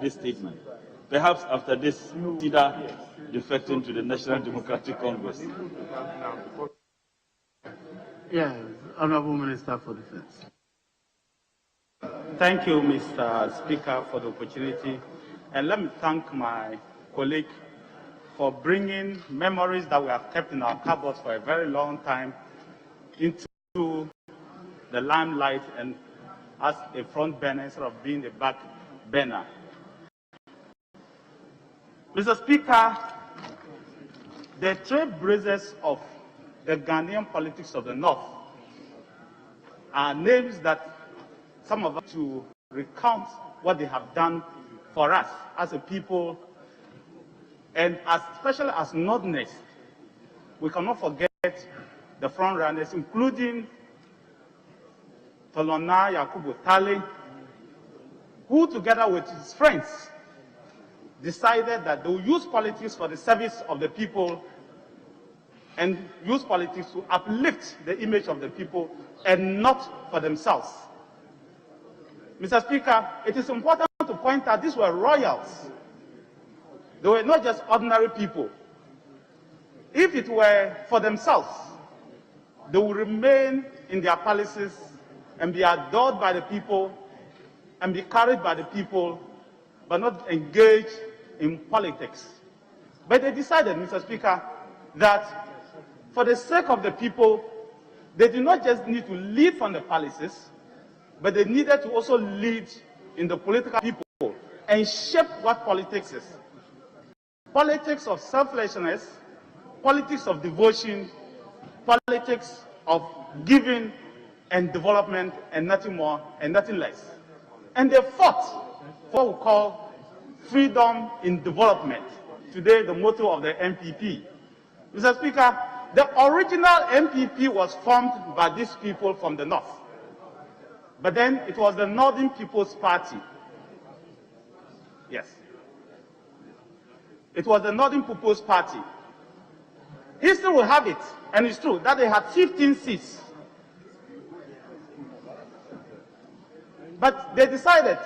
this statement. Perhaps after this, consider defecting to the National Democratic Congress. Yes, Honorable Minister for Defense. Thank you, Mr. Speaker, for the opportunity. And let me thank my colleague for bringing memories that we have kept in our cupboards for a very long time into the limelight and as a front burner instead of being a back burner. Mr. Speaker, the trailblazers of the Ghanaian politics of the North are names that some of us to recount what they have done for us as a people, and especially as Northerners, we cannot forget the front runners, including Tolona Yakubu Tale, who together with his friends decided that they will use politics for the service of the people and use politics to uplift the image of the people and not for themselves. Mr. Speaker, it is important to point out these were royals. They were not just ordinary people. If it were for themselves, they would remain in their palaces and be adored by the people and be carried by the people, but not engage in politics. But they decided, Mr. Speaker, that for the sake of the people, they did not just need to lead from the palaces, but they needed to also lead in the political people and shape what politics is. Politics of selflessness, politics of devotion, politics of giving and development, and nothing more and nothing less. And they fought for what we call freedom in development. Today, the motto of the MPP. Mr. Speaker, the original MPP was formed by these people from the North. But then it was the Northern People's Party. Yes. It was the Northern People's Party. History will have it, and it's true, that they had 15 seats. But they decided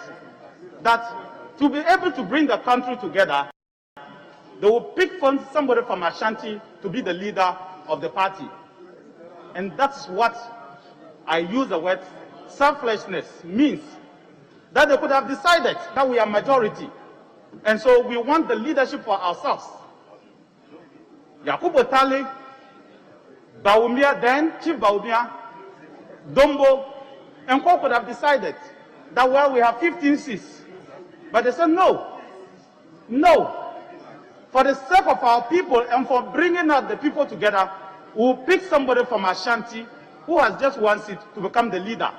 that to be able to bring the country together, they would pick somebody from Ashanti to be the leader of the party. And that's what I use the word selflessness means. That they could have decided that we are majority. And so we want the leadership for ourselves. Yakubu Tale, Bawumia then, Chief Bawumia, Dombo, and Ko could have decided that, well, we have 15 seats. But they said, no, no. For the sake of our people and for bringing out the people together, we'll pick somebody from Ashanti who has just one seat to become the leader.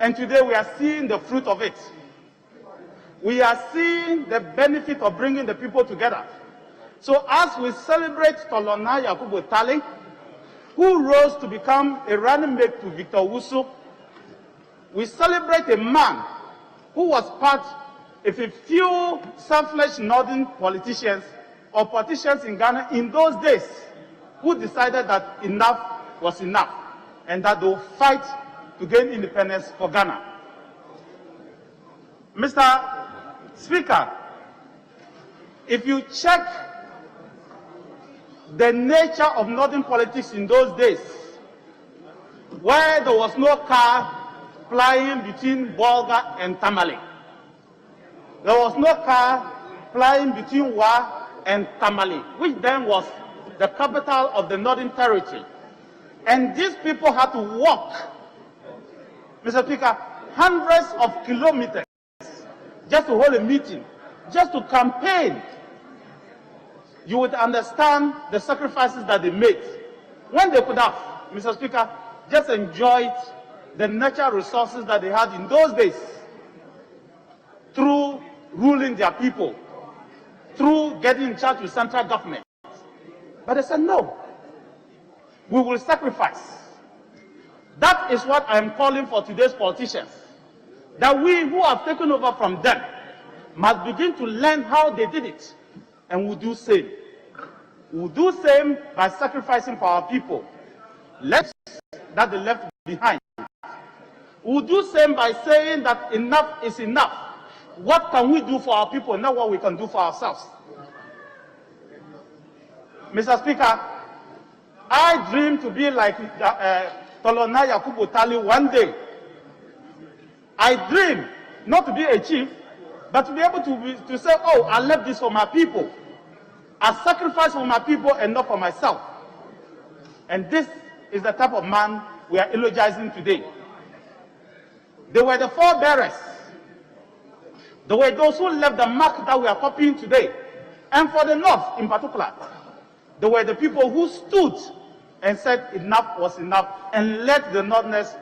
And today we are seeing the fruit of it. We are seeing the benefit of bringing the people together. So as we celebrate Tolona Yakubu Tale, who rose to become a running mate to Victor Wusu, we celebrate a man who was part of a few selfless northern politicians or politicians in Ghana in those days who decided that enough was enough and that they will fight to gain independence for Ghana. Mr. Speaker, if you check the nature of northern politics in those days, where there was no car flying between Bolga and Tamale, there was no car flying between Wa and Tamale, which then was the capital of the Northern Territory. And these people had to walk, Mr. Speaker, hundreds of kilometers just to hold a meeting, just to campaign. You would understand the sacrifices that they made when they could have, Mr. Speaker, just enjoyed the natural resources that they had in those days through ruling their people, through getting in charge with central government. But they said, no, we will sacrifice. That is what I am calling for today's politicians, that we who have taken over from them must begin to learn how they did it, and we'll do same. We'll do same by sacrificing for our people, less that they left behind. We'll do same by saying that enough is enough. what can we do for our people, not what we can do for ourselves. Mr. Speaker, I dream to be like Tolona Yakubu Tali one day. I dream not to be a chief, but to be able to say, oh, I left this for my people. I sacrifice for my people and not for myself. And this is the type of man we are eulogizing today. They were the forebearers. They were those who left the mark that we are copying today. And for the North in particular, they were the people who stood and said enough was enough and led the Northerners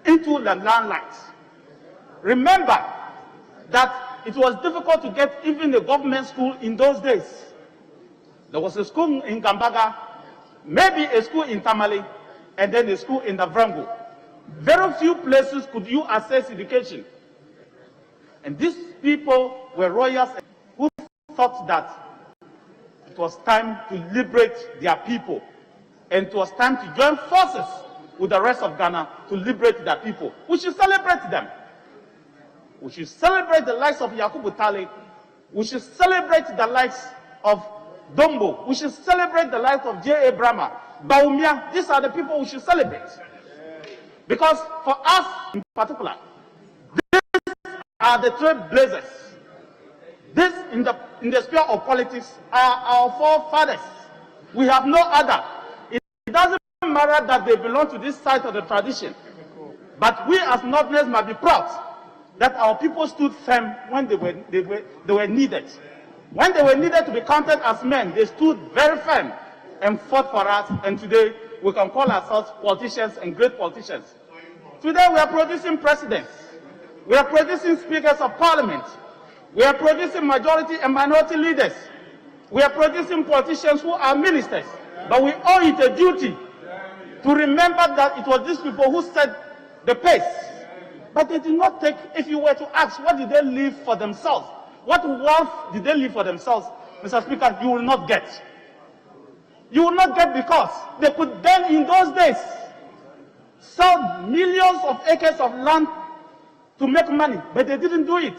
into the landlines. Remember that it was difficult to get even a government school in those days. There was a school in Gambaga, maybe a school in Tamale, and then a school in the Vrango. Very few places could you access education. And these people were royals who thought that it was time to liberate their people. And it was time to join forces with the rest of Ghana to liberate their people. We should celebrate them. We should celebrate the likes of Yakubu Tale. We should celebrate the likes of Dombo. We should celebrate the likes of J.A. Brahma, Baumia. These are the people we should celebrate. Because for us in particular, these are the trailblazers. This, in the sphere of politics, are our forefathers. We have no other. It doesn't matter that they belong to this side of the tradition. But we as Northerners must be proud that our people stood firm when they were needed. When they were needed to be counted as men, they stood very firm and fought for us. And today, we can call ourselves politicians and great politicians. Today, we are producing presidents. We are producing speakers of parliament. We are producing majority and minority leaders. We are producing politicians who are ministers. But we owe it a duty to remember that it was these people who set the pace. But they did not take, if you were to ask, what did they leave for themselves? What wealth did they leave for themselves? Mr. Speaker, you will not get. You will not get because they could then, in those days, sell millions of acres of land to make money, but they didn't do it.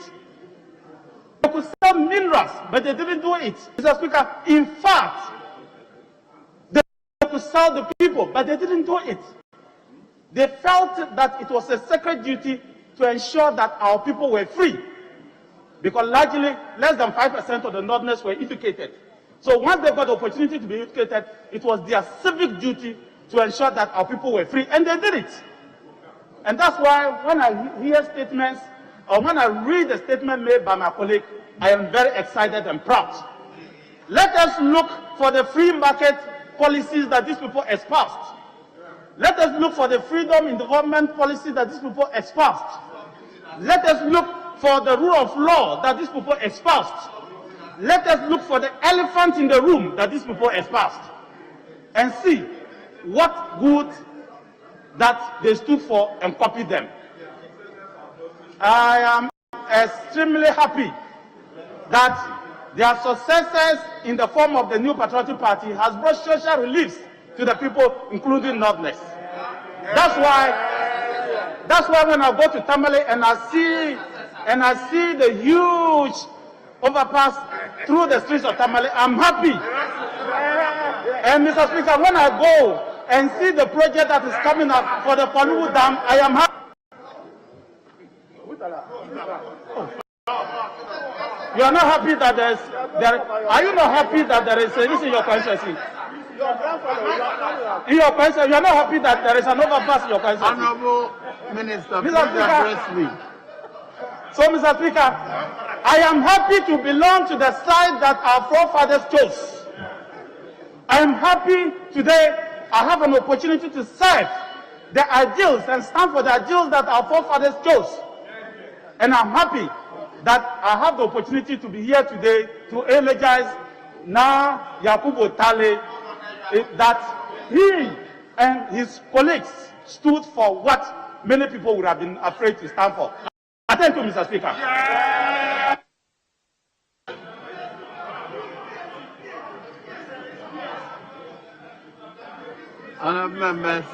They could sell minerals, but they didn't do it. Mr. Speaker, in fact, they could sell the people, but they didn't do it. They felt that it was a sacred duty to ensure that our people were free. Because largely, less than 5% of the Northerners were educated. So once they got the opportunity to be educated, it was their civic duty to ensure that our people were free. And they did it. And that's why when I hear statements, or when I read the statement made by my colleague, I am very excited and proud. Let us look for the free market policies that these people espoused. Let us look for the freedom in development policy that these people espoused. Let us look for the rule of law that these people espoused. Let us look for the elephant in the room that these people espoused. And see what good that they stood for and copy them. I am extremely happy that their successors in the form of the New Patriotic Party has brought social reliefs to the people, including Northerners. That's why when I go to Tamale and I see the huge overpass through the streets of Tamale, I'm happy. And Mr. Speaker, when I go and see the project that is coming up for the Paluwu Dam, I am happy. You are not happy that are you not happy that there is this in your constituency? In your constituency, you are not happy that there is an overpass in your constituency? Honorable Minister, please address me. So, Mr. Speaker, I am happy to belong to the side that our forefathers chose. I am happy today I have an opportunity to serve the ideals and stand for the ideals that our forefathers chose. And I'm happy that I have the opportunity to be here today to eulogize now Yakubu Tale, that he and his colleagues stood for what many people would have been afraid to stand for. Thank you, Mr. Speaker. Yeah. Honourable members,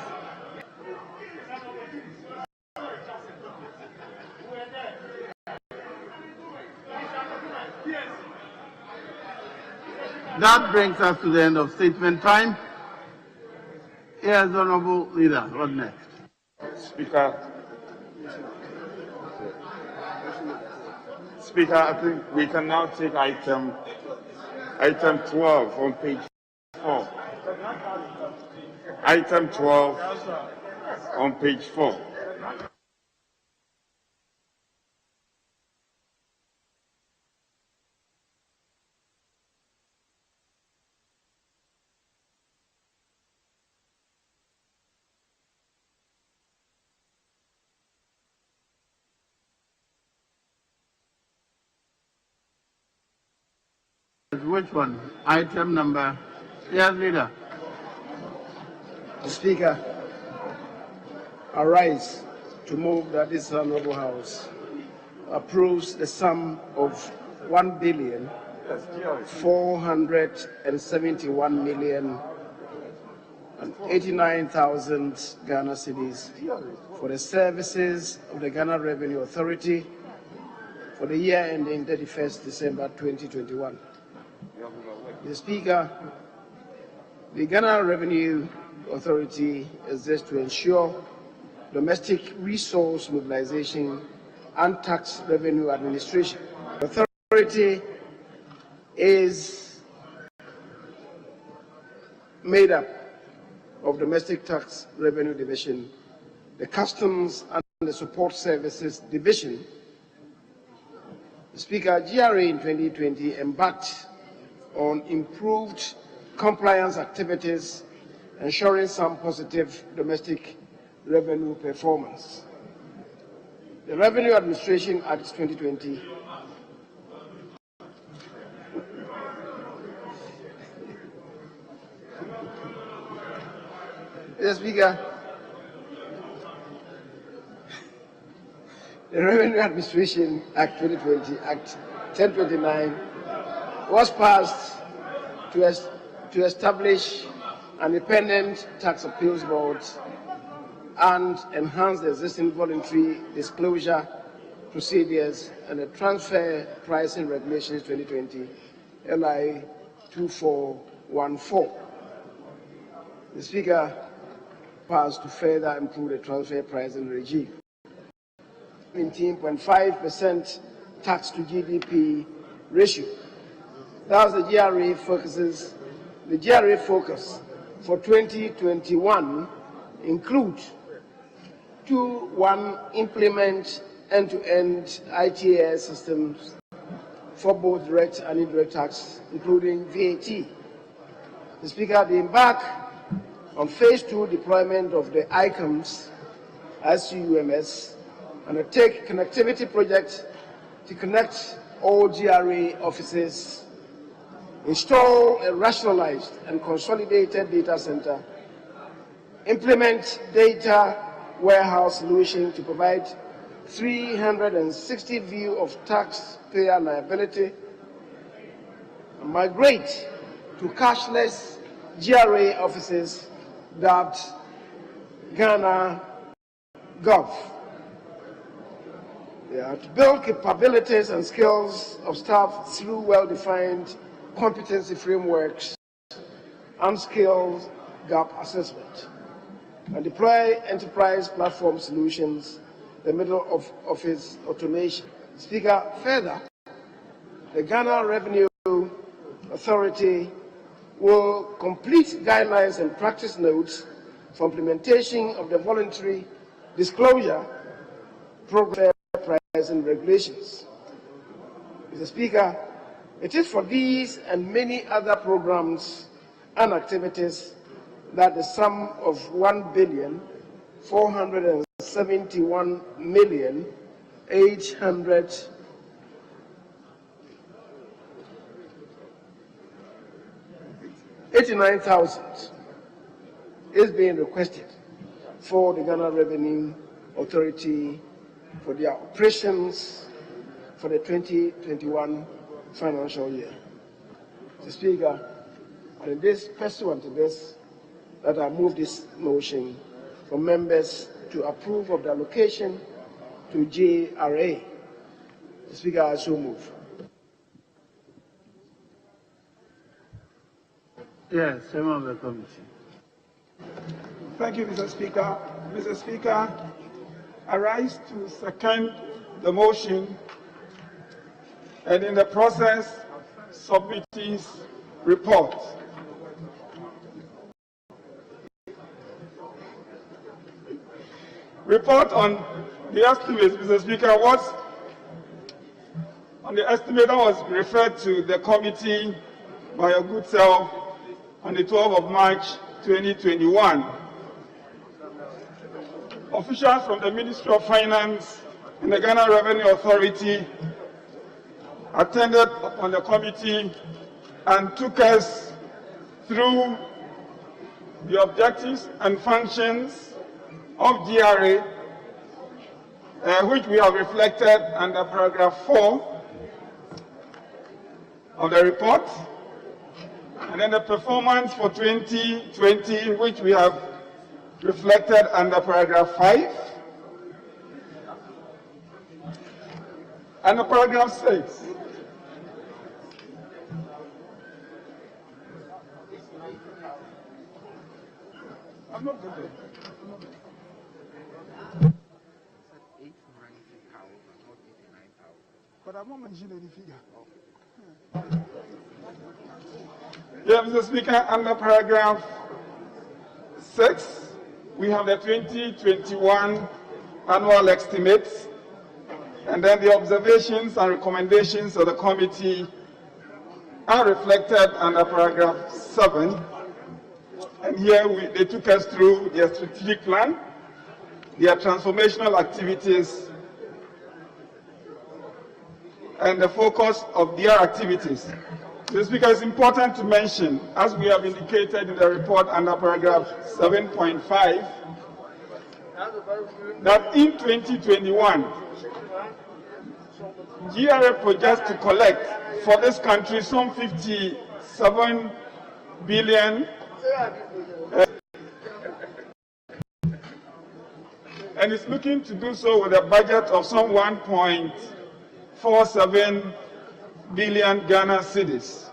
That brings us to the end of statement time. Yes, Honorable Leader, what next? Speaker, I think we can now take item 12 on page 4. Item 12 on page 4. Which one? Item number. Yes, Leader. The Speaker, I rise to move that this Honorable House approves the sum of 1,471,089,000 Ghana cedis for the services of the Ghana Revenue Authority for the year ending 31st December 2021. The Speaker, the Ghana Revenue Authority exists to ensure domestic resource mobilization and tax revenue administration. The authority is made up of Domestic Tax Revenue Division, the Customs and the Support Services Division. The Speaker, GRA in 2020 embarked on improved compliance activities, ensuring some positive domestic revenue performance. The Revenue Administration Act 2020 Mr. Speaker, the Revenue Administration Act 2020, Act 1029, was passed to establish an independent tax appeals board and enhance the existing voluntary disclosure procedures and the transfer pricing regulations 2020, LI 2414. The Speaker passed to further improve the transfer pricing regime. 17.5% tax to GDP ratio. Thus, the GRA focus for 2021 include 1. Implement end-to-end ITAS systems for both direct and indirect tax, including VAT. The Speaker, they embark on phase 2 deployment of the ICOMS, ICUMS, and a tech connectivity project to connect all GRA offices, install a rationalized and consolidated data center, implement data warehouse solution to provide 360 view of taxpayer liability, and migrate to cashless GRA offices dubbed GhanaGov. To build capabilities and skills of staff through well-defined competency frameworks and skills gap assessment, and deploy enterprise platform solutions, the middle of office automation. Speaker, further, the Ghana Revenue Authority will complete guidelines and practice notes for implementation of the voluntary disclosure program pricing regulations. Mr. Speaker, it is for these and many other programs and activities that the sum of 1,471,889,000 is being requested for the Ghana Revenue Authority for their operations for the 2021 financial year. Mr. Speaker, and in this, pursuant to this, that I move this motion for members to approve of the allocation to JRA. Mr. Speaker, I so move. Yes, Chairman of the Committee. Thank you, Mr. Speaker. Mr. Speaker, I rise to second the motion and in the process submit his report. Report on the estimates, Mr. Speaker, was on the estimate that was referred to the committee by your good self on the 12th of March 2021. Officials from the Ministry of Finance and the Ghana Revenue Authority attended on the committee and took us through the objectives and functions of GRA, which we have reflected under paragraph 4 of the report, and then the performance for 2020, which we have reflected under paragraph 5, and the paragraph 6. I'm not good there. But I'm not mentioning any figure. Yeah, Mr. Speaker, under paragraph 6, we have the 2021 annual estimates, and then the observations and recommendations of the committee are reflected under paragraph 7. And here they took us through their strategic plan, their transformational activities, and the focus of their activities. Mr. Speaker, it's important to mention, as we have indicated in the report under paragraph 7.5, that in 2021, GRA projects to collect for this country some 57 billion and is looking to do so with a budget of some 1.47 billion Ghana cedis.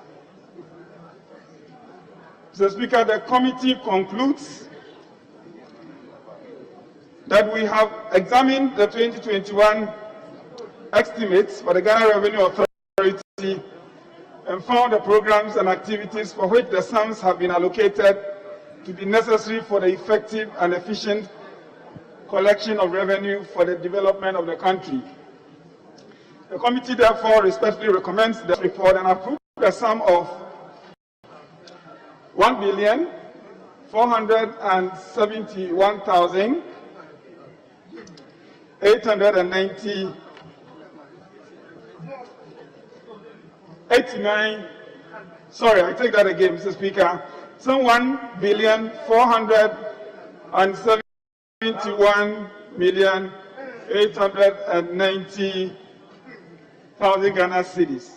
Mr. Speaker, the committee concludes that we have examined the 2021 estimates for the Ghana Revenue Authority and found the programs and activities for which the sums have been allocated to be necessary for the effective and efficient collection of revenue for the development of the country. The committee therefore respectfully recommends the report and approves the sum of 1,471,890. Sorry, I take that again, Mr. Speaker. Some 1,471,890,000 Ghana cedis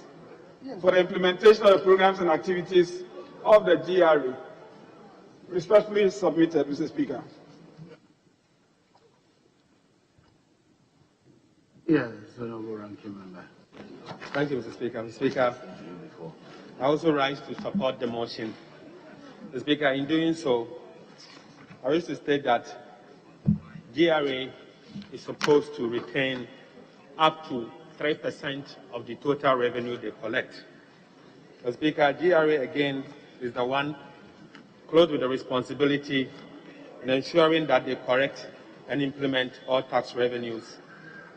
for the implementation of the programs and activities of the GRA. Respectfully submitted, Mr. Speaker. Yes, Honorable Ranking Member. Thank you, Mr. Speaker. Mr. Speaker, I also rise to support the motion. Mr. Speaker, in doing so, I wish to state that GRA is supposed to retain up to 3% of the total revenue they collect. Mr. Speaker, GRA again is the one close with the responsibility in ensuring that they correct and implement all tax revenues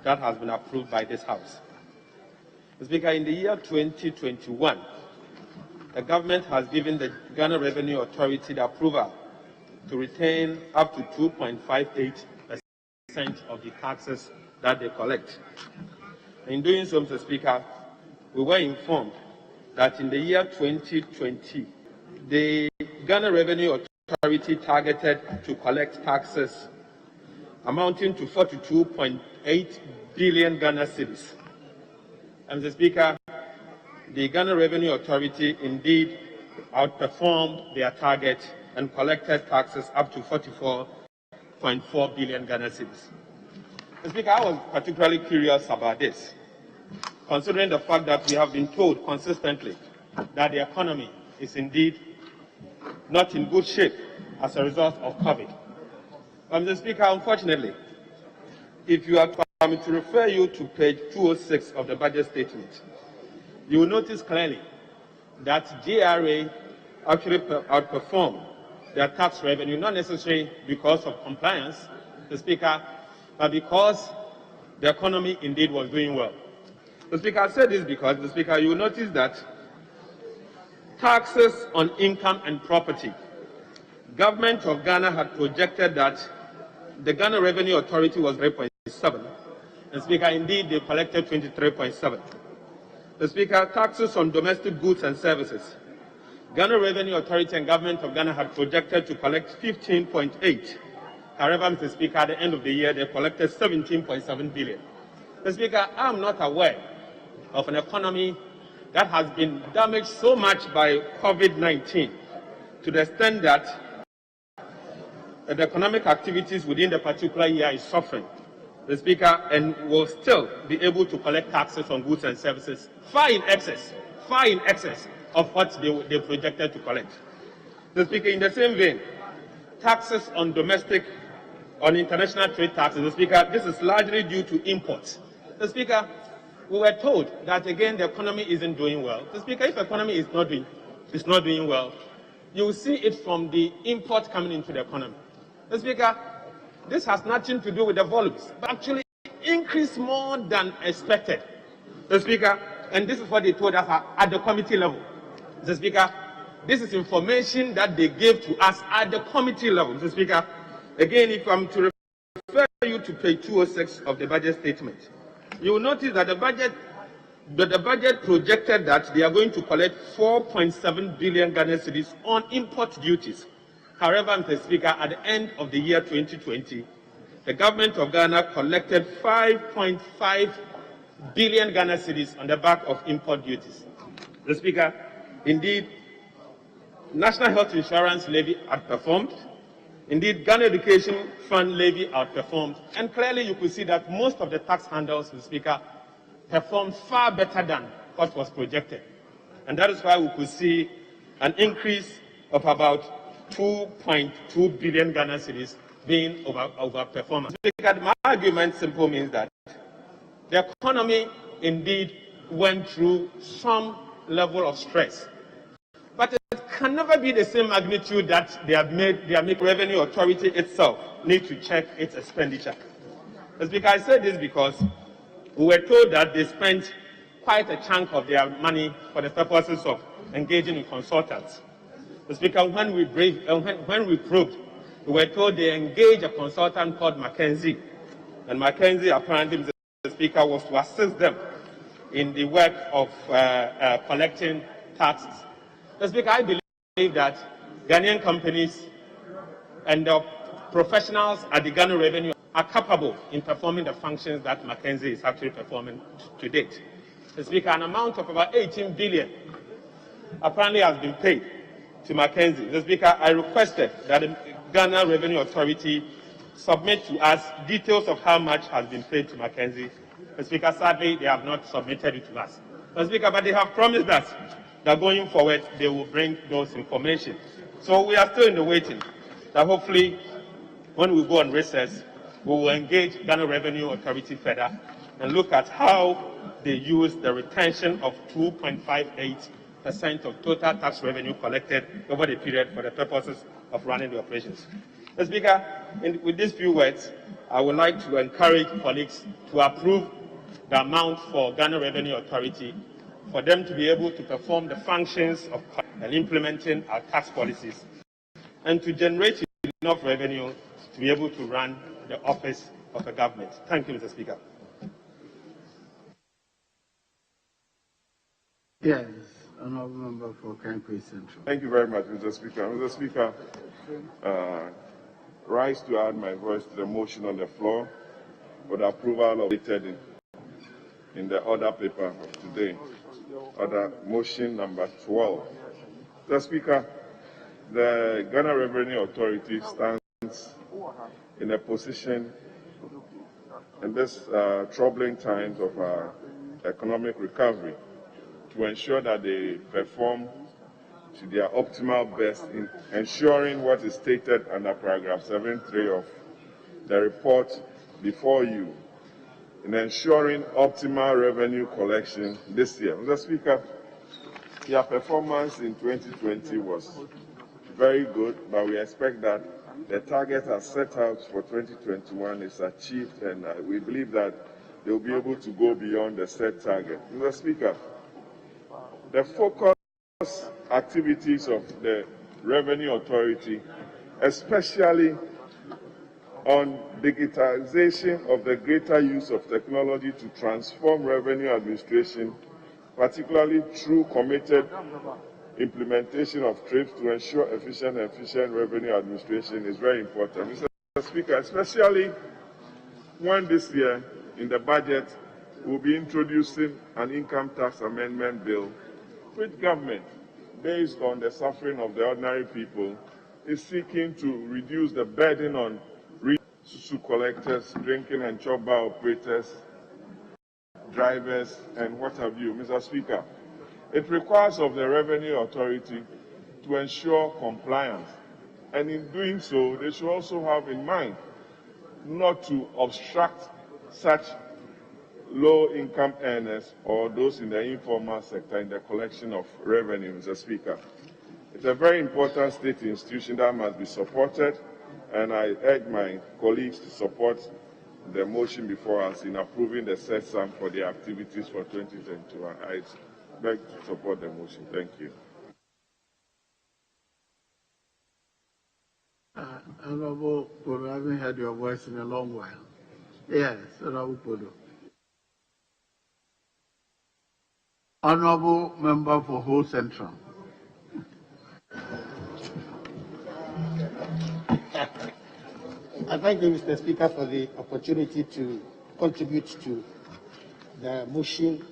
that has been approved by this House. Mr. Speaker, in the year 2021, the government has given the Ghana Revenue Authority the approval to retain up to 2.58% of the taxes that they collect. In doing so, Mr. Speaker, we were informed that in the year 2020, the Ghana Revenue Authority targeted to collect taxes amounting to 42.8 billion Ghana cedis. And Mr. Speaker, the Ghana Revenue Authority indeed outperformed their target and collected taxes up to 44.4 billion Ghana cedis. Mr. Speaker, I was particularly curious about this, considering the fact that we have been told consistently that the economy is indeed not in good shape as a result of COVID. Mr. Speaker, unfortunately, if you are permitted to refer you to page 206 of the budget statement, you will notice clearly that GRA actually outperformed their tax revenue, not necessarily because of compliance, Mr. Speaker, but because the economy indeed was doing well. Mr. Speaker, I said this because, Mr. Speaker, you will notice that taxes on income and property, government of Ghana had projected that the Ghana Revenue Authority was 3.7. And Speaker, indeed, they collected 23.7. The Speaker, taxes on domestic goods and services, Ghana Revenue Authority and Government of Ghana had projected to collect 15.8. However, Mr. Speaker, at the end of the year, they collected 17.7 billion. Mr. Speaker, I am not aware of an economy that has been damaged so much by COVID-19 to the extent that the economic activities within the particular year is suffering, the Speaker, and will still be able to collect taxes on goods and services far in excess of what they projected to collect. The Speaker, in the same vein, taxes on international trade taxes, the Speaker, this is largely due to imports. The Speaker, we were told that again the economy isn't doing well. The Speaker, if the economy is not doing well, you will see it from the import coming into the economy. The Speaker, this has nothing to do with the volumes, but actually increased more than expected. The Speaker, and this is what they told us at the committee level. The Speaker, this is information that they gave to us at the committee level. The Speaker, again, if I'm to refer you to page 206 of the budget statement, you will notice that the budget projected that they are going to collect 4.7 billion Ghana cedis on import duties. However, Mr. Speaker, at the end of the year 2020, the government of Ghana collected 5.5 billion Ghana cedis on the back of import duties. Mr. Speaker, indeed, National Health Insurance levy outperformed. Indeed, Ghana Education Fund levy outperformed. And clearly you could see that most of the tax handles, Mr. Speaker, performed far better than what was projected. And that is why we could see an increase of about 2.2 billion Ghana cedis being overperformance. Speaker, my argument simply means that the economy indeed went through some level of stress. But it can never be the same magnitude that the Revenue Authority itself need to check its expenditure. Speaker, I say this because we were told that they spent quite a chunk of their money for the purposes of engaging in consultants. Speaker, when we probed, we were told they engaged a consultant called McKinsey, and McKinsey apparently, the Speaker, was to assist them in the work of collecting taxes. Speaker, I believe that Ghanaian companies and the professionals at the Ghana Revenue are capable in performing the functions that McKinsey is actually performing to date. Speaker, an amount of about 18 billion apparently has been paid to McKinsey. Speaker, I requested that the Ghana Revenue Authority submit to us details of how much has been paid to McKinsey. Speaker, sadly, they have not submitted it to us. Speaker, but they have promised us that going forward they will bring those information. So we are still in the waiting. That hopefully, when we go on recess, we will engage Ghana Revenue Authority further and look at how they use the retention of 2.58% of total tax revenue collected over the period for the purposes of running the operations. Speaker, with these few words, I would like to encourage colleagues to approve the amount for Ghana Revenue Authority for them to be able to perform the functions of and implementing our tax policies and to generate enough revenue to be able to run the office of the government. Thank you, Mr. Speaker. Yes, Honourable Member for Kankwe Central. Thank you very much, Mr. Speaker. Mr. Speaker, rise to add my voice to the motion on the floor for the approval of it in the order paper of today. Order motion number 12. Mr. Speaker, the Ghana Revenue Authority stands in a position in this troubling times of economic recovery to ensure that they perform to their optimal best in ensuring what is stated under paragraph 7.3 of the report before you, in ensuring optimal revenue collection this year. Mr. Speaker, your performance in 2020 was very good, but we expect that the target as set out for 2021 is achieved, and we believe that they will be able to go beyond the set target. Mr. Speaker, the focus activities of the Revenue Authority, especially on digitization of the greater use of technology to transform revenue administration, particularly through committed implementation of TRIPS to ensure efficient revenue administration, is very important. Mr. Speaker, especially when this year in the budget we'll be introducing an income tax amendment bill, which government, based on the suffering of the ordinary people, is seeking to reduce the burden on susu collectors, drinking and chop bar operators, drivers, and what have you. Mr. Speaker, it requires of the Revenue Authority to ensure compliance, and in doing so, they should also have in mind not to obstruct such low-income earners or those in the informal sector in the collection of revenue, Mr. Speaker. It's a very important state institution that must be supported, and I urge my colleagues to support the motion before us in approving the set sum for the activities for 2021. I beg to support the motion. Thank you. Honorable Podo, I haven't heard your voice in a long while. Yes, Honorable Podo. Honorable Member for Ho Central. I thank you, Mr. Speaker, for the opportunity to contribute to the motion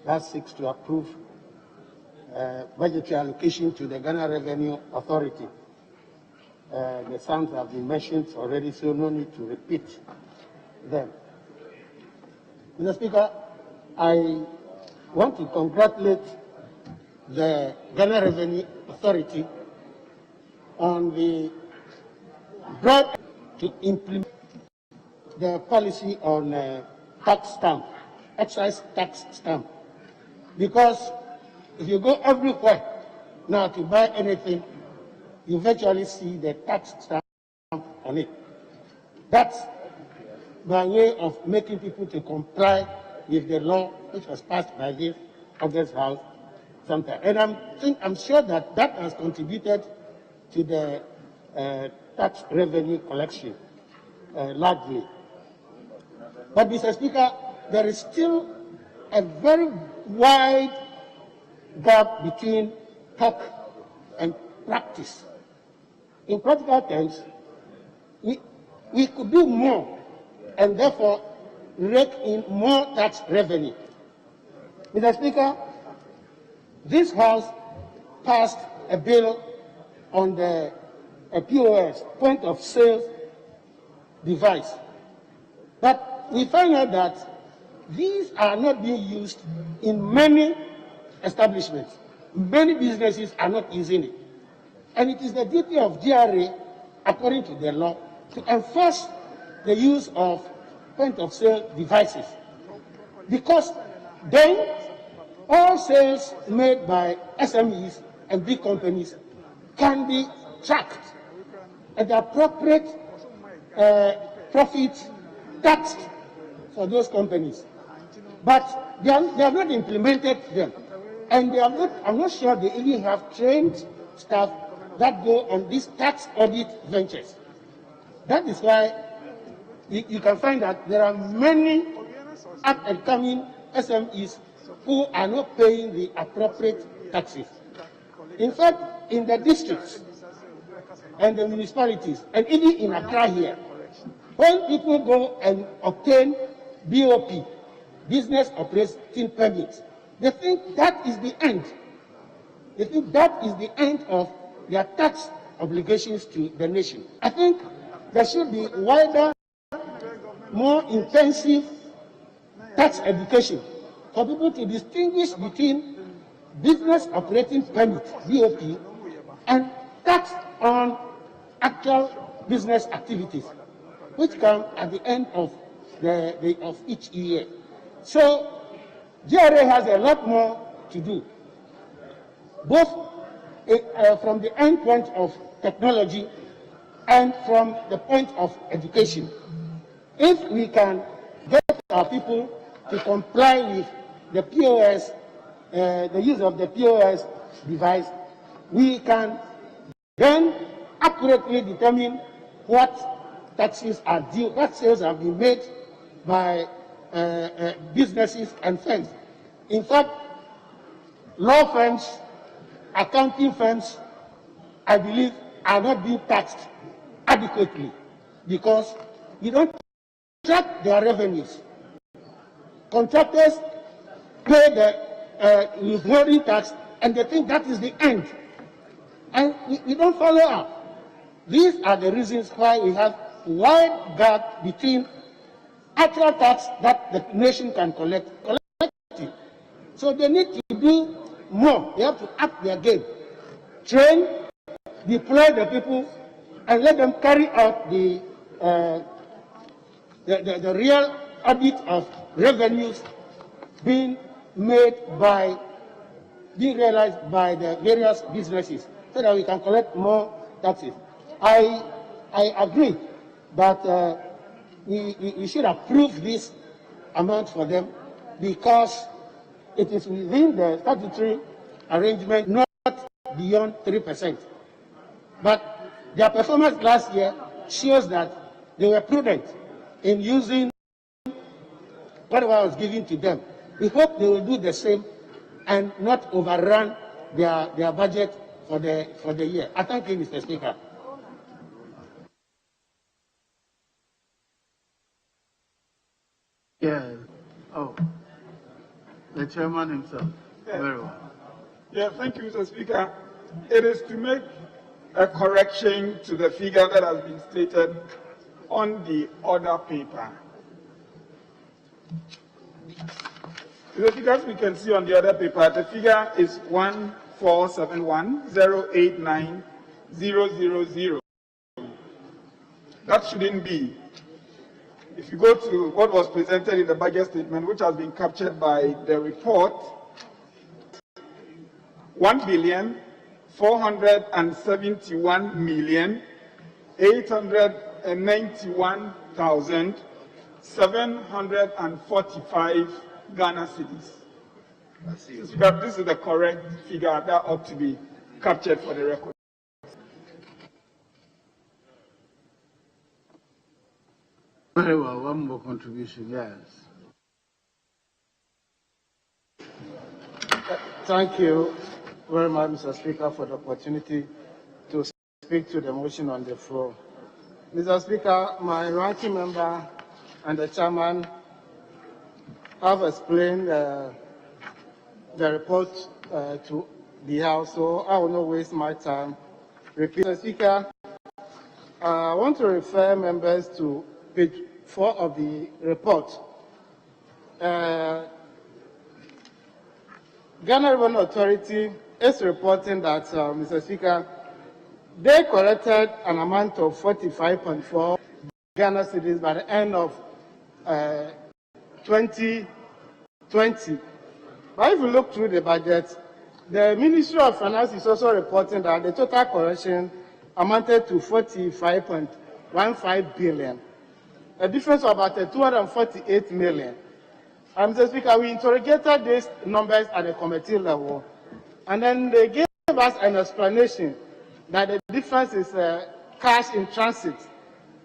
that seeks to approve budgetary allocation to the Ghana Revenue Authority. The sums have been mentioned already, so no need to repeat them. Mr. Speaker, I want to congratulate the Ghana Revenue Authority on the broad to implement the policy on tax stamp, excise tax stamp. Because if you go everywhere now to buy anything, you virtually see the tax stamp on it. That's by way of making people to comply with the law which was passed by this August House sometime. And I'm sure that that has contributed to the tax revenue collection largely. But, Mr. Speaker, there is still a very wide gap between talk and practice. In practical terms, we could do more and therefore rake in more tax revenue. Mr. Speaker, this House passed a bill on the POS, point of sale device. But we find out that these are not being used in many establishments. Many businesses are not using it. And it is the duty of GRA, according to the law, to enforce the use of point of sale devices. Because then all sales made by SMEs and big companies can be tracked and the appropriate profit taxed for those companies. But they have not implemented them. And they have not, I'm not sure they even have trained staff that go on these tax audit ventures. That is why you can find that there are many up and coming SMEs who are not paying the appropriate taxes. In fact, in the districts and the municipalities, and even in Accra here, when people go and obtain BOP, business operating permits, they think that is the end. They think that is the end of their tax obligations to the nation. I think there should be wider, more intensive tax education for people to distinguish between business operating permit, BOP, and tax on actual business activities, which come at the end of of each year. So GRA has a lot more to do, both from the end point of technology and from the point of education. If we can get our people to comply with the POS, the use of the POS device, we can then accurately determine what taxes are due, what sales have been made by businesses and firms. In fact, law firms, accounting firms, I believe, are not being taxed adequately because we don't track their revenues. Contractors pay the withholding tax and they think that is the end. And we don't follow up. These are the reasons why we have a wide gap between actual tax that the nation can collect. So they need to do more. They have to up their game. Train, deploy the people, and let them carry out the real audit of revenues being realized by the various businesses, so that we can collect more taxes. I agree that we should approve this amount for them because it is within the statutory arrangement, not beyond 3%. But their performance last year shows that they were prudent in using whatever was given to them. We hope they will do the same and not overrun their budget for the year. I thank you, Mr. Speaker. Yes. Oh, the chairman himself. Yeah. Very well. Yeah, thank you, Mr. Speaker. It is to make a correction to the figure that has been stated on the order paper. The figures we can see on the other paper, the figure is 1,471,089,000. That shouldn't be. If you go to what was presented in the budget statement, which has been captured by the report, 1,471,891,745 Ghana cedis. This is the correct figure that ought to be captured for the record. Very well. One more contribution. Yes. Thank you very much, Mr. Speaker, for the opportunity to speak to the motion on the floor. Mr. Speaker, my ranking member and the chairman have explained the report to the House, so I will not waste my time. Mr. Speaker, I want to refer members to page 4 of the report. Ghana Revenue Authority is reporting that, Mr. Speaker, they collected an amount of 45.4 Ghana cedis by the end of 2020. But if you look through the budget, the Ministry of Finance is also reporting that the total collection amounted to 45.15 billion, a difference of about 248 million. Mr. Speaker, we interrogated these numbers at the committee level, and then they gave us an explanation that the difference is cash in transit,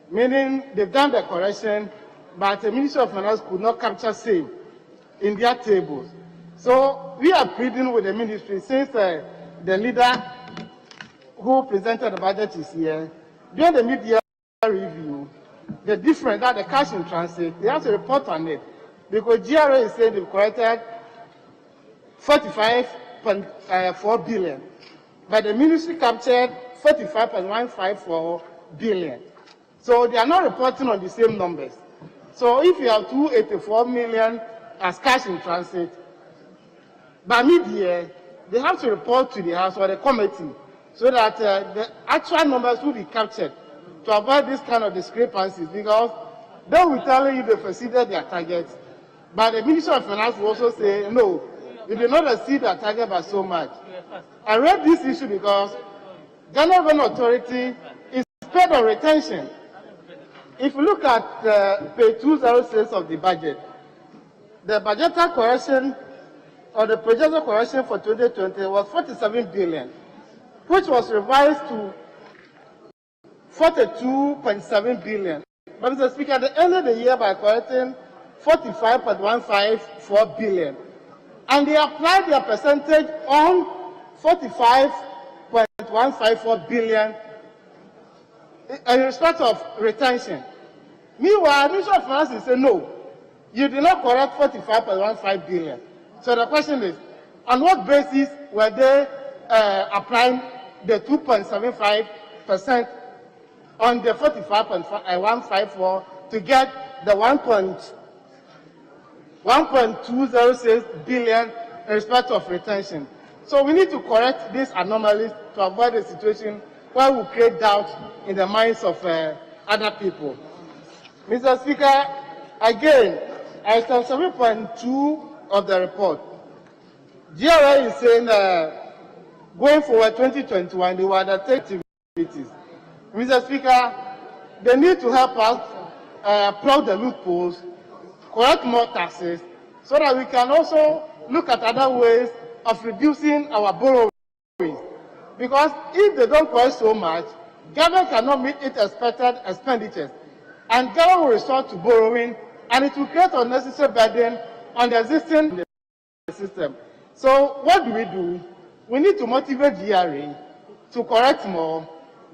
meaning they've done the correction, but the Ministry of Finance could not capture same in their tables. So we are pleading with the ministry, since the leader who presented the budget is here, during the mid-year review, the difference, that the cash in transit, they have to report on it, because GRA is saying they've collected 45.4 billion, but the ministry captured 45.154 billion. So they are not reporting on the same numbers. So if you have 284 million as cash in transit, by mid-year, they have to report to the House or the committee so that the actual numbers will be captured to avoid this kind of discrepancies, because they will tell you they've exceeded their targets, but the Ministry of Finance will also say, no, you did not exceed their target by so much. I read this issue because Ghana Revenue Authority is paid on retention. If you look at page 206 of the budget, the budgetary correction or the projected correction for 2020 was 47 billion, which was revised to 42.7 billion. But Mr. Speaker, they ended the year by correcting 45.154 billion. And they applied their percentage on 45.154 billion in respect of retention. Meanwhile, the Ministry of Finance said, no, you did not correct 45.15 billion. So the question is, on what basis were they applying the 2.75% on the 45.154 to get the 1.206 billion in respect of retention? So we need to correct these anomalies to avoid a situation where we create doubt in the minds of other people. Mr. Speaker, again, item 7.2 of the report, GRA is saying going forward 2021, they will undertake activities. Mr. Speaker, they need to help us plug the loopholes, collect more taxes, so that we can also look at other ways of reducing our borrowing. Because if they don't collect so much, government cannot meet its expected expenditures, and government will resort to borrowing, and it will create unnecessary burden on the existing system. So what do? We need to motivate GRA to correct more,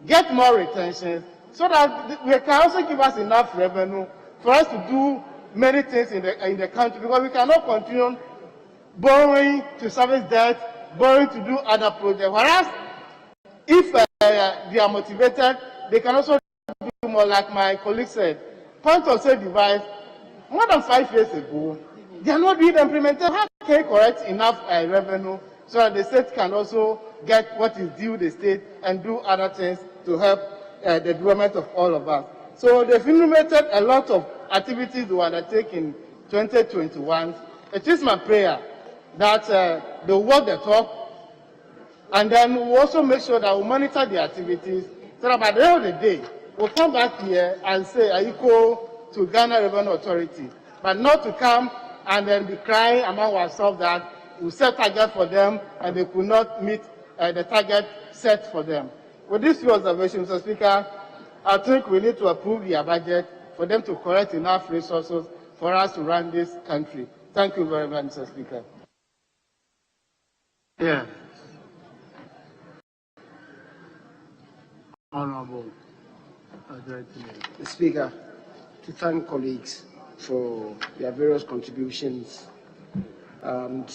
get more retention, so that we can also give us enough revenue for us to do many things in the country, because we cannot continue borrowing to service debt, borrowing to do other projects. Whereas if they are motivated, they can also do more, like my colleague said. Point of sale device, more than 5 years ago, they are not being implemented. How can you correct enough revenue so that the state can also get what is due the state and do other things to help the development of all of us? So they've implemented a lot of activities they will undertake in 2021. It is my prayer that they walk the talk, and then we'll also make sure that we monitor the activities, so that by the end of the day, we'll come back here and say, are equal to Ghana Revenue Authority, but not to come and then be crying among ourselves that we set target for them and they could not meet the target set for them. With these few observations, Mr. Speaker, I think we need to approve their budget for them to collect enough resources for us to run this country. Thank you very much, Mr. Speaker. Yeah. Honorable. Mr. Speaker, to thank colleagues for their various contributions, and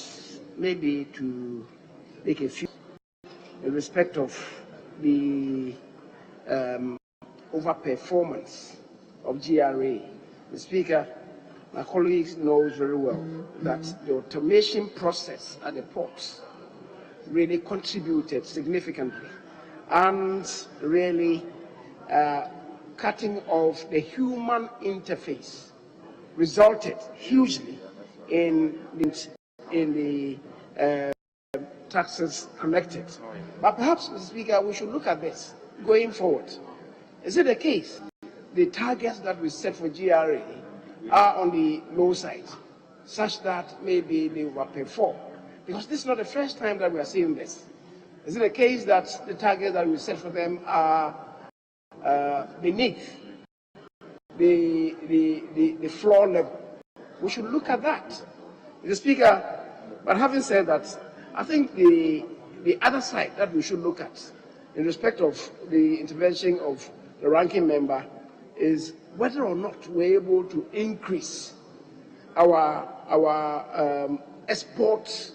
maybe to make a few in respect of the overperformance of GRA. Mr. Speaker, my colleagues know very well that the automation process at the ports really contributed significantly, and really cutting off the human interface resulted hugely in the taxes collected. But perhaps, Mr. Speaker, we should look at this going forward. Is it the case the targets that we set for GRA are on the low side, such that maybe they overperform? Because this is not the first time that we are seeing this. Is it the case that the targets that we set for them are beneath the floor level? We should look at that, Mr. Speaker. But having said that, I think the other side that we should look at in respect of the intervention of the ranking member is whether or not we're able to increase our exports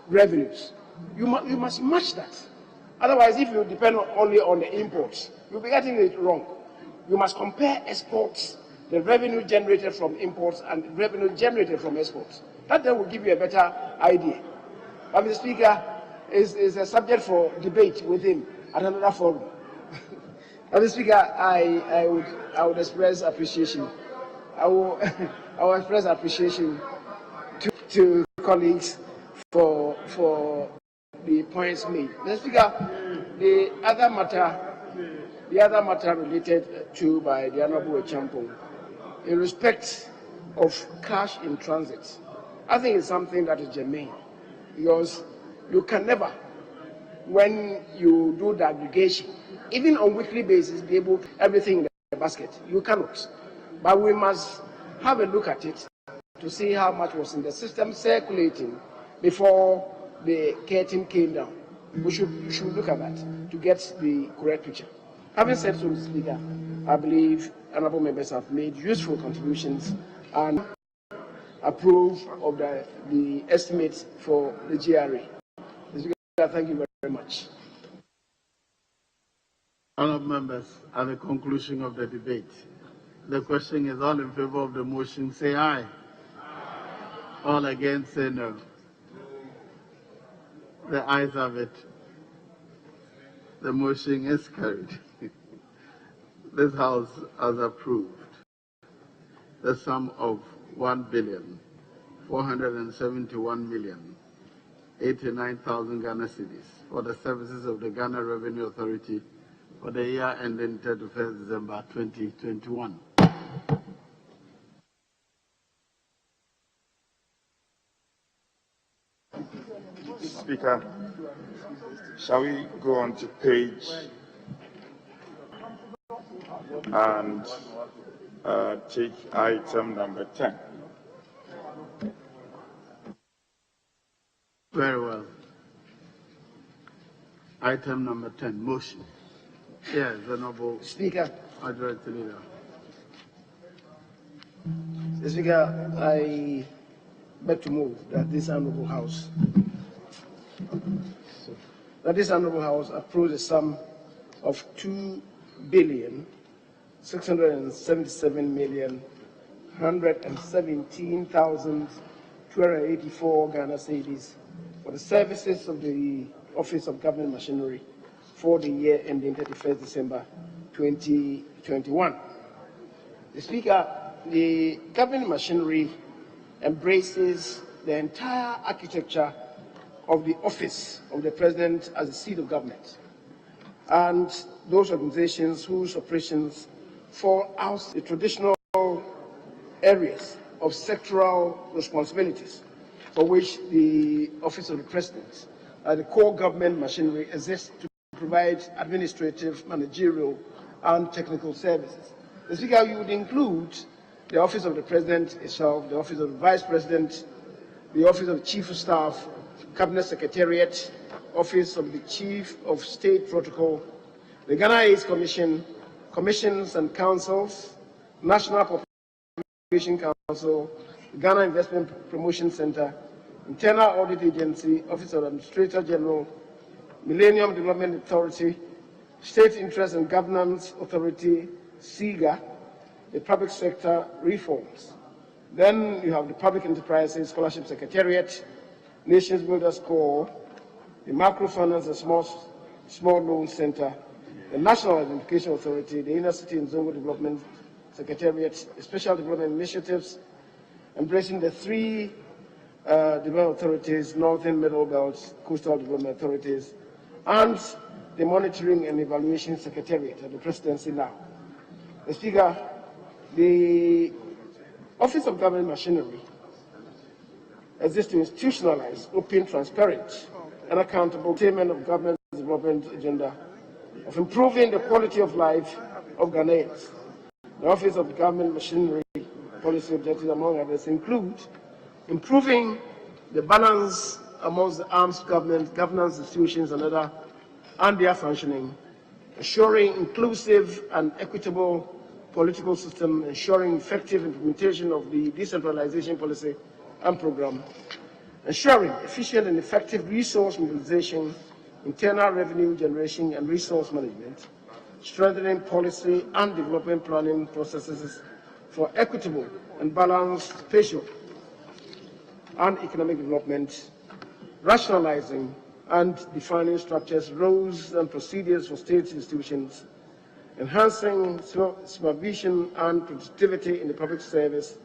revenues. You must match that. Otherwise, if you depend only on the imports, you'll be getting it wrong. You must compare exports, the revenue generated from imports, and revenue generated from exports. That then will give you a better idea. But Mr. Speaker, is a subject for debate with him at another forum. Mr. Speaker, I would express appreciation. I will express appreciation to colleagues for the points made. Mr. Speaker, the other matter related to by the Honorable Champong, in respect of cash in transit, I think it's something that is germane, because you can never, when you do the aggregation, even on weekly basis, be able to everything in the basket. You cannot. But we must have a look at it to see how much was in the system circulating before the curtain came down. We should look at that to get the correct picture. Having said so, Mr. Speaker, I believe honourable members have made useful contributions and approve of the estimates for the GRA. Mr. Speaker, thank you very much. Honourable members, at the conclusion of the debate, the question is: all in favour of the motion, say aye. All against, say no. The ayes have it. The motion is carried. This House has approved the sum of 1,471,089,000 Ghana cedis for the services of the Ghana Revenue Authority for the year ending 31st December 2021. Speaker, shall we go on to page and take item number 10? Very well. Item number 10, motion. Yes, Honourable Speaker. Majority Leader. Mr. Speaker, I beg to move that this Honourable House approves a sum of 2,677,117,284 Ghana cedis for the services of the Office of Government Machinery for the year ending 31st December 2021. The Speaker, the government machinery embraces the entire architecture of the Office of the President as the seat of government, and those organizations whose operations fall out the traditional areas of sectoral responsibilities for which the Office of the President, the core government machinery, exists to provide administrative, managerial, and technical services. The Speaker, you would include the Office of the President itself, the Office of the Vice President, the Office of the Chief of Staff, Cabinet Secretariat, Office of the Chief of State Protocol, the Ghana AIDS Commission, Commissions and Councils, National Population Council, the Ghana Investment Promotion Center, Internal Audit Agency, Office of Administrator General, Millennium Development Authority, State Interest and Governance Authority, SIGA, the Public Sector Reforms. Then you have the Public Enterprises Scholarship Secretariat, Nations Builders Corps, the Microfinance and Small Loan Center, the National Identification Authority, the Inner City and Zongo Development Secretariat, the Special Development Initiatives, embracing the three development authorities, Northern Middle Belt, Coastal Development Authorities, and the Monitoring and Evaluation Secretariat of the Presidency now. The Speaker, the Office of Government Machinery exists to institutionalize open, transparent, and accountable attainment of government development agenda of improving the quality of life of Ghanaians. The Office of Government Machinery policy objectives, among others, include improving the balance amongst the arms governance institutions and their functioning, ensuring inclusive and equitable political system, ensuring effective implementation of the decentralization policy and program, ensuring efficient and effective resource mobilization, internal revenue generation and resource management, strengthening policy and development planning processes for equitable and balanced spatial and economic development, rationalizing and defining structures, roles, and procedures for state institutions, enhancing supervision and productivity in the public service,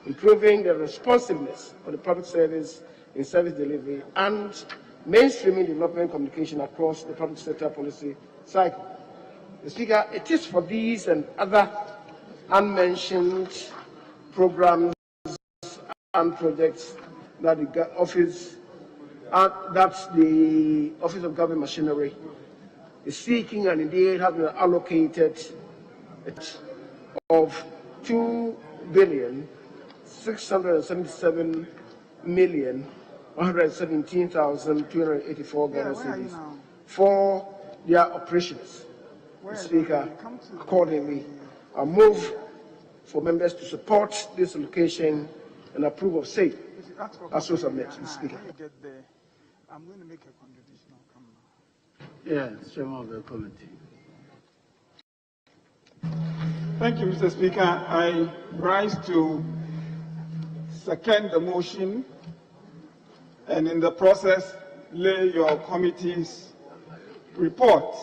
improving the responsiveness of the public service in service delivery, and mainstreaming development communication across the public sector policy cycle. Mr. Speaker, it is for these and other unmentioned programs and projects that the Office of Government Machinery is seeking and indeed has been allocated of 2,677,117,284 Ghana cedis for their operations. Mr. Speaker, accordingly, I move for members to support this allocation and approve of same as so submitted, Mr. Speaker. I'm going to make a contribution. I'll come Yes, now. Chairman of the committee. Thank you, Mr. Speaker. I rise to second the motion and in the process lay your committee's report.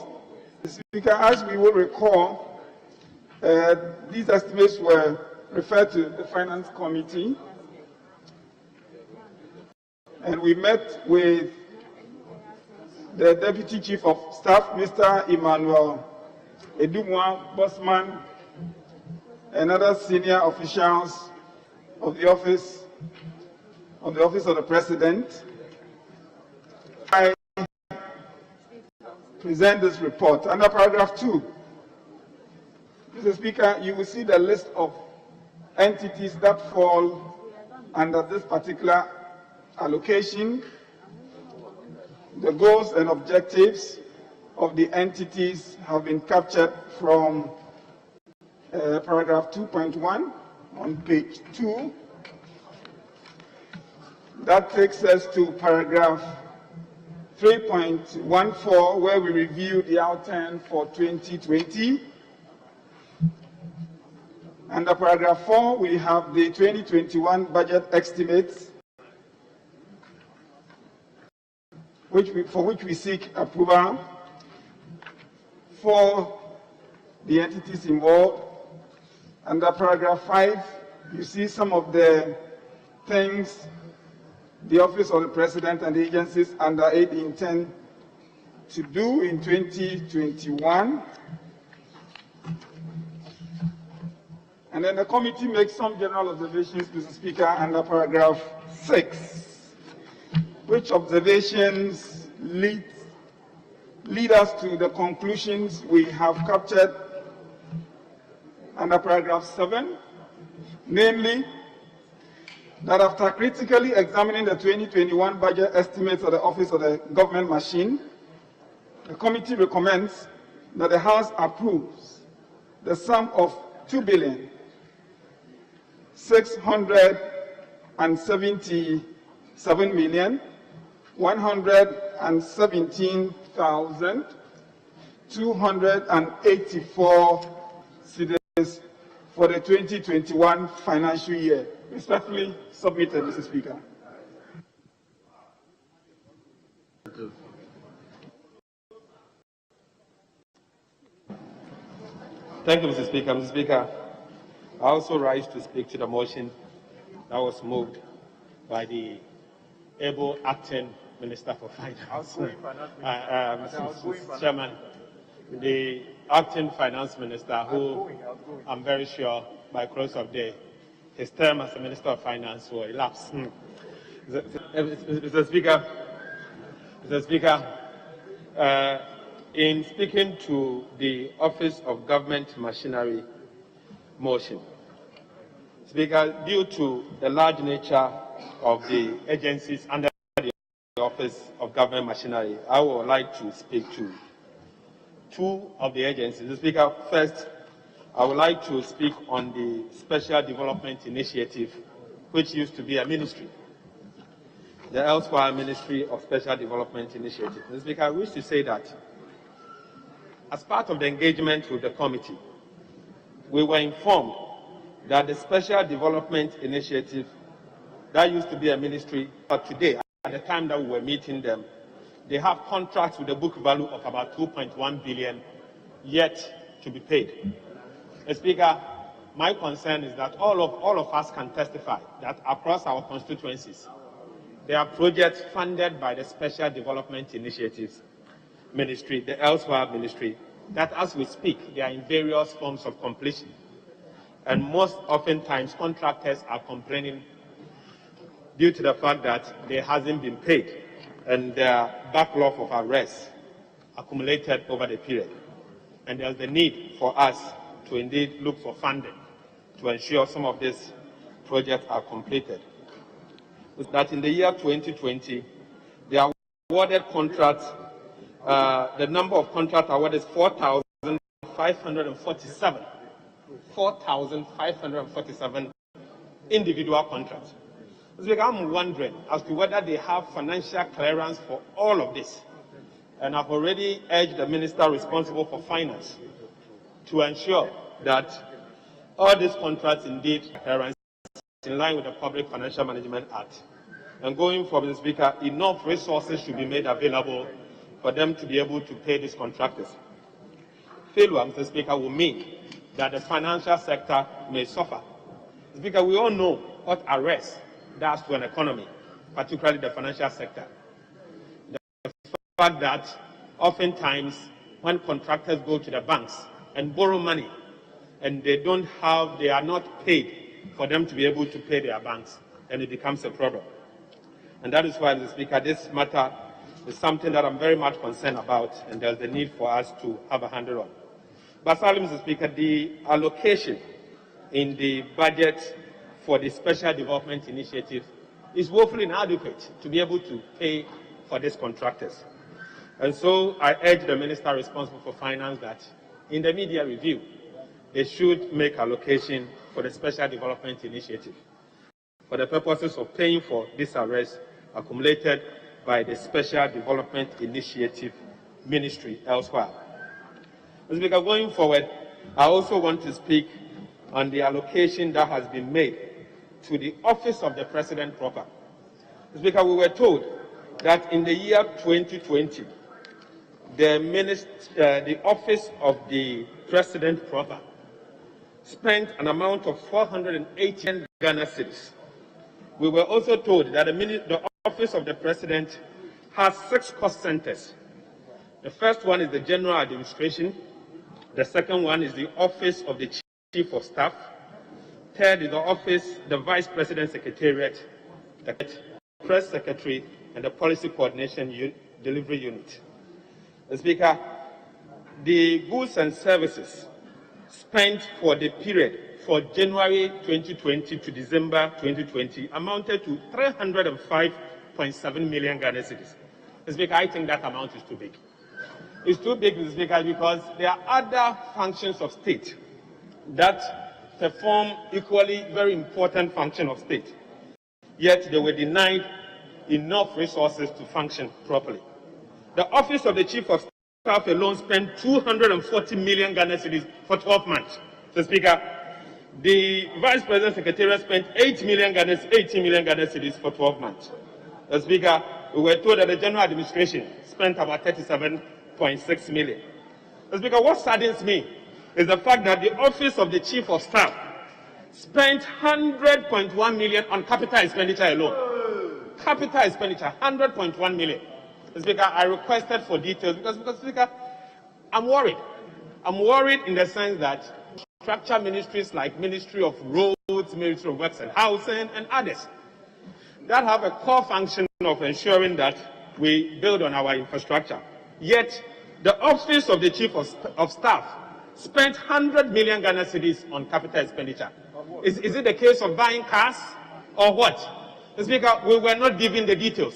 Mr. Speaker, as we will recall, these estimates were referred to the Finance Committee, and we met with the Deputy Chief of Staff, Mr. Emmanuel Edumwa Bosman, and other senior officials of the Office of the President. I present this report. Under paragraph 2, Mr. Speaker, you will see the list of entities that fall under this particular allocation, the goals and objectives of the entities have been captured from paragraph 2.1 on page 2. That takes us to paragraph 3.14, where we review the outturn for 2020. Under paragraph 4, we have the 2021 budget estimates, for which we seek approval for the entities involved. Under paragraph 5, you see some of the things the Office of the President and the agencies under it intend to do in 2021. And then the committee makes some general observations, Mr. Speaker, under paragraph 6. Which observations lead us to the conclusions we have captured under paragraph 7, namely, that after critically examining the 2021 budget estimates of the Office of the Government Machine, the committee recommends that the House approves the sum of 2,677,117,284 cedis for the 2021 financial year. Respectfully submitted, Mr. Speaker. Thank you, Mr. Speaker. Mr. Speaker, I also rise to speak to the motion that was moved by the able acting Minister for Finance. Mr. Chairman, the acting Finance Minister, who I'm very sure by close of day, his term as a Minister of Finance will elapse. Mr. Speaker, in speaking to the Office of Government Machinery motion, Speaker, due to the large nature of the agencies under the Office of Government Machinery, I would like to speak to two of the agencies. Mr. Speaker, first, I would like to speak on the Special Development Initiative, which used to be a ministry, the elsewhere Ministry of Special Development Initiative. Mr. Speaker, I wish to say that as part of the engagement with the committee, we were informed that the Special Development Initiative that used to be a ministry, but today at the time that we were meeting them, they have contracts with a book value of about 2.1 billion yet to be paid. Mr. Speaker, my concern is that all of us can testify that across our constituencies, there are projects funded by the Special Development Initiatives Ministry, the elsewhere ministry, that as we speak, they are in various forms of completion. And most oftentimes, contractors are complaining due to the fact that there hasn't been paid and their backlog of arrests accumulated over the period. And there's the need for us to indeed look for funding to ensure some of these projects are completed. That in the year 2020, the awarded contracts, the number of contracts awarded is 4,547. 4,547 individual contracts. I'm wondering as to whether they have financial clearance for all of this. And I've already urged the minister responsible for finance to ensure that all these contracts indeed clearance in line with the Public Financial Management Act. And going forward, Mr. Speaker, enough resources should be made available for them to be able to pay these contractors. Failure, Mr. Speaker, will mean that the financial sector may suffer. Mr. Speaker, we all know what arrest does to an economy, particularly the financial sector. The fact that oftentimes when contractors go to the banks and borrow money and they are not paid for them to be able to pay their banks, and it becomes a problem. And that is why, Mr. Speaker, this matter is something that I'm very much concerned about, and there's the need for us to have a handle on. But sadly, Mr. Speaker, the allocation in the budget for the Special Development Initiative is woefully inadequate to be able to pay for these contractors. And so I urge the minister responsible for finance that in the media review, they should make allocation for the Special Development Initiative for the purposes of paying for this arrest accumulated by the Special Development Initiative Ministry elsewhere. Mr. Speaker, going forward, I also want to speak on the allocation that has been made to the Office of the President proper. Mr. Speaker, we were told that in the year 2020, the Office of the President proper spent an amount of 480 Ghana cedis. We were also told that the Office of the President has 6 cost centers. The first one is the General Administration. The second one is the Office of the Chief of Staff. Third is the Vice President Secretariat, the Press Secretary, and the Policy Coordination Delivery Unit. Mr. Speaker, the goods and services spent for the period for January 2020 to December 2020 amounted to 305.7 million Ghana cedis. Mr. Speaker, I think that amount is too big. It's too big, Mr. Speaker, because there are other functions of state that perform equally very important function of state, yet they were denied enough resources to function properly. The Office of the Chief of Staff alone spent 240 million Ghana cedis for 12 months. Mr. Speaker, the Vice President Secretariat spent 18 million Ghana cedis for 12 months. Mr. Speaker, we were told that the General Administration spent about 37.6 million. Mr. Speaker, what saddens me is the fact that the Office of the Chief of Staff spent 100.1 million on capital expenditure alone. Capital expenditure, 100.1 million. Mr. Speaker, I requested for details because Speaker, I'm worried. I'm worried in the sense that structure ministries like Ministry of Roads, Ministry of Works and Housing, and others that have a core function of ensuring that we build on our infrastructure. Yet, the Office of the Chief of Staff spent 100 million Ghana cedis on capital expenditure. Is it the case of buying cars or what? Mr. Speaker, we were not given the details.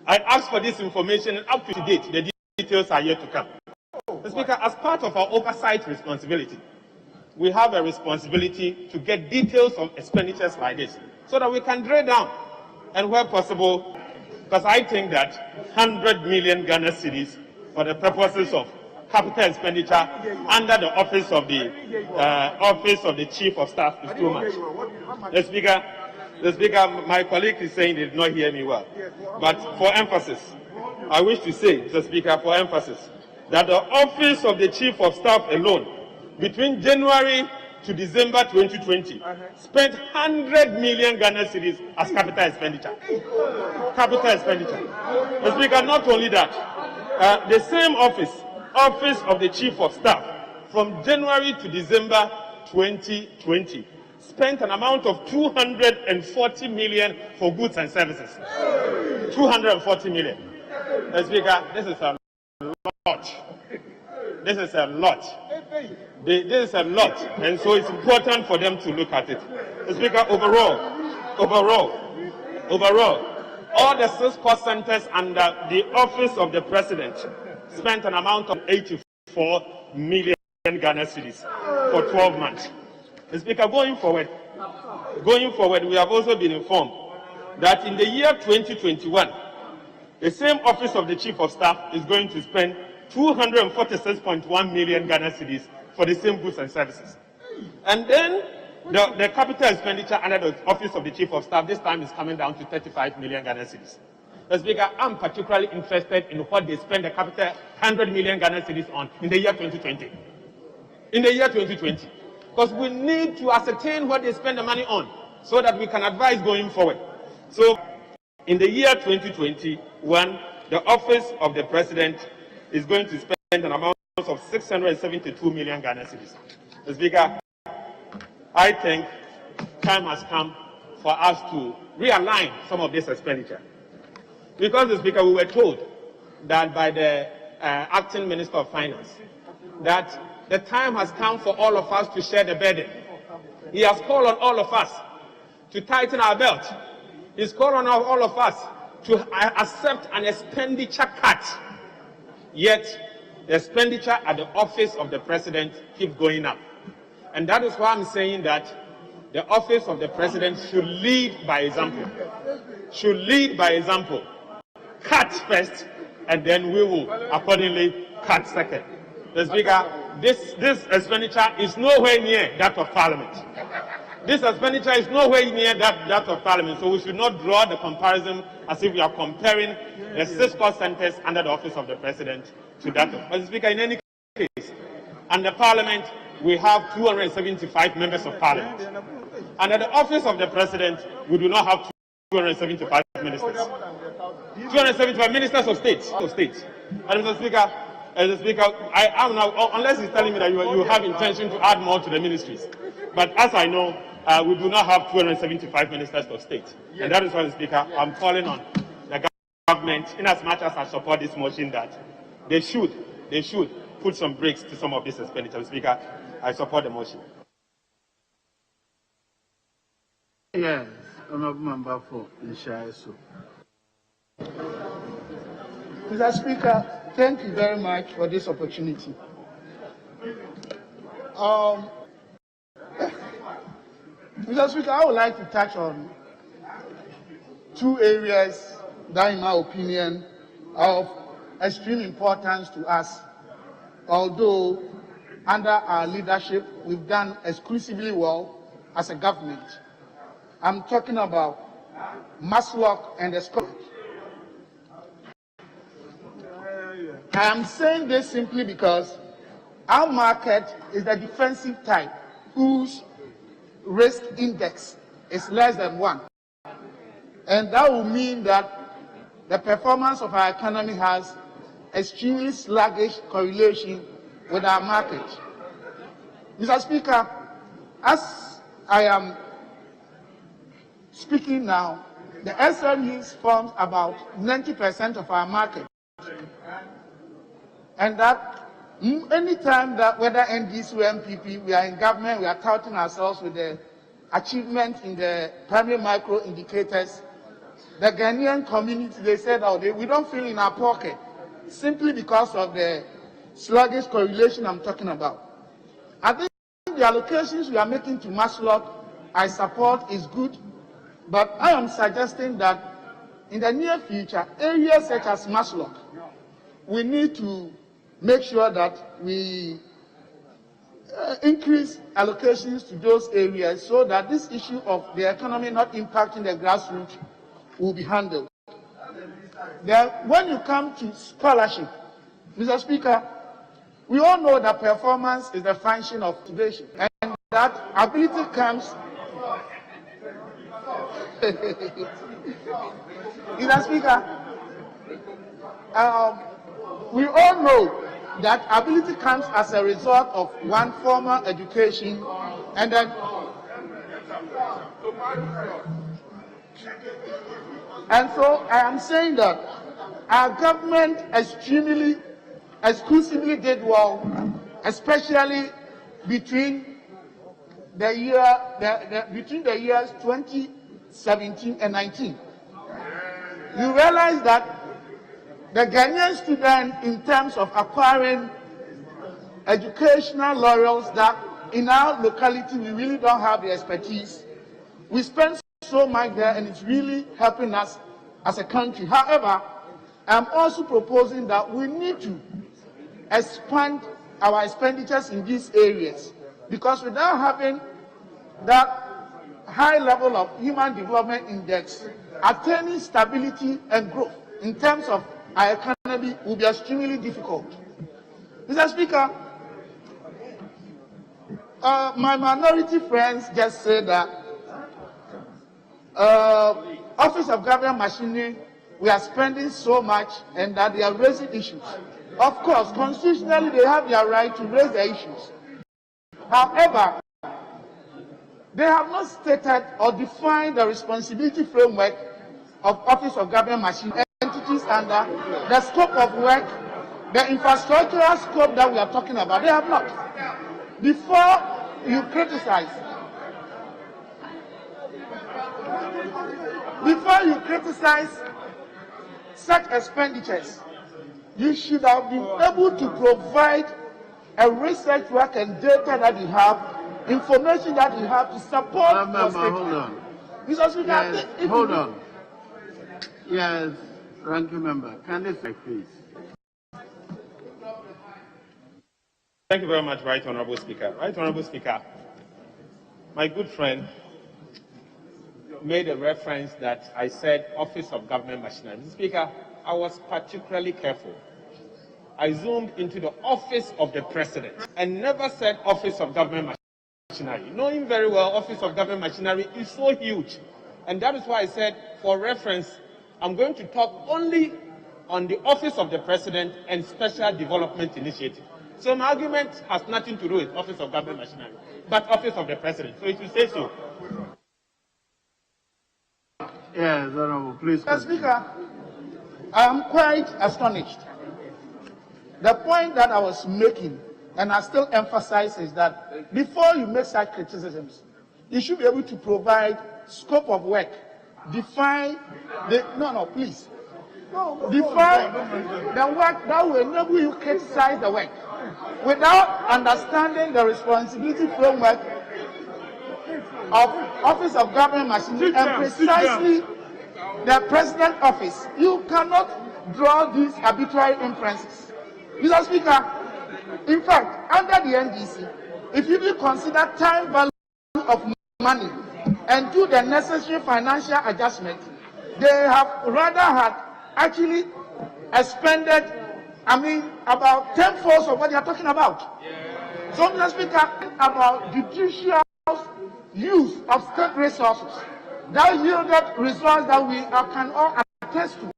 I asked for this information, and up to date, the details are yet to come. Mr. Speaker, as part of our oversight responsibility, we have a responsibility to get details of expenditures like this so that we can drill down and where possible, because I think that 100 million Ghana cedis for the purposes of capital expenditure under the Office of the Chief of Staff is too much. Mr. Speaker, The Speaker, my colleague is saying they did not hear me well. But for emphasis, I wish to say, Mr. Speaker, for emphasis, that the Office of the Chief of Staff alone, between January to December 2020, spent 100 million Ghana cedis as capital expenditure. Capital expenditure. Mr. Speaker, not only that, the same Office of the Chief of Staff, from January to December 2020, spent an amount of 240 million for goods and services. 240 million. Mr. Speaker, this is a lot. This is a lot. This is a lot, and so it's important for them to look at it. Mr. Speaker, overall, all the 6 cost centers under the Office of the President spent an amount of 84 million Ghana cedis for 12 months. Mr. Speaker, going forward, we have also been informed that in the year 2021, the same Office of the Chief of Staff is going to spend 246.1 million Ghana cedis for the same goods and services. And then the capital expenditure under the Office of the Chief of Staff this time is coming down to 35 million Ghana cedis. Mr. Speaker, I'm particularly interested in what they spend the capital 100 million Ghana cedis on in the year 2020. In the year 2020. Because we need to ascertain what they spend the money on so that we can advise going forward. So, in the year 2021, the Office of the President is going to spend an amount of 672 million Ghana cedis. Mr. Speaker, I think time has come for us to realign some of this expenditure. Because, Mr. Speaker, we were told that by the acting Minister of Finance that the time has come for all of us to share the burden. He has called on all of us to tighten our belt. He's called on all of us to accept an expenditure cut. Yet, the expenditure at the Office of the President keeps going up. And that is why I'm saying that the Office of the President should lead by example. Should lead by example. Cut first, and then we will accordingly cut second. The Speaker, this expenditure is nowhere near that of Parliament. This expenditure is nowhere near that of Parliament, so we should not draw the comparison as if we are comparing the 6 cost centers under the Office of the President to that of. But, Speaker, in any case, under Parliament, we have 275 members of Parliament. Under the Office of the President, we do not have 275 ministers. 275 ministers of states. And, Mr. Speaker, as a Speaker, I am now, unless he's telling me that you have intention to add more to the ministries. But as I know, we do not have 275 ministers of state. And that is why, Speaker, I'm calling on the government, in as much as I support this motion, that they should put some brakes to some of this expenditure. Speaker, I support the motion. Yes, Honourable Member for Nshaiso. Mr. Speaker, thank you very much for this opportunity. Mr. Speaker, I would like to touch on 2 areas that, in my opinion, are of extreme importance to us. Although, under our leadership, we've done exclusively well as a government. I'm talking about Maslock and the Scotland. I am saying this simply because our market is the defensive type whose risk index is less than 1. And that will mean that the performance of our economy has extremely sluggish correlation with our market. Mr. Speaker, as I am speaking now, the SMEs forms about 90% of our market. And that anytime that whether NDC or MPP, we are in government, we are touting ourselves with the achievement in the primary micro indicators, the Ghanaian community, they said, we don't feel in our pocket, simply because of the sluggish correlation I'm talking about. I think the allocations we are making to Maslock, I support, is good, but I am suggesting that in the near future, areas such as Maslock, we need to make sure that we increase allocations to those areas so that this issue of the economy not impacting the grassroots will be handled. Then, when you come to scholarship, Mr. Speaker, we all know that performance is the function of motivation, and that ability comes. Mr. Speaker, we all know that ability comes as a result of one formal education, and then so I am saying that our government exclusively did well, especially between the years 2017 and 19. You realize that the Ghanaian student, in terms of acquiring educational laurels, that in our locality we really don't have the expertise. We spend so much there, and it's really helping us as a country. However, I'm also proposing that we need to expand our expenditures in these areas, because without having that high level of human development index, attaining stability and growth in terms of our economy will be extremely difficult. Mr. Speaker, my minority friends just said that Office of Government Machinery, we are spending so much, and that they are raising issues. Of course, constitutionally they have their right to raise the issues. However, they have not stated or defined the responsibility framework of Office of Government Machinery entities under the scope of work, the infrastructural scope that we are talking about. They have not. Before you criticize such expenditures, you should have been able to provide a research work and data that you have, information that you have to support your statement. Hold on. Mr. Speaker, yes, hold on. Yes, ranking member, can this please? Thank you very much, Right Honourable Speaker. Right Honourable Speaker, my good friend made a reference that I said Office of Government Machinery. Mr. Speaker, I was particularly careful. I zoomed into the Office of the President and never said Office of Government Machinery, knowing very well Office of Government Machinery is so huge. And that is why I said, for reference, I'm going to talk only on the Office of the President and Special Development Initiative. So my argument has nothing to do with Office of Government Machinery, but Office of the President. So it will say so. Yes, Honourable, please. Mr. Speaker, I am quite astonished. The point that I was making, and I still emphasize, is that before you make such criticisms, you should be able to provide scope of work, define the define the work that will enable you to criticize the work without understanding the responsibility framework of Office of Government Machinery and precisely the President Office. You cannot draw these arbitrary inferences. Mr. Speaker, in fact, under the NDC, if you do consider time value of money and do the necessary financial adjustment, they have rather had actually expended, about 10-folds of what they are talking about. Yeah. So, Mr. Speaker, about judicial use of state resources that yielded results that we can all attest to.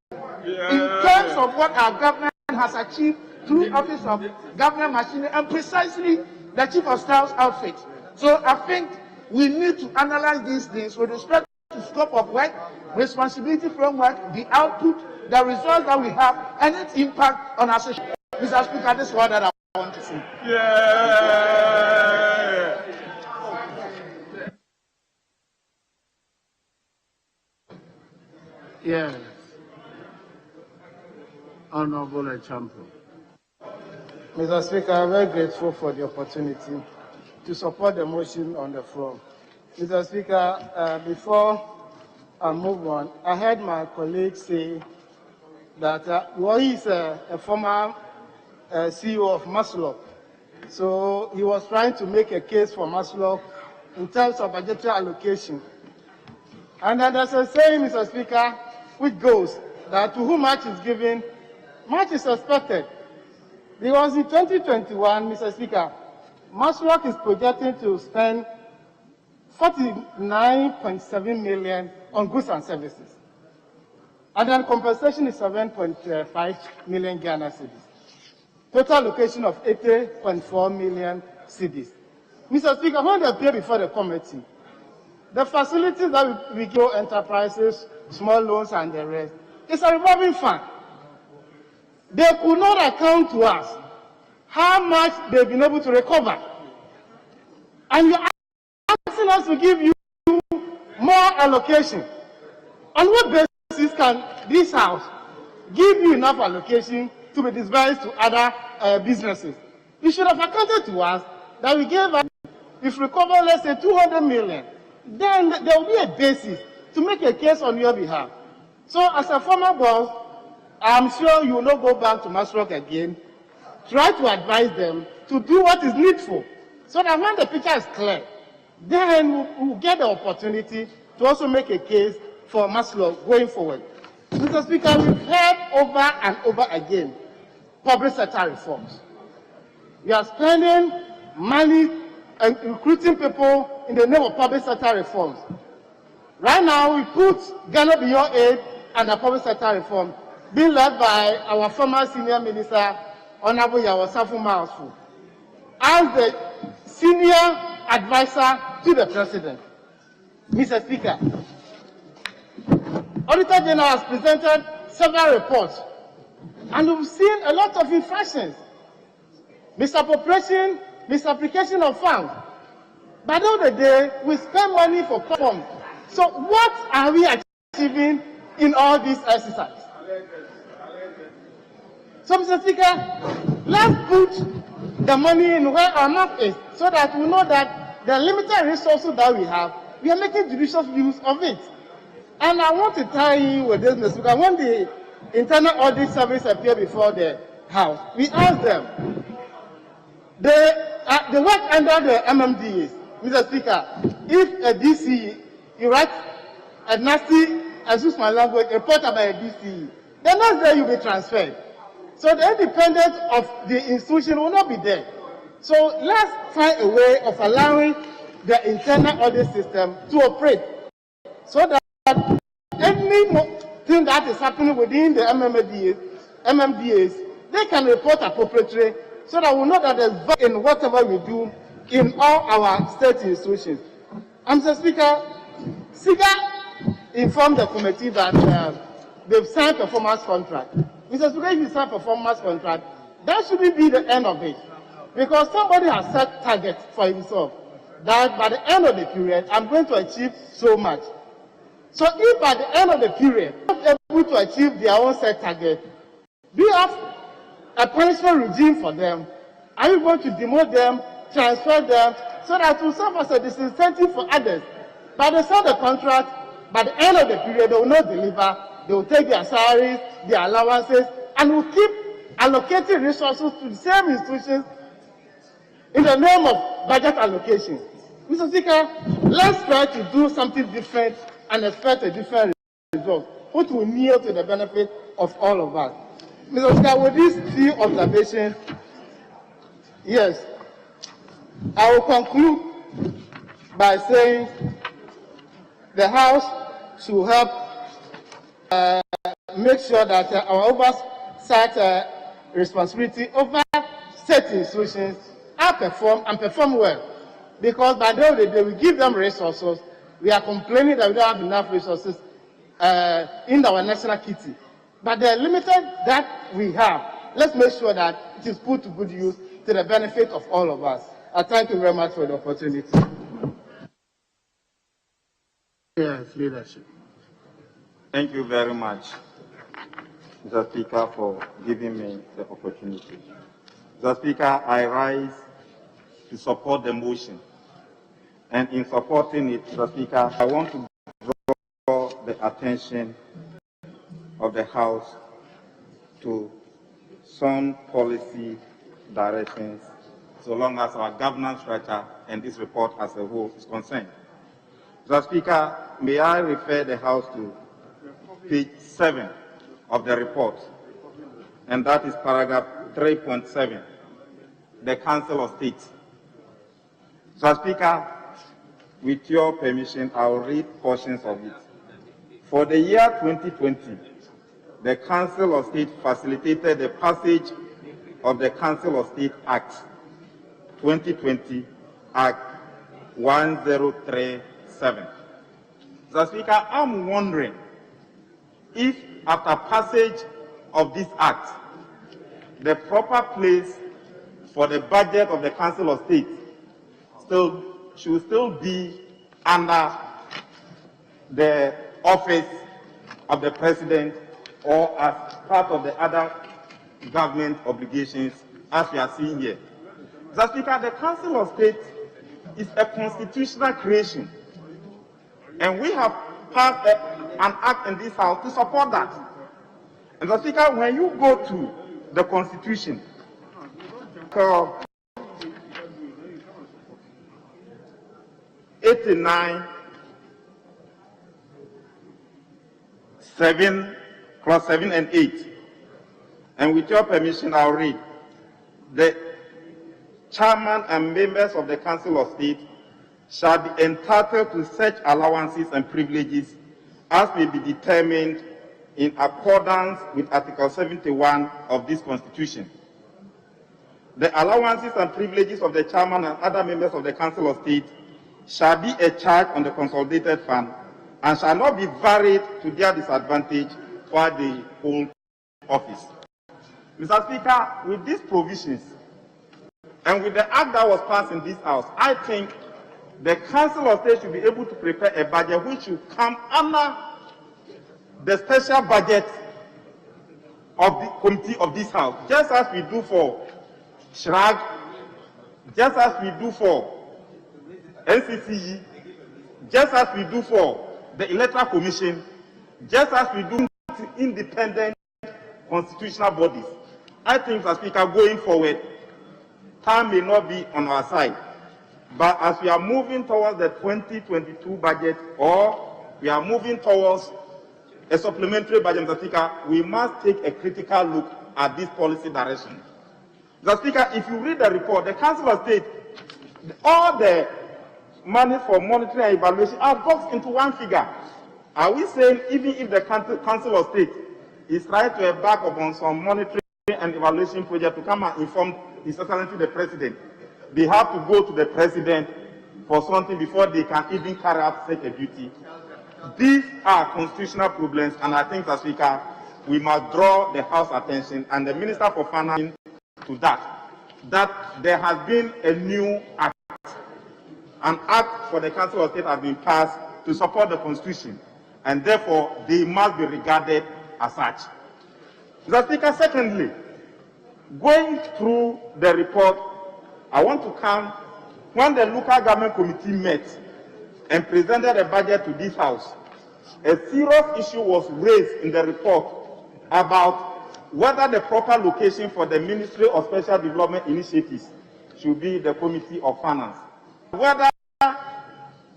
Yeah. In terms of what our government has achieved through Office of Government Machinery and precisely the Chief of Staff's outfit. So I think we need to analyze these things with respect to scope of work, responsibility framework, the output, the results that we have, and its impact on our social. Mr. Speaker, this is what that I want to say. Yeah. Yes. Honourable Champion. Mr. Speaker, I'm very grateful for the opportunity to support the motion on the floor. Mr. Speaker, before I move on, I heard my colleague say that he is a former CEO of Maslop. So he was trying to make a case for Maslow in terms of budgetary allocation. And then there's a saying, Mr. Speaker, which goes that to whom much is given, much is expected. Because in 2021, Mr. Speaker, Maslow is projecting to spend 49.7 million on goods and services. And then compensation is 7.5 million Ghana cedis. Total allocation of 80.4 million cedis. Mr. Speaker, when they appear before the committee, the facilities that we give enterprises, small loans and the rest, it's a revolving fund. They could not account to us how much they've been able to recover. And you're asking us to give you more allocation. On what basis can this house give you enough allocation to be disbursed to other businesses? You should have accounted to us that we gave us, if we recover, let's say, 200 million, then there will be a basis to make a case on your behalf. So as a former boss, I'm sure you will not go back to Masrock again. Try to advise them to do what is needful, so that when the picture is clear, then we'll get the opportunity to also make a case for Maslow going forward. Mr. Speaker, we've heard over and over again public sector reforms. We are spending money and recruiting people in the name of public sector reforms. Right now, we put Ghana Beyond Aid and the public sector reform being led by our former senior minister, Honorable Yawasafu Maasfu, as the senior advisor to the president. Mr. Speaker, Auditor General has presented several reports, and we've seen a lot of infractions, misappropriation, misapplication of funds. By the end of the day, we spend money for platforms. So what are we achieving in all these exercises? So, Mr. Speaker, let's put the money in where our mouth is, so that we know that the limited resources that we have, we are making judicious use of it. And I want to tie in with this, Mr. Speaker. When the Internal Audit Service appeared before the House, we asked them, they work under the MMDAs. Mr. Speaker, if a DCE, you write a nasty, excuse my language, report about a DCE, the next day you'll be transferred. So the independence of the institution will not be there. So let's find a way of allowing the internal audit system to operate, so that anything that is happening within the MMDAs, they can report appropriately, so that we know that there's value in whatever we do in all our state institutions. Mr. Speaker, SIGA informed the committee that they've signed performance contract. Mr. Speaker, if you sign performance contract, that shouldn't be the end of it, because somebody has set targets for himself that by the end of the period, I'm going to achieve so much. So if by the end of the period, they're not able to achieve their own set target, do you have a punishment regime for them? Are you going to demote them, transfer them, so that it will serve as a disincentive for others? By the sign the contract, by the end of the period, they will not deliver. They will take their salaries, their allowances, and will keep allocating resources to the same institutions in the name of budget allocation. Mr. Speaker, let's try to do something different and expect a different result, which will kneel to the benefit of all of us. Mr. Speaker, with these few observations, yes, I will conclude by saying the House should help make sure that our oversight responsibility over state institutions are performed and perform well. Because by the end of the day, we give them resources. We are complaining that we don't have enough resources in our national kitty. But the limited that we have, let's make sure that it is put to good use to the benefit of all of us. I thank you very much for the opportunity. Yes, leadership. Thank you very much, Mr. Speaker, for giving me the opportunity. Mr. Speaker, I rise to support the motion. And in supporting it, Mr. Speaker, I want to draw the attention of the House to some policy directions so long as our governance structure and this report as a whole is concerned. Mr. Speaker, may I refer the House to page 7 of the report, and that is paragraph 3.7, the Council of State. Mr. Speaker, with your permission, I will read portions of it. For the year 2020, the Council of State facilitated the passage of the Council of State Act 2020, Act 1037. Mr. Speaker, I'm wondering if after passage of this act, the proper place for the budget of the Council of State should still be under the office of the President or as part of the other government obligations as we are seeing here. Mr. Speaker, the Council of State is a constitutional creation, and we have passed an act in this House to support that. And Mr. Speaker, when you go to the Constitution, 89, 7, clause 7 and 8, and with your permission, I'll read. The chairman and members of the Council of State shall be entitled to such allowances and privileges as may be determined in accordance with Article 71 of this Constitution. The allowances and privileges of the chairman and other members of the Council of State shall be a charge on the consolidated fund and shall not be varied to their disadvantage while they hold office. Mr. Speaker, with these provisions and with the act that was passed in this House, I think the Council of State should be able to prepare a budget which should come under the special budget of the committee of this House, just as we do for SHRAG, just as we do for NCCE, just as we do for the Electoral Commission, just as we do to independent constitutional bodies. I think, Mr. Speaker, going forward, time may not be on our side, but as we are moving towards the 2022 budget, or we are moving towards a supplementary budget, Mr. Speaker, we must take a critical look at this policy direction. Mr. Speaker, if you read the report, the Council of State, all the money for monitoring and evaluation are boxed into one figure. Are we saying even if the Council of State is trying to embark upon some monitoring and evaluation project to come and inform His Excellency the President, they have to go to the President for something before they can even carry out such a duty? These are constitutional problems, and I think, Mr. Speaker, we must draw the House attention and the Minister for Finance to that there has been a new act. An act for the Council of State has been passed to support the Constitution, and therefore they must be regarded as such. Mr. Speaker, secondly, going through the report, I want to come when the local government committee met and presented a budget to this House. A serious issue was raised in the report about whether the proper location for the Ministry of Special Development Initiatives should be the Committee of Finance. Whether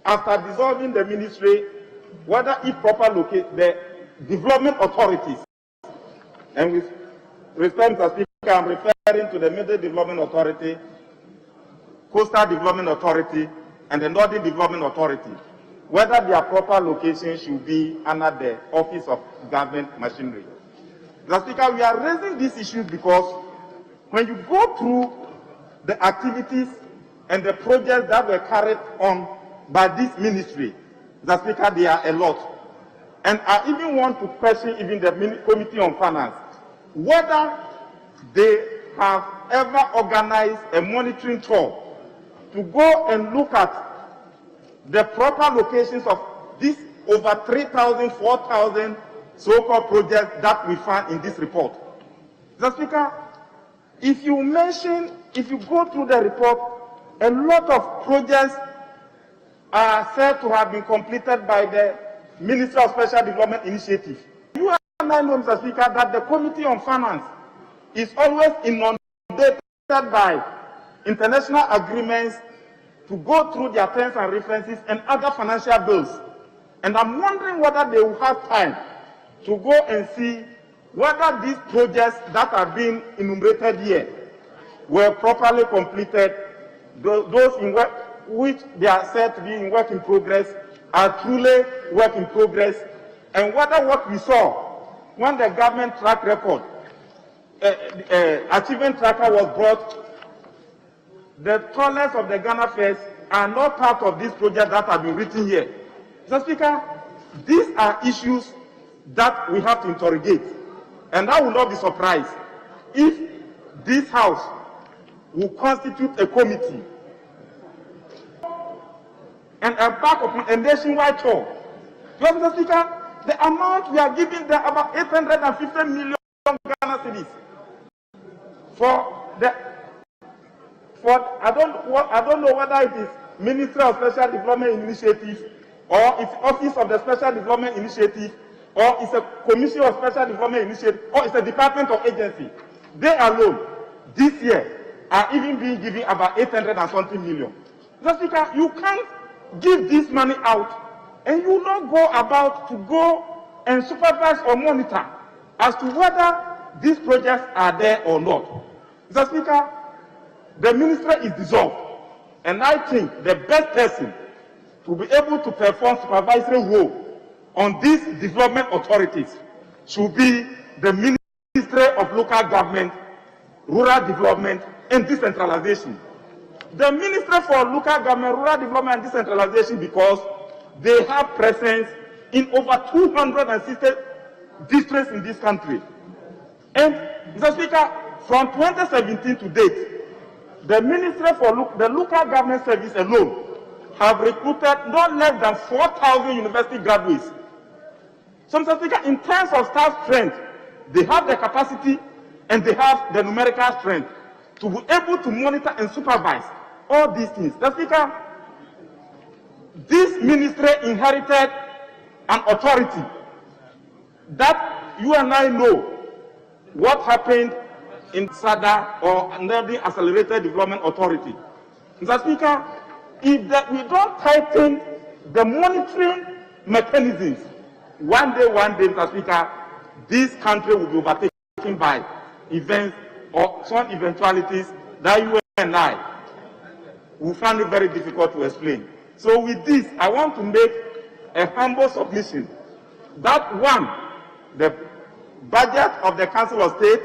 after dissolving the ministry, whether it proper locate the development authorities, and with respect to Speaker, I'm referring to the Middle Development Authority, Coastal Development Authority, and the Northern Development Authority, whether their proper location should be under the Office of Government Machinery. Mr. Speaker, we are raising these issues because when you go through the activities and the projects that were carried on by this ministry, Mr. Speaker, there are a lot. And I even want to question even the Committee on Finance, whether they have ever organized a monitoring tour to go and look at the proper locations of these over 3,000, 4,000 so-called projects that we find in this report. Mr. Speaker, if you go through the report, a lot of projects are said to have been completed by the Ministry of Special Development Initiative. You and I know, Mr. Speaker, that the Committee on Finance is always inundated by international agreements to go through their terms and references and other financial bills. And I'm wondering whether they will have time to go and see whether these projects that are being enumerated here were properly completed, those in work, which they are said to be in work in progress are truly work in progress, and whether what we saw when the government track record, achievement tracker was brought, the toilets of the Ghana First are not part of this project that have been written here. Mr. Speaker, these are issues that we have to interrogate, and I will not be surprised if this House will constitute a committee and embark upon a nationwide tour. Because, Mr. Speaker, the amount we are giving them, about 850 million Ghana cedis I don't know whether it is Ministry of Special Development Initiative, or it's Office of the Special Development Initiative, or it's a Commission of Special Development Initiative, or it's a department or agency. They alone, this year, are even being given about 800 and something million. Mr. Speaker, you can't give this money out and you will not go about to go and supervise or monitor as to whether these projects are there or not. Mr. Speaker, the ministry is dissolved, and I think the best person to be able to perform supervisory role on these development authorities should be the Ministry of Local Government, Rural Development and Decentralization. The Ministry for Local Government, Rural Development and Decentralization, because they have presence in over 260 districts in this country. And, Mr. Speaker, from 2017 to date, the Ministry for the Local Government Service alone have recruited not less than 4,000 university graduates. So, Mr. Speaker, in terms of staff strength, they have the capacity and they have the numerical strength to be able to monitor and supervise all these things. Mr. Speaker, this ministry inherited an authority that you and I know what happened in SADA, or the Accelerated Development Authority. Mr. Speaker, if we don't tighten the monitoring mechanisms, one day, Mr. Speaker, this country will be overtaken by events or some eventualities that you and I will find it very difficult to explain. So with this, I want to make a humble submission that one, the budget of the Council of State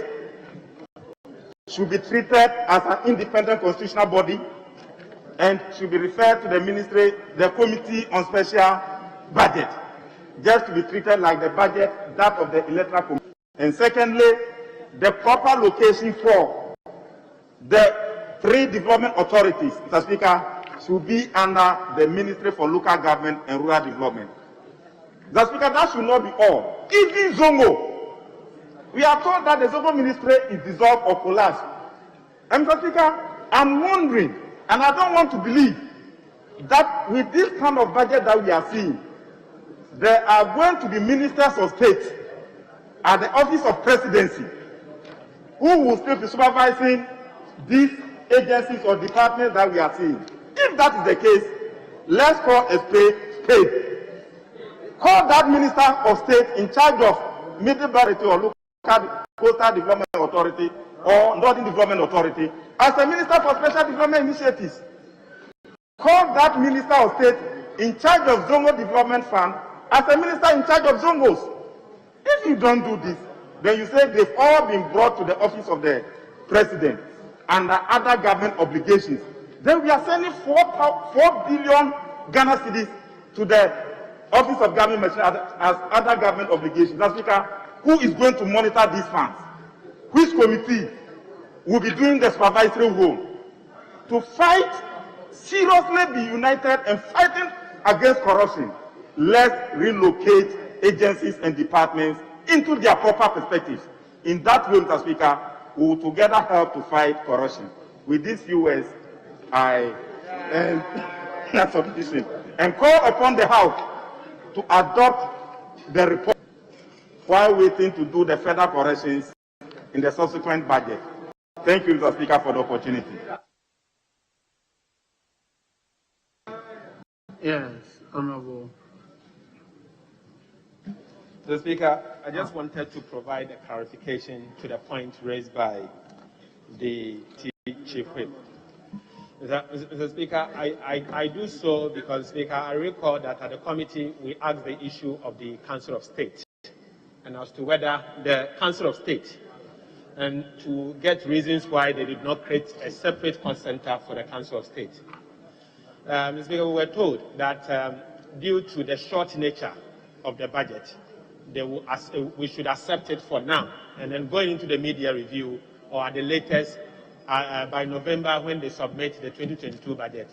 should be treated as an independent constitutional body and should be referred to the ministry, the Committee on Special Budget, just to be treated like the budget that of the Electoral Commission. And secondly, the proper location for the three development authorities, Mr. Speaker, should be under the Ministry for Local Government and Rural Development. Mr. Speaker, that should not be all. Even Zongo, we are told that the Zongo Ministry is dissolved or collapsed. And Mr. Speaker, I'm wondering, and I don't want to believe, that with this kind of budget that we are seeing, there are going to be ministers of state at the office of presidency who will still be supervising these agencies or departments that we are seeing. If that is the case, let's call a spade. Call that minister of state in charge of Middle Belt or Local Coastal Development Authority or Northern Development Authority as a minister for special development initiatives. Call that minister of state in charge of Zongo Development Fund as a minister in charge of Zongos. If you don't do this, then you say they've all been brought to the office of the president under other government obligations. Then we are sending 4 billion Ghana cedis to the office of government machinery as other government obligations. Mr. Speaker, who is going to monitor these funds? Which committee will be doing the supervisory role? To fight, seriously be united and fighting against corruption, let's relocate agencies and departments into their proper perspectives. In that way, Mr. Speaker, we will together help to fight corruption. With these few words, I end that submission and call upon the House to adopt the report while waiting to do the further corrections in the subsequent budget. Thank you, Mr. Speaker, for the opportunity. Yes, Honorable. Mr. Speaker, I just wanted to provide a clarification to the point raised by the Chief Whip. Mr. Speaker, I do so because, Speaker, I recall that at the committee we asked the issue of the Council of State and as to whether the Council of State, and to get reasons why they did not create a separate cost center for the Council of State. Mr. Speaker, we were told that due to the short nature of the budget, we should accept it for now, and then going into the media review or at the latest by November when they submit the 2022 budget,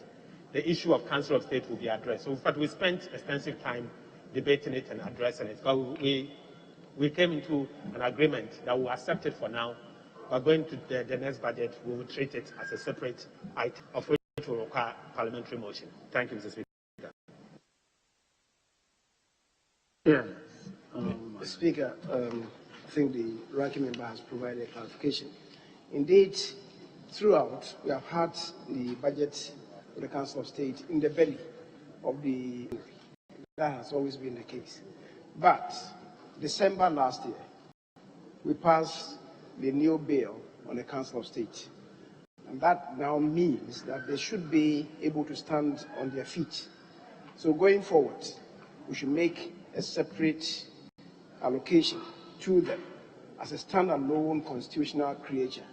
the issue of Council of State will be addressed. So in fact, we spent extensive time debating it and addressing it. But we came into an agreement that we'll accept it for now, but going to the next budget, we will treat it as a separate item of which will require parliamentary motion. Thank you, Mr. Speaker. Yes. Speaker, I think the ranking member has provided clarification. Indeed, throughout, we have had the budget of the Council of State in the belly of the. That has always been the case. But December last year, we passed the new bill on the Council of State. And that now means that they should be able to stand on their feet. So going forward, we should make a separate allocation to them as a standalone constitutional creature.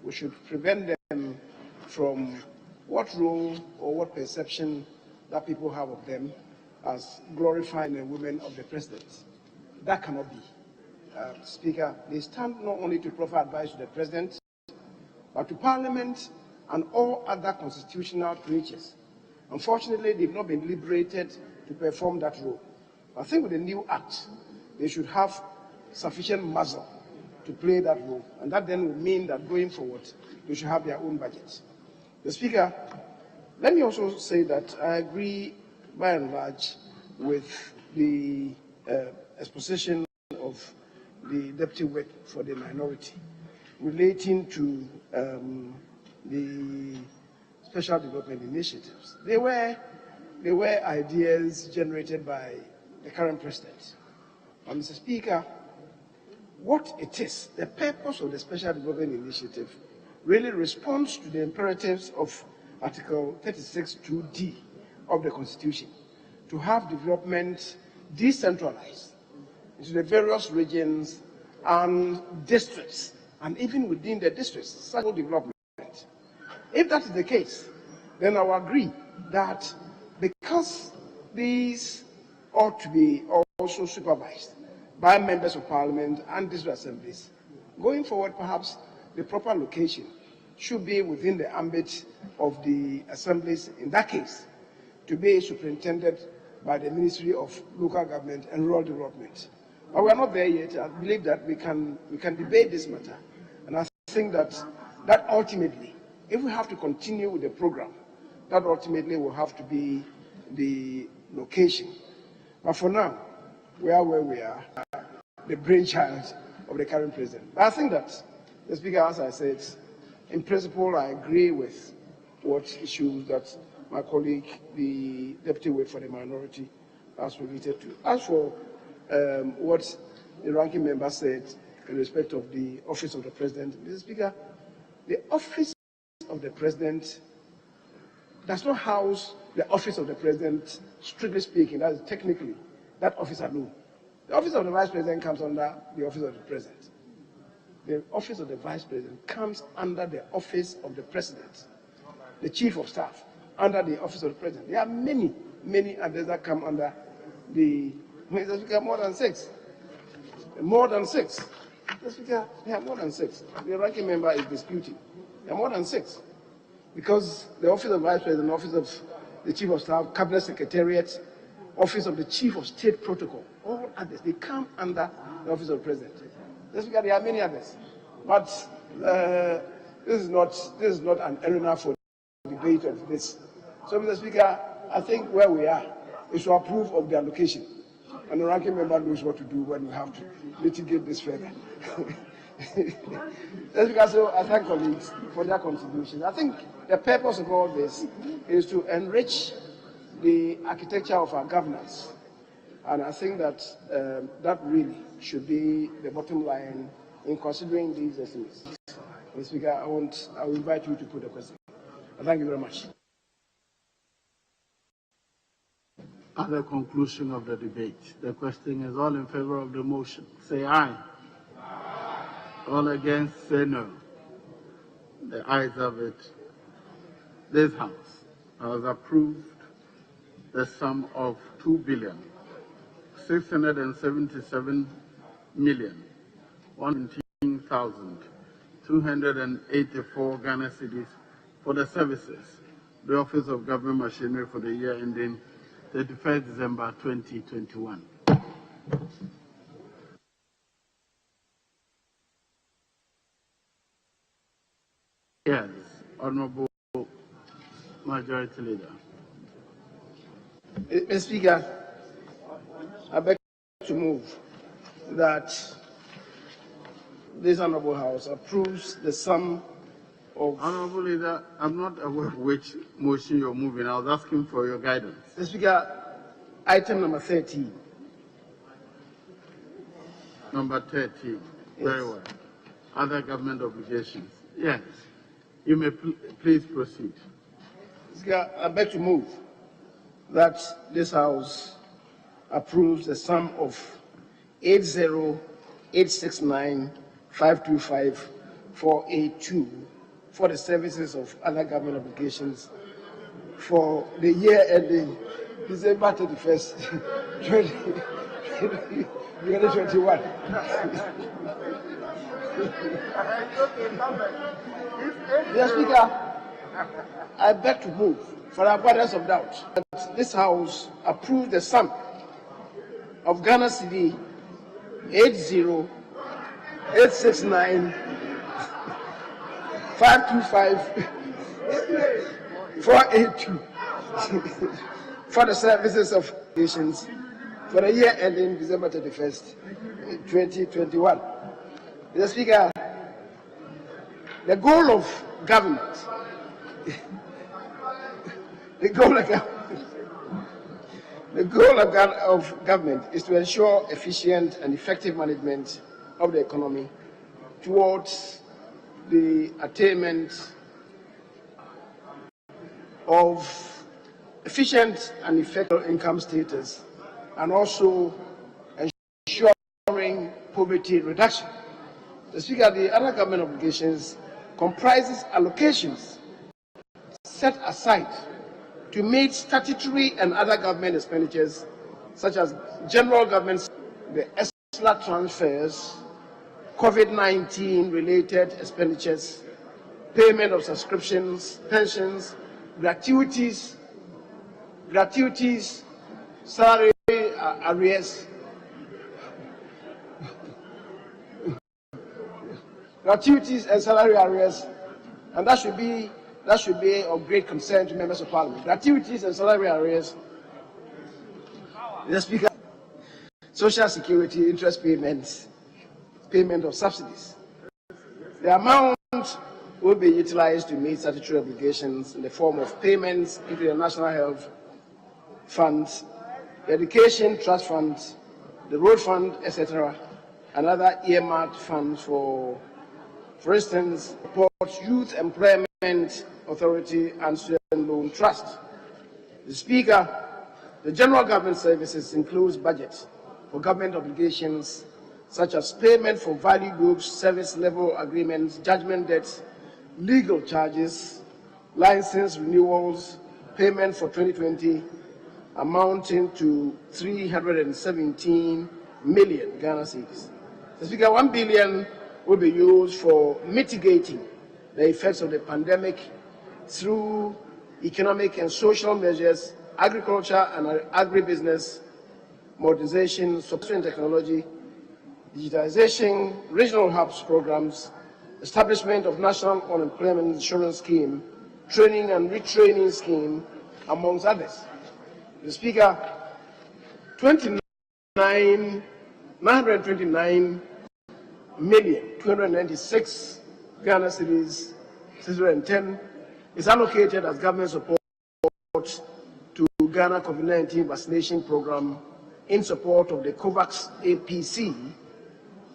We should prevent them from what role or what perception that people have of them as glorifying the women of the president. That cannot be. Speaker, they stand not only to proffer advice to the president, but to Parliament and all other constitutional creatures. Unfortunately, they've not been liberated to perform that role. I think with the new act, they should have sufficient muscle to play that role, and that then will mean that going forward, they should have their own budget. The Speaker, let me also say that I agree by and large with the exposition of the Deputy Whip for the minority relating to the special development initiatives. They were ideas generated by the current president. Mr. Speaker, what it is, the purpose of the Special Development Initiative really responds to the imperatives of Article 36(2)(d) of the Constitution, to have development decentralized into the various regions and districts, and even within the districts, such development. If that is the case, then I will agree that because these ought to be also supervised by members of Parliament and district assemblies, going forward, perhaps the proper location should be within the ambit of the assemblies, in that case, to be superintended by the Ministry of Local Government and Rural Development. But we are not there yet. I believe that we can debate this matter. And I think that ultimately, if we have to continue with the program, that ultimately will have to be the location. But for now, we are where we are, the brainchild of the current president. But I think that, the Speaker, as I said, in principle, I agree with what issues that my colleague, the Deputy Whip for the minority, has related to. As for what the ranking member said in respect of the office of the president, Mr. Speaker, the office of the president does not house the office of the president, strictly speaking. That is technically that office alone. The office of the vice president comes under the office of the president. The office of the vice president comes under the office of the president. The chief of staff under the office of the president. There are many, many others that come under the, Mr. Speaker, more than six. More than six. Mr. Speaker, there are more than six. The ranking member is disputing. There are more than six. Because the office of vice president, office of the chief of staff, cabinet secretariat, office of the chief of state protocol, all others, they come under the office of the president. Mr. Speaker, there are many others. But this is not an arena for debate of this. So, Mr. Speaker, I think where we are is to approve of the allocation. And the ranking member knows what to do when we have to litigate this further. That's because so I thank colleagues for their contributions. I think the purpose of all this is to enrich the architecture of our governance. And I think that that really should be the bottom line in considering these estimates. Mr. Speaker, I will invite you to put a question. Thank you very much. At the conclusion of the debate, the question is: all in favor of the motion, say aye. Aye. All against, say no. The ayes have it. This House has approved the sum of 2,677,119,284 Ghana cedis for the services, the Office of Government Machinery for the year ending 31st December 2021. Yes, Honorable Majority Leader. Mr. Speaker, I beg to move that this Honorable House approves the sum of... Honorable Leader, I'm not aware of which motion you're moving. I was asking for your guidance. Mr. Speaker, item number 13. Number 13. Yes. Very well. Other government obligations. Yes. You may please proceed. Mr. Speaker, I beg to move that this House approves the sum of 80,869,525,482 for the services of other government obligations for the year ending December 31st, 2021. Mr. Speaker, I beg to move, for avoidance of doubt, that this House approve the sum of Ghana cedi 80,869,525,482 for the services of nations for the year ending December 31st, 2021. Mr. Speaker, the goal of government, the goal of government is to ensure efficient and effective management of the economy towards the attainment of efficient and effective income status, and also ensuring poverty reduction. The Speaker, the other government obligations comprises allocations set aside to meet statutory and other government expenditures, such as general government, the ESLA transfers, COVID-19 related expenditures, payment of subscriptions, pensions, gratuities, salary arrears, gratuities and salary arrears, and that should be of great concern to members of Parliament. Gratuities and salary arrears. The Speaker, Social Security interest payments, payment of subsidies. The amount will be utilized to meet statutory obligations in the form of payments into the National Health Fund, the Education Trust Fund, the Road Fund, etc., and other earmarked funds for instance, Youth Employment Authority and Student Loan Trust. The Speaker, the General Government Services includes budget for government obligations such as payment for value groups, service level agreements, judgment debts, legal charges, license renewals, payment for 2020 amounting to 317 million Ghana cedis. The Speaker, 1 billion will be used for mitigating the effects of the pandemic through economic and social measures, agriculture and agribusiness, modernization, supply technology, digitization, regional hubs programs, establishment of national unemployment insurance scheme, training and retraining scheme, amongst others. The Speaker, 929,296 Ghana cedis 610 is allocated as government support to Ghana COVID-19 vaccination program in support of the COVAX APC,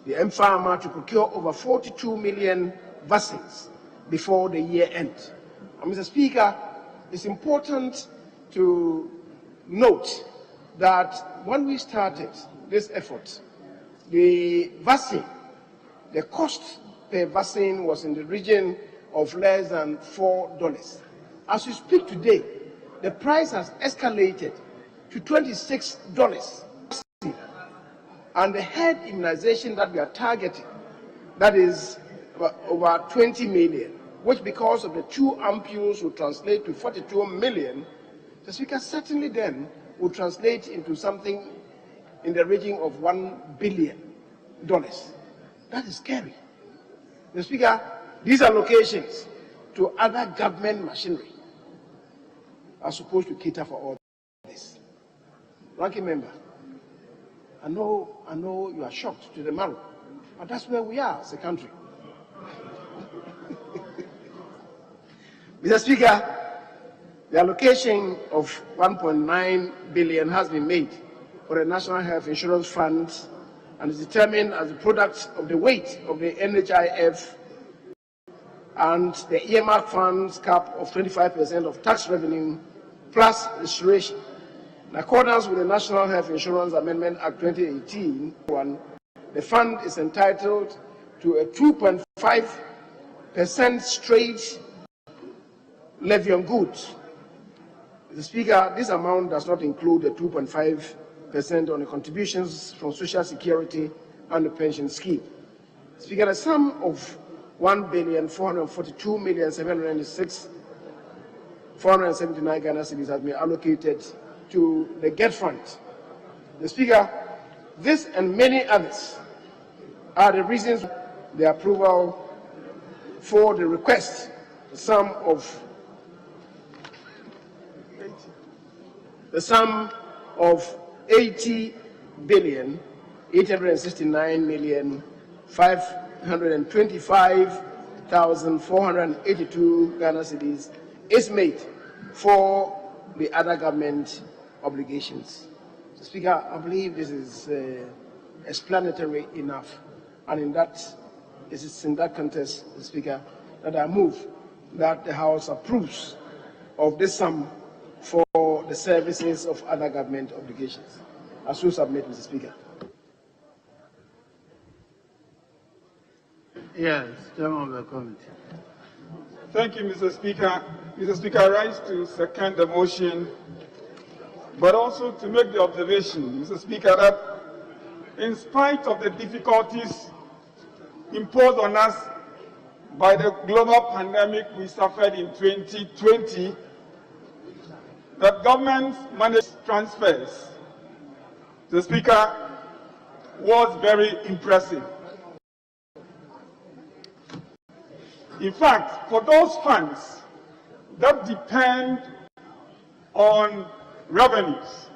the M-Pharma, to procure over 42 million vaccines before the year end. And Mr. Speaker, it's important to note that when we started this effort, the vaccine, the cost per vaccine was in the region of less than $4. As we speak today, the price has escalated to $26. And the herd immunization that we are targeting, that is over 20 million, which because of the 2 ampules will translate to 42 million, the Speaker, certainly then will translate into something in the region of $1 billion. That is scary. Mr. Speaker, these allocations to other government machinery are supposed to cater for all this. Ranking Member, I know you are shocked to the marrow, but that's where we are as a country. Mr. Speaker, the allocation of 1.9 billion has been made for the National Health Insurance Fund and is determined as a product of the weight of the NHIF and the earmark funds cap of 25% of tax revenue plus restoration. In accordance with the National Health Insurance Amendment Act 2018, the fund is entitled to a 2.5% straight levy on goods. Mr. Speaker, this amount does not include the 2.5% on the contributions from Social Security and the pension scheme. Speaker, the sum of 1,442,796,479 Ghana cedis has been allocated to the GET Fund. The Speaker, this and many others are the reasons the approval for the request, the sum of 80,869,525,482 Ghana cedis is made for the other government obligations. Speaker, I believe this is explanatory enough, and it is in that context, Speaker, that I move that the House approves of this sum for the services of other government obligations. I so submit, Mr. Speaker. Yes, Chairman of the Committee. Thank you, Mr. Speaker. Mr. Speaker, I rise to second the motion, but also to make the observation, Mr. Speaker, that in spite of the difficulties imposed on us by the global pandemic we suffered in 2020, that government managed transfers, the Speaker, was very impressive. In fact, for those funds that depend on revenues,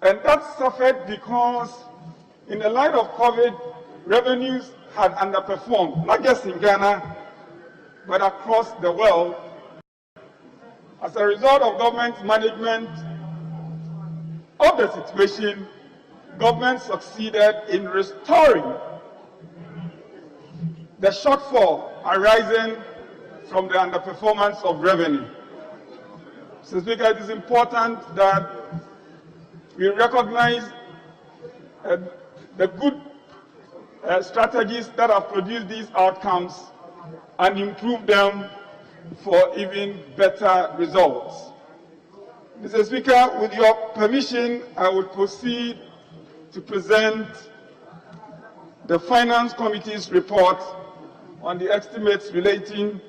and that suffered because in the light of COVID, revenues had underperformed, not just in Ghana, but across the world. As a result of government management of the situation, government succeeded in restoring the shortfall arising from the underperformance of revenue. Mr. Speaker, it is important that we recognize the good strategies that have produced these outcomes and improve them for even better results. Mr. Speaker, with your permission, I will proceed to present the Finance Committee's report on the estimates relating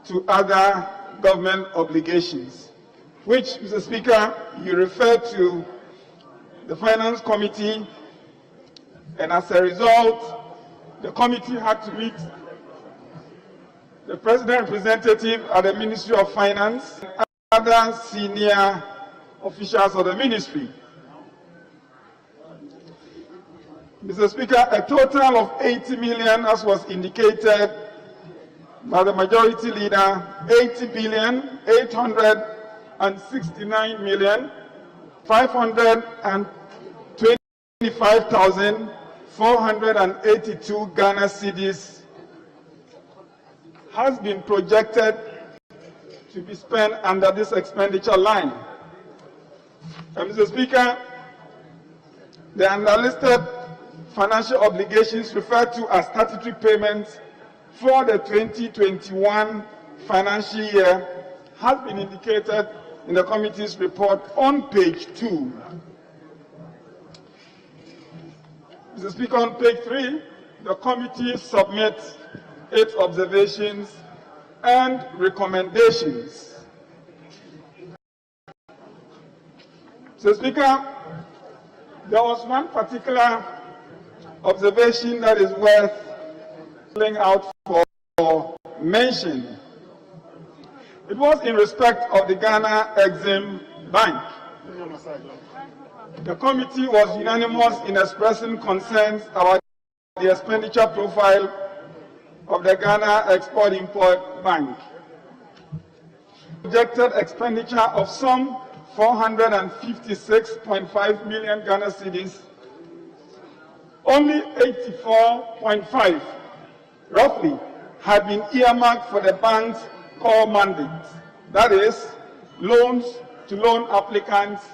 to other government obligations, which, Mr. Speaker, you referred to the Finance Committee, and as a result, the committee had to meet the President representative at the Ministry of Finance and other senior officials of the ministry. Mr. Speaker, a total of 80 million, as was indicated by the majority leader, 80,800 569,525,482 Ghana cedis has been projected to be spent under this expenditure line. Mr. Speaker, the unlisted financial obligations referred to as statutory payments for the 2021 financial year has been indicated in the committee's report on page 2. Mr. Speaker, on page 3, the committee submits its observations and recommendations. Mr. Speaker, there was one particular observation that is worth laying out for mention. It was in respect of the Ghana Exim Bank. The committee was unanimous in expressing concerns about the expenditure profile of the Ghana Export-Import Bank. Projected expenditure of some 456.5 million Ghana cedis, only 84.5, roughly, had been earmarked for the bank's core mandate, that is, loans to loan applicants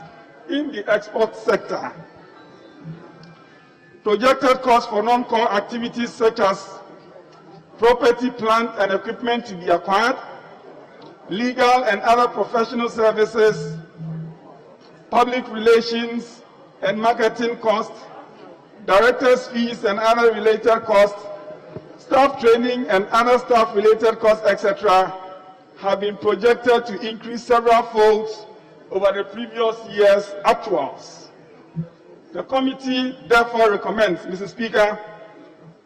in the export sector. Projected costs for non-core activities such as property, plant, and equipment to be acquired, legal and other professional services, public relations and marketing costs, directors' fees and other related costs, staff training and other staff-related costs, etc., have been projected to increase several folds over the previous year's actuals. The committee therefore recommends, Mr. Speaker,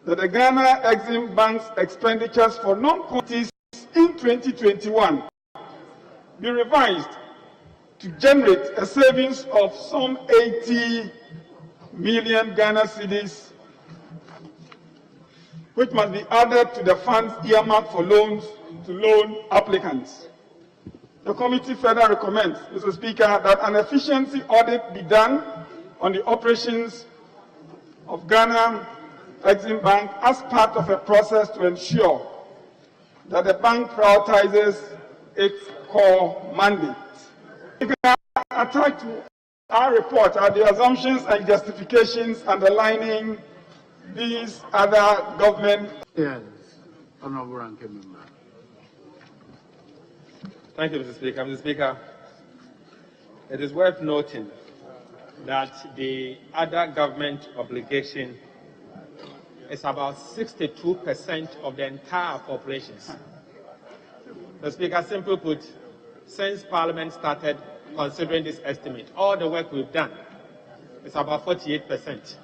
that the Ghana Exim Bank's expenditures for non-quantities in 2021 be revised to generate a savings of some 80 million Ghana cedis, which must be added to the funds earmarked for loans to loan applicants. The committee further recommends, Mr. Speaker, that an efficiency audit be done on the operations of Ghana Exim Bank as part of a process to ensure that the bank prioritizes its core mandate. Attached to our report are the assumptions and justifications underlining these other government. Yes, Honorable Ranking Member. Thank you, Mr. Speaker. Mr. Speaker, it is worth noting that the other government obligation is about 62% of the entire appropriations. Mr. Speaker, simply put, since Parliament started considering this estimate, all the work we've done is about 48%,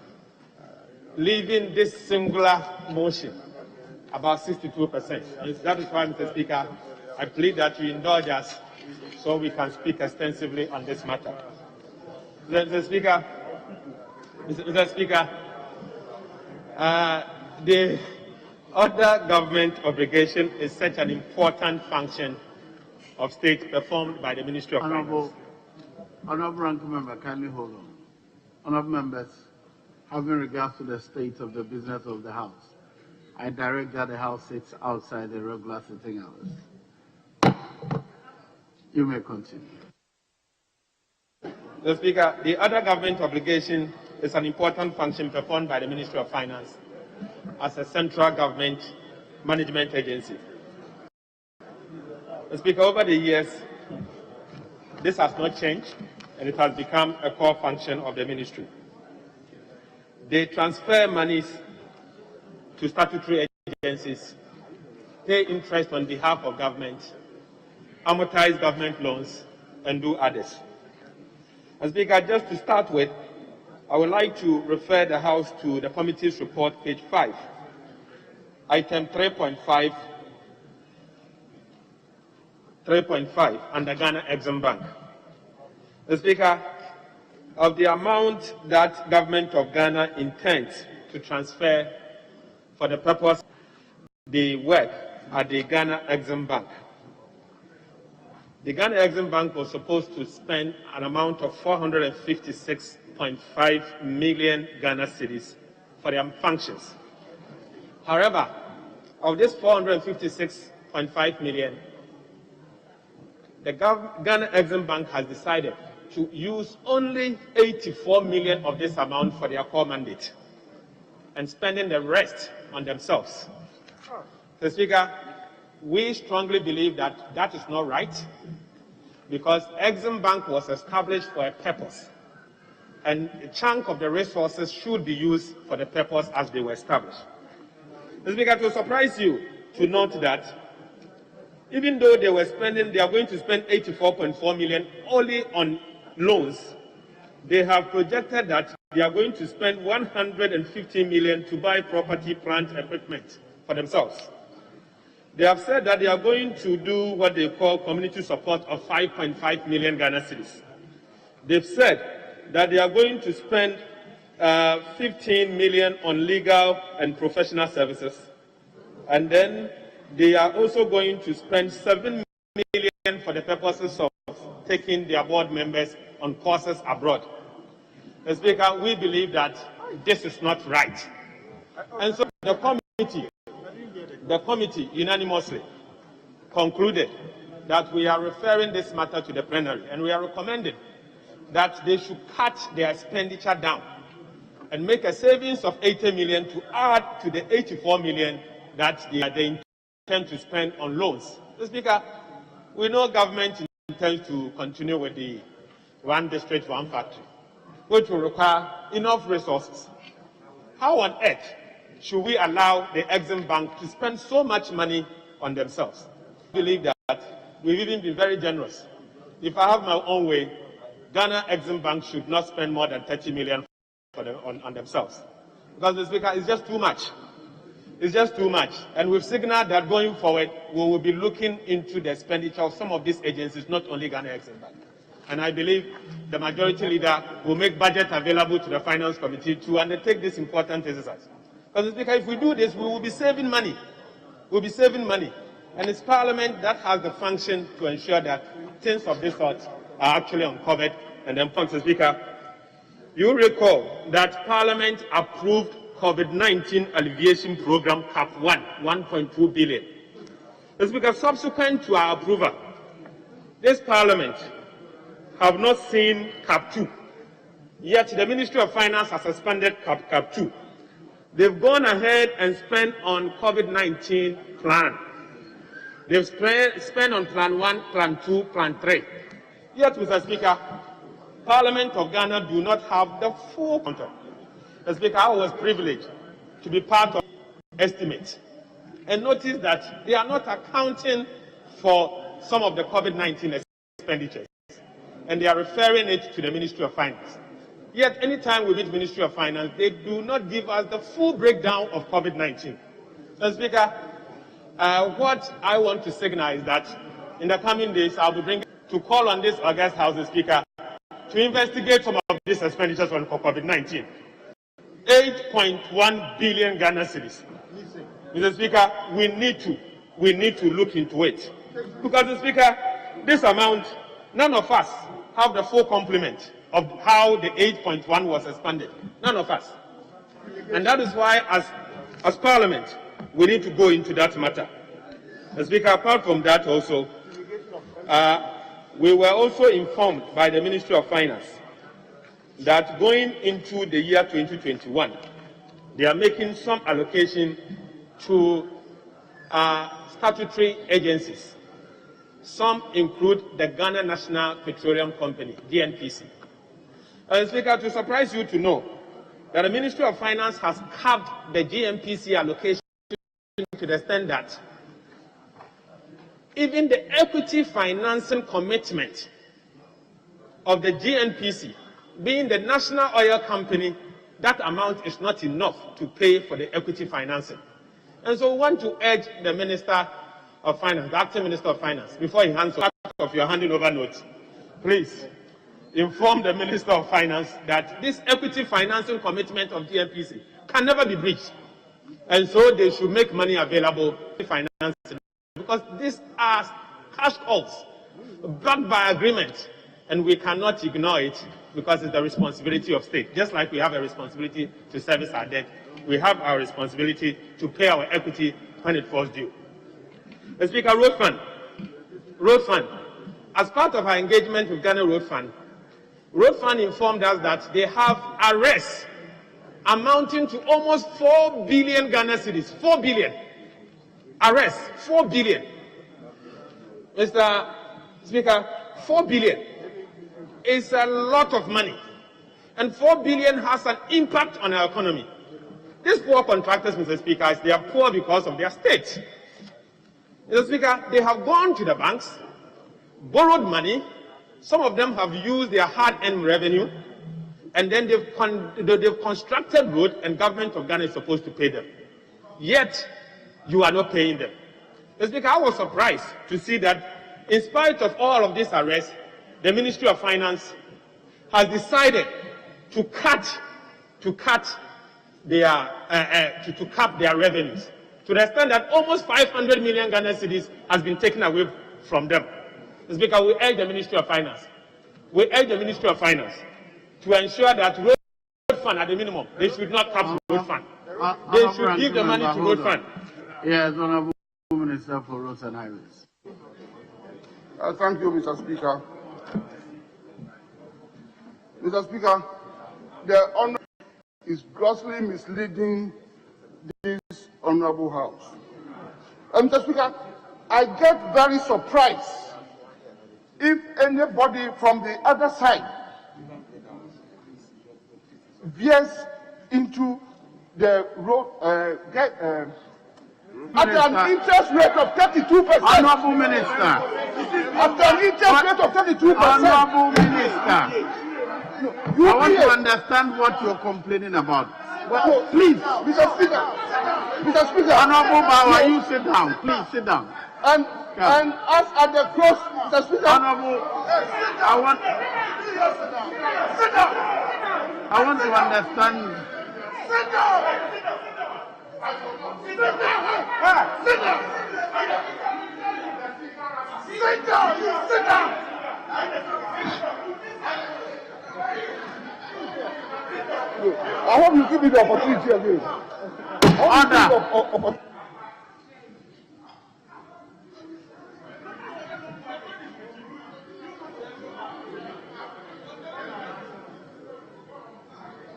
leaving this singular motion about 62%. And that is why, Mr. Speaker, I plead that you indulge us so we can speak extensively on this matter. Mr. Speaker, the other government obligation is such an important function of state performed by the Ministry of Finance. Honorable Ranking Member, kindly hold on. Honorable members, having regards to the state of the business of the House, I direct that the House sits outside the regular sitting hours. You may continue. Mr. Speaker, the other government obligation is an important function performed by the Ministry of Finance as a central government management agency. Mr. Speaker, over the years, this has not changed, and it has become a core function of the ministry. They transfer monies to statutory agencies, pay interest on behalf of government, amortize government loans, and do others. Mr. Speaker, just to start with, I would like to refer the House to the committee's report, page 5, item 3.5, under Ghana Exim Bank. Mr. Speaker, of the amount that government of Ghana intends to transfer for the purpose of the work at the Ghana Exim Bank, the Ghana Exim Bank was supposed to spend an amount of 456.5 million Ghana cedis for their functions. However, of this 456.5 million, the Ghana Exim Bank has decided to use only 84 million of this amount for their core mandate and spending the rest on themselves. Mr. Speaker, we strongly believe that that is not right, because Exim Bank was established for a purpose, and a chunk of the resources should be used for the purpose as they were established. Mr. Speaker, to surprise you to note that even though they are going to spend 84.4 million only on loans, they have projected that they are going to spend 150 million to buy property, plant, equipment for themselves. They have said that they are going to do what they call community support of 5.5 million Ghana cedis. They've said that they are going to spend 15 million on legal and professional services. And then they are also going to spend 7 million for the purposes of taking their board members on courses abroad. Mr. Speaker, we believe that this is not right. And so the committee unanimously concluded that we are referring this matter to the plenary, and we are recommending that they should cut their expenditure down and make a savings of 80 million to add to the 84 million that they intend to spend on loans. Mr. Speaker, we know government intends to continue with the one district, one factory, which will require enough resources. How on earth should we allow the Exim Bank to spend so much money on themselves? I believe that we've even been very generous. If I have my own way, Ghana Exim Bank should not spend more than 30 million on themselves. Because, Mr. Speaker, it's just too much. It's just too much. And we've signaled that going forward, we will be looking into the expenditure of some of these agencies, not only Ghana Exim Bank. And I believe the majority leader will make budget available to the Finance Committee to undertake this important exercise. Because, Mr. Speaker, if we do this, we will be saving money. We'll be saving money. And it's Parliament that has the function to ensure that things of this sort are actually uncovered. And then, Mr. Speaker, you recall that Parliament approved COVID-19 alleviation program cap 1.2 billion. Mr. Speaker, subsequent to our approval, this Parliament have not seen cap 2. Yet the Ministry of Finance has suspended cap 2. They've gone ahead and spent on COVID-19 plan. They've spent on plan 1, plan 2, plan 3. Yet, Mr. Speaker, Parliament of Ghana do not have the full control. Mr. Speaker, I was privileged to be part of the estimate and notice that they are not accounting for some of the COVID-19 expenditures, and they are referring it to the Ministry of Finance. Yet, anytime we meet Ministry of Finance, they do not give us the full breakdown of COVID-19. Mr. Speaker, what I want to signal is that in the coming days, I'll be bringing to call on this August House, Mr. Speaker, to investigate some of these expenditures on COVID-19. 8.1 billion Ghana cedis. Mr. Speaker, we need to look into it. Because, Mr. Speaker, this amount, none of us have the full complement of how the 8.1 was expanded. None of us. And that is why, as Parliament, we need to go into that matter. Mr. Speaker, apart from that also, we were also informed by the Ministry of Finance that going into the year 2021, they are making some allocation to statutory agencies. Some include the Ghana National Petroleum Company, GNPC. Speaker, to surprise you to know that the Ministry of Finance has capped the GNPC allocation to the extent that even the equity financing commitment of the GNPC, being the national oil company, that amount is not enough to pay for the equity financing. And so we want to urge the Minister of Finance, the acting Minister of Finance, before he hands off your handing over notes, please inform the Minister of Finance that this equity financing commitment of GNPC can never be breached. And so they should make money available for financing, because these are cash calls backed by agreement, and we cannot ignore it because it's the responsibility of state. Just like we have a responsibility to service our debt, we have our responsibility to pay our equity when it falls due. The Speaker, Road Fund. Road Fund. As part of our engagement with Ghana Road Fund informed us that they have arrests amounting to almost 4 billion Ghana cedis. 4 billion. Arrests, 4 billion. Mr. Speaker, 4 billion is a lot of money. And 4 billion has an impact on our economy. These poor contractors, Mr. Speaker, they are poor because of their state. Mr. Speaker, they have gone to the banks, borrowed money. Some of them have used their hard-earned revenue, and then they've constructed road, and government of Ghana is supposed to pay them. Yet, you are not paying them. Mr. Speaker, I was surprised to see that in spite of all of these arrests, the Ministry of Finance has decided to cut their revenues, to the extent that almost 500 million Ghana cedis has been taken away from them. Mr. Speaker, we urge the Ministry of Finance. We urge the Ministry of Finance to ensure that road fund, at the minimum, they should not cap road fund. They should give the money to road fund. Yes, Honorable Minister for Roads and Highways. Thank you, Mr. Speaker. Mr. Speaker, the Honourable is grossly misleading this Honourable House. Mr. Speaker, I get very surprised if anybody from the other side veers into the road at an interest rate of 32%. Honourable Minister. At an interest rate of 32%. Honourable Minister. I want to understand what you're complaining about. Well, please, Mr. Speaker. Honourable Bauer, you sit down. Please sit down. And us at the cross, Mr. Speaker. Honourable, I want to understand. Sit down. Sit down. Sit down. Sit down. Sit down. I hope you give me the opportunity again. Order.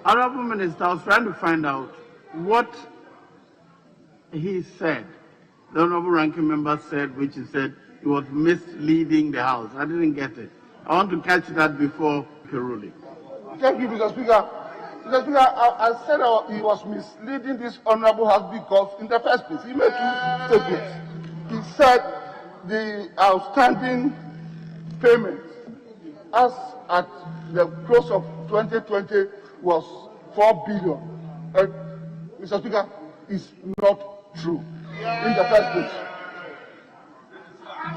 Honourable Minister, I was trying to find out what he said. The Honourable Ranking Member said, which he said he was misleading the House. I didn't get it. I want to catch that before the ruling. Thank you, Mr. Speaker. Mr. Speaker, I said he was misleading this Honourable House because, in the first place, he made two statements. He said the outstanding payments as at the close of 2020 was 4 billion. Mr. Speaker, is not true in the first place.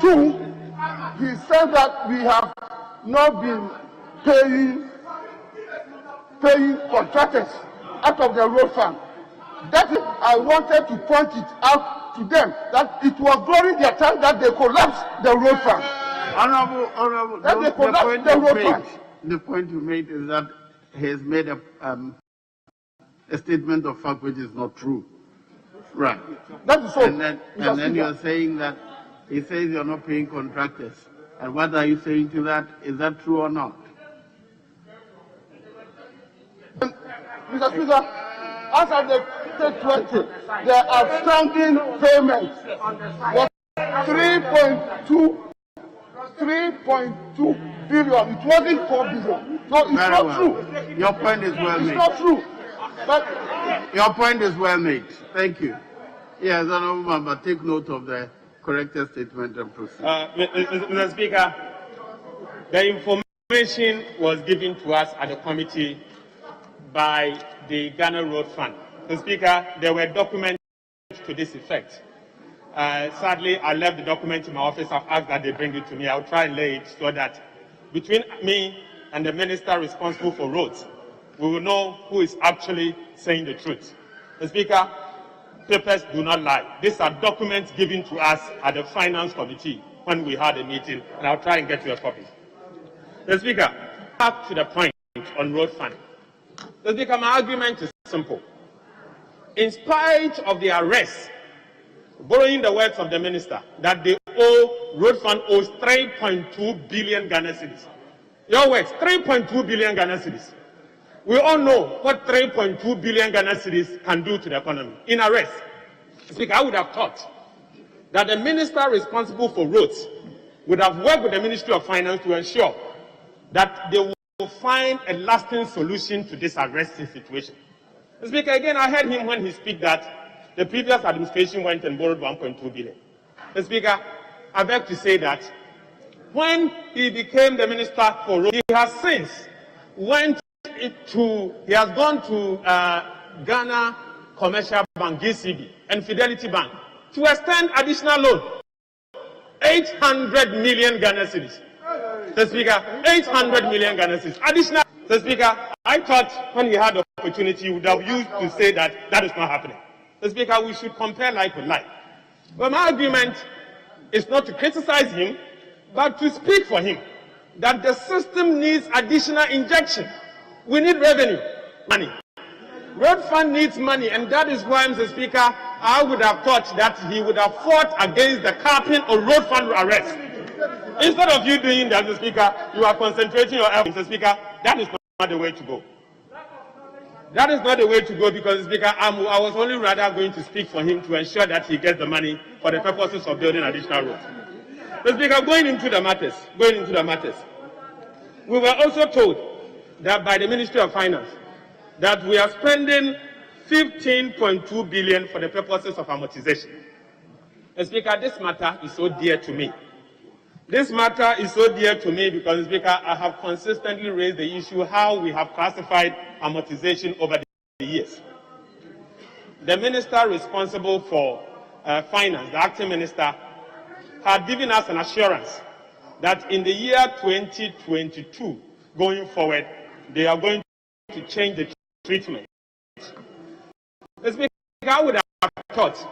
Two, he said that we have not been paying contractors out of the road fund. That is, I wanted to point it out to them that it was during their time that they collapsed the road fund. Honourable, the point you made is that he has made a statement of fact which is not true. Right. That is so. And then you're saying that he says you're not paying contractors. And what are you saying to that? Is that true or not? Mr. Speaker, as of the 2020, the outstanding payments was 3.2 billion. It wasn't 4 billion. So it's Very not well. true. Your point is well made. It's not true. But your point is well made. Thank you. Yes, Honourable Member, take note of the corrected statement and proceed. Mr. Speaker, the information was given to us at the committee by the Ghana Road Fund. Mr. Speaker, there were documents to this effect. Sadly, I left the document in my office. I've asked that they bring it to me. I'll try and lay it so that between me and the minister responsible for roads, we will know who is actually saying the truth. Mr. Speaker, papers do not lie. These are documents given to us at the Finance Committee when we had a meeting, and I'll try and get you a copy. The Speaker, up to the point on road funding. The Speaker, my argument is simple. In spite of the arrest, borrowing the words of the minister, that the road fund owes 3.2 billion Ghana cedis. Your words, 3.2 billion Ghana cedis. We all know what 3.2 billion Ghana cedis can do to the economy. In arrest, Speaker, I would have thought that the minister responsible for roads would have worked with the Ministry of Finance to ensure that they will find a lasting solution to this arresting situation. Speaker, again, I heard him when he spoke that the previous administration went and borrowed 1.2 billion. Speaker, I beg to say that when he became the minister for roads, he has since he has gone to Ghana Commercial Bank, GCB, and Fidelity Bank to extend additional loan, 800 million Ghana cedis. Mr. Speaker, 800 million Ghana cedis. Additional. Mr. Speaker, I thought when he had the opportunity, he would have used to say that that is not happening. Mr. Speaker, we should compare like with like. But my argument is not to criticize him, but to speak for him, that the system needs additional injection. We need revenue, money. Road fund needs money, and that is why, Mr. Speaker, I would have thought that he would have fought against the capping of road fund arrest. Instead of you doing that, Mr. Speaker, you are concentrating your efforts, Mr. Speaker. That is not the way to go. That is not the way to go because, Mr. Speaker, I was only rather going to speak for him to ensure that he gets the money for the purposes of building additional roads. Mr. Speaker, going into the matters, we were also told that by the Ministry of Finance that we are spending 15.2 billion for the purposes of amortization. Mr. Speaker, this matter is so dear to me. This matter is so dear to me because, Mr. Speaker, I have consistently raised the issue how we have classified amortization over the years. The minister responsible for finance, the acting minister, had given us an assurance that in the year 2022, going forward, they are going to change the treatment. Mr. Speaker, I would have thought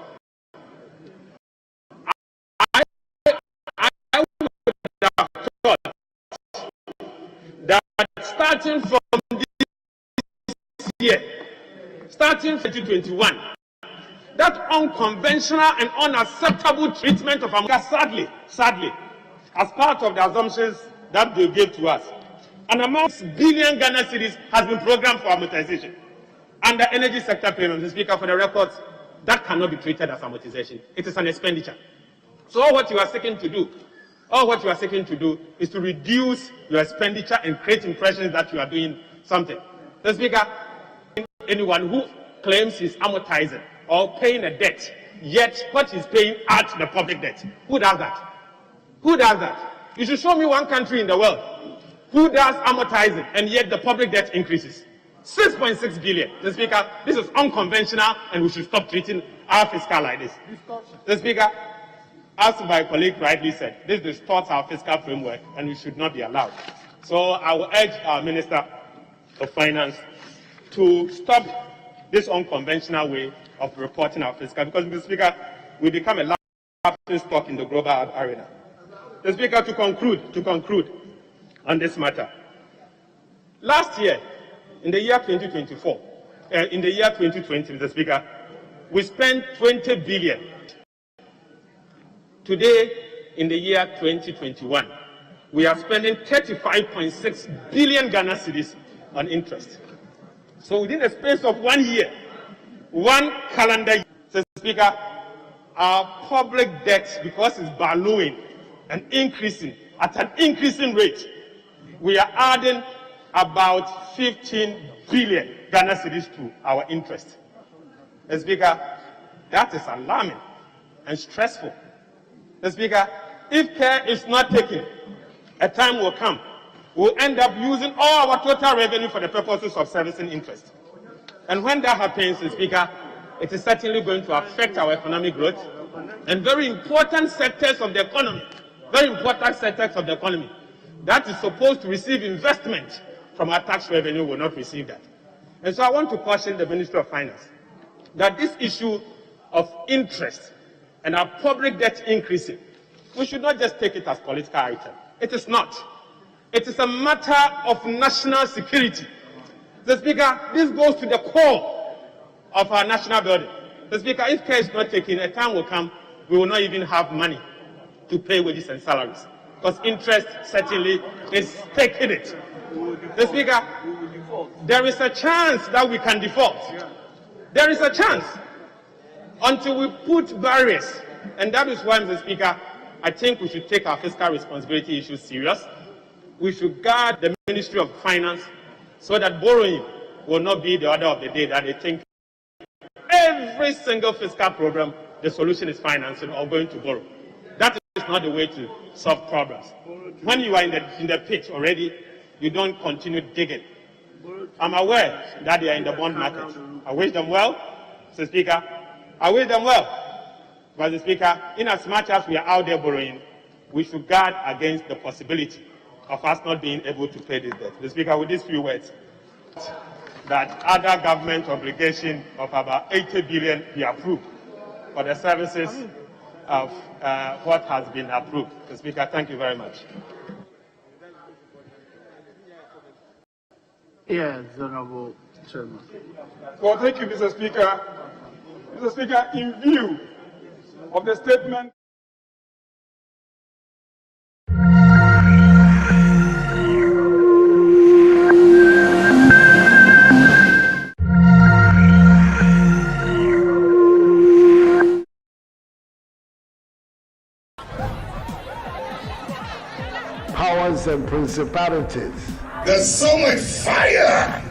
that starting from this year, starting 2021, that unconventional and unacceptable treatment of America, sadly, as part of the assumptions that they gave to us, an amount of billion Ghana cedis has been programmed for amortization under energy sector payments. Mr. Speaker, for the records, that cannot be treated as amortization. It is an expenditure. So all what you are seeking to do is to reduce your expenditure and create impressions that you are doing something. Mr. Speaker, anyone who claims he's amortizing or paying a debt, yet what he's paying adds to the public debt, who does that? Who does that? You should show me one country in the world who does amortizing and yet the public debt increases. 6.6 billion. Mr. Speaker, this is unconventional and we should stop treating our fiscal like this. Mr. Speaker, as my colleague rightly said, this distorts our fiscal framework and we should not be allowed. So I will urge our Minister of Finance to stop this unconventional way of reporting our fiscal, because, Mr. Speaker, we become a laughing stock in the global arena. Mr. Speaker, to conclude on this matter, last year, in the year 2020, Mr. Speaker, we spent 20 billion. Today, in the year 2021, we are spending 35.6 billion Ghana cedis on interest. So within a space of 1 year, one calendar year, Mr. Speaker, our public debt, because it's ballooning and increasing at an increasing rate, we are adding about 15 billion Ghana cedis to our interest. Mr. Speaker, that is alarming and stressful. Mr. Speaker, if care is not taken, a time will come we'll end up using all our total revenue for the purposes of servicing interest. And when that happens, Mr. Speaker, it is certainly going to affect our economic growth and very important sectors of the economy, that is supposed to receive investment from our tax revenue will not receive that. And so I want to caution the Ministry of Finance that this issue of interest and our public debt increasing we should not just take it as political item. It is not. It is a matter of national security. The Speaker, this goes to the core of our national building. The Speaker, if care is not taken, a time will come we will not even have money to pay wages and salaries, because interest certainly is taking it. The Speaker, there is a chance that we can default. There is a chance until we put barriers, and that is why, Mr. Speaker, I think we should take our fiscal responsibility issues serious. We should guard the Ministry of Finance so that borrowing will not be the order of the day, that they think every single fiscal program, the solution is financing or going to borrow. That is not the way to solve problems. When you are in the pit already, you don't continue digging. I'm aware that they are in the bond market. I wish them well, Mr. Speaker. I wish them well. But, Mr. Speaker, in as much as we are out there borrowing, we should guard against the possibility of us not being able to pay this debt. Mr. Speaker, with these few words, that other government obligation of about 80 billion be approved for the services of what has been approved. Mr. Speaker, thank you very much. Yes, Honorable Chairman. Well, thank you, Mr. Speaker. Mr. Speaker, in view of the statement powers and principalities. There's so much fire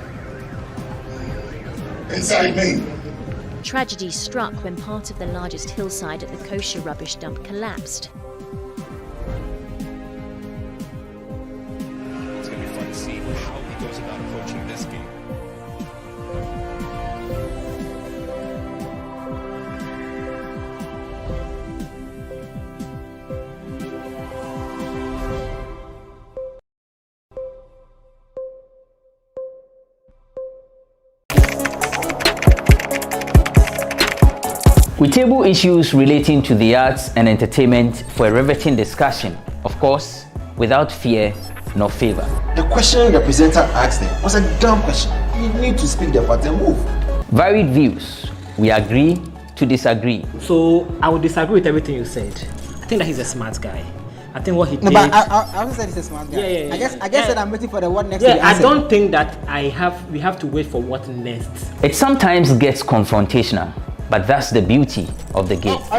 inside me. Tragedy struck when part of the largest hillside at the kosher rubbish dump collapsed. It's going to be fun to see how he goes about approaching this game. We table issues relating to the arts and entertainment for a riveting discussion, of course, without fear nor favor. The question the presenter asked them was a dumb question. You need to speak the part and move. Varied views. We agree to disagree. So I would disagree with everything you said. I think that he's a smart guy. I think what he did. No, but I also said he's a smart guy. Yeah. I guess that I'm waiting for the what next. Yeah, I don't think that we have to wait for what next. It sometimes gets confrontational, but that's the beauty of the game. Today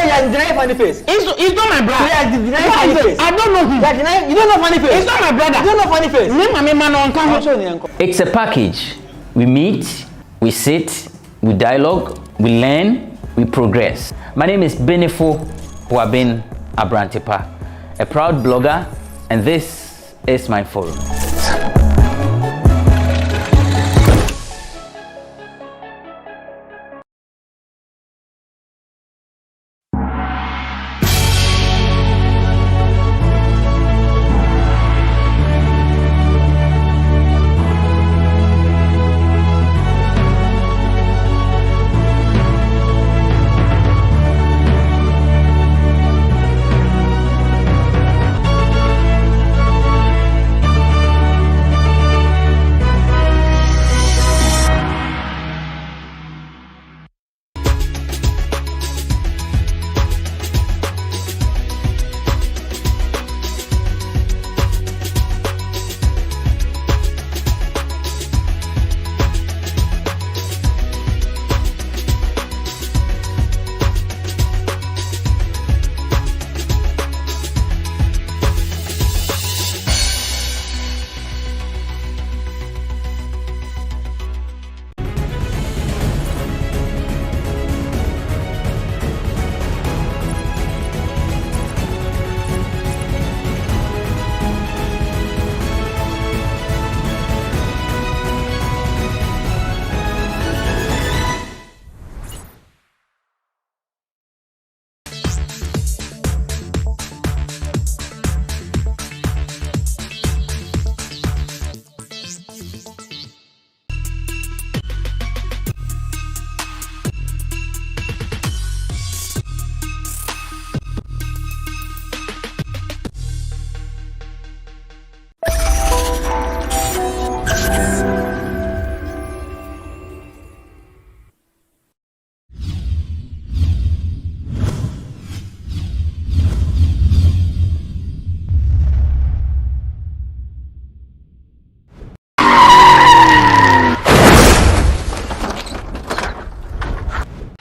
you are denying funny face. It's not my brother. Today you are denying funny face. I don't know him. You don't know funny face. It's not my brother. You don't know funny face. It's a package. We meet, we sit, we dialogue, we learn, we progress. My name is Benefo Huabin Abrantepa, a proud blogger, and this is my forum.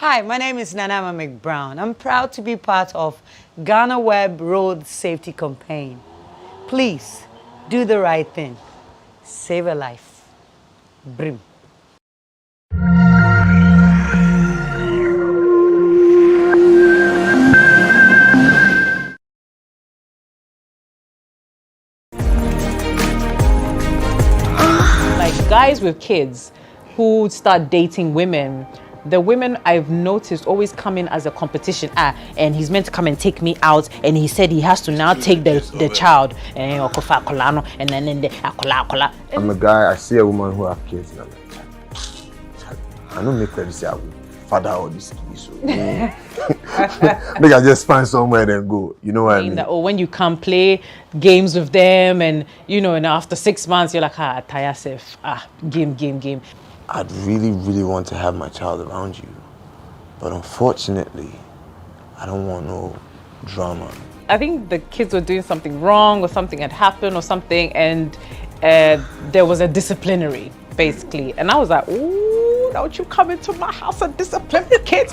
Hi, my name is Nanama McBrown. I'm proud to be part of GhanaWeb Road Safety Campaign. Please, do the right thing. Save a life. Brim. Like guys with kids who start dating women, the women I've noticed always come in as a competition. And he's meant to come and take me out, and he said he has to now take the child. And then I'm a guy, I see a woman who have kids, and I'm like, I don't make her say I will father all these kids. So maybe I just find somewhere and go. You know what I mean? Or when you come play games with them, and and after 6 months you're like, tire safe. Game. I'd really want to have my child around you, but unfortunately, I don't want no drama. I think the kids were doing something wrong, or something had happened or something, and there was a disciplinary, basically. And I was like, ooh, don't you come into my house and discipline the kids,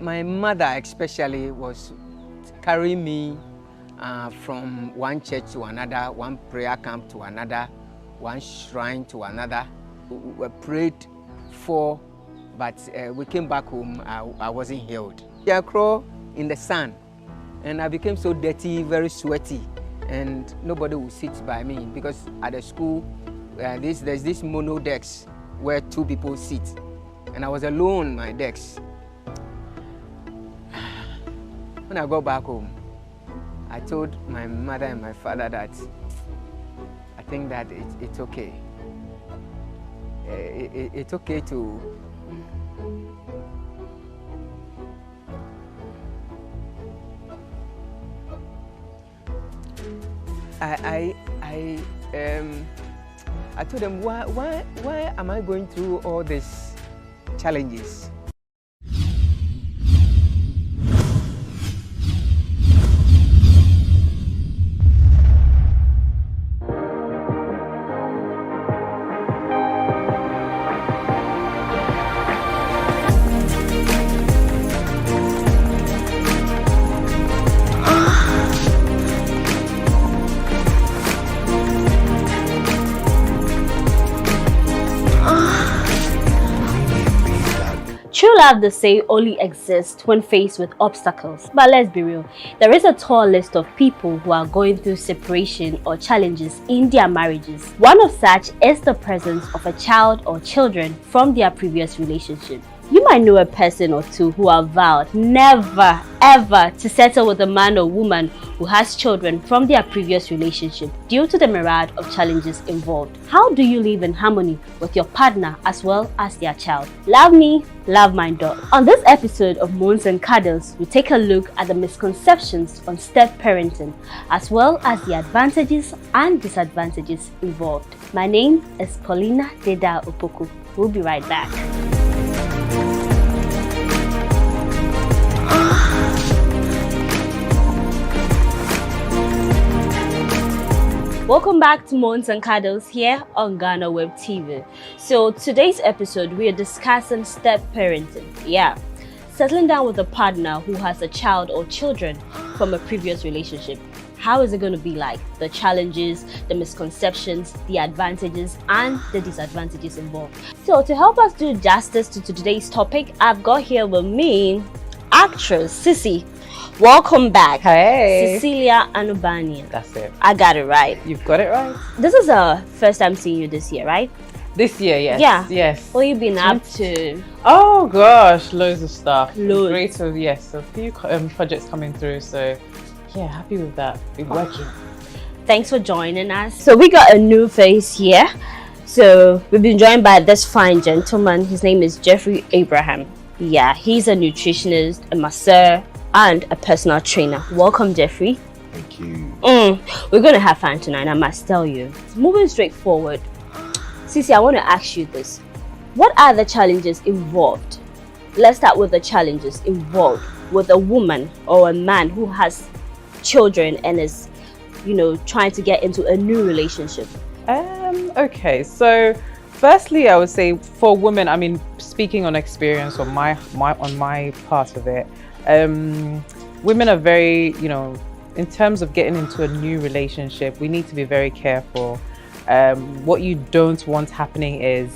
My mother especially was carrying me from one church to another, one prayer camp to another, one shrine to another. We prayed for, but we came back home, I wasn't healed. I crawled in the sun, and I became so dirty, very sweaty, and nobody would sit by me because at the school, there's this mono desk where 2 people sit, and I was alone on my desk. When I got back home, I told my mother and my father that I think that it's okay. It's okay to I told them, why am I going through all these challenges? True love, they say, only exists when faced with obstacles. But let's be real, there is a tall list of people who are going through separation or challenges in their marriages. One of such is the presence of a child or children from their previous relationship. You might know a person or two who have vowed never ever to settle with a man or woman who has children from their previous relationship due to the myriad of challenges involved. How do you live in harmony with your partner as well as their child? Love me, love my dog. On this episode of Moans and Cuddles, we take a look at the misconceptions on step parenting as well as the advantages and disadvantages involved. My name is Paulina Deda Opoku. We'll be right back. Welcome back to Moans and Cuddles here on GhanaWeb TV. So today's episode we are discussing step parenting. Settling down with a partner who has a child or children from a previous relationship. How is it going to be like? The challenges, the misconceptions, the advantages and the disadvantages involved. So to help us do justice to today's topic, I've got here with me actress Sissy. Welcome back. Hey. Cecilia Anubania. That's it. I got it right. You've got it right. This is the first time seeing you this year, right? This year, yes. Yeah. Yes. What have you been up to? Oh gosh, loads of stuff. Loads. Great. So yes, a few projects coming through. So yeah, happy with that. Been working. Thanks for joining us. So we got a new face here. So we've been joined by this fine gentleman. His name is Jeffrey Abraham. Yeah, he's a nutritionist, a masseur, and a personal trainer. Welcome, Jeffrey. Thank you. We're going to have fun tonight, I must tell you. Moving straight forward, Sissy, I want to ask you this. What are the challenges involved? Let's start with the challenges involved with a woman or a man who has children and is, trying to get into a new relationship? Okay, so firstly, I would say for women, I mean, speaking on experience on my part of it, women are very, in terms of getting into a new relationship, we need to be very careful. What you don't want happening is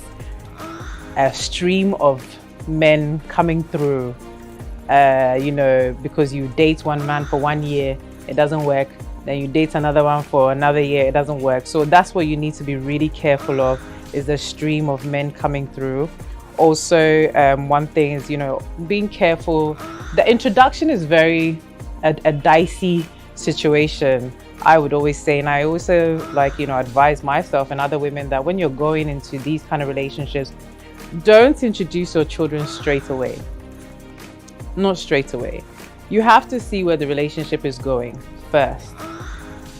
a stream of men coming through, because you date one man for 1 year, it doesn't work. Then you date another one for another year, it doesn't work. So that's what you need to be really careful of, is the stream of men coming through. Also, one thing is, being careful. The introduction is very a dicey situation, I would always say. And I also advise myself and other women that when you're going into these kind of relationships, don't introduce your children straight away. Not straight away. You have to see where the relationship is going first.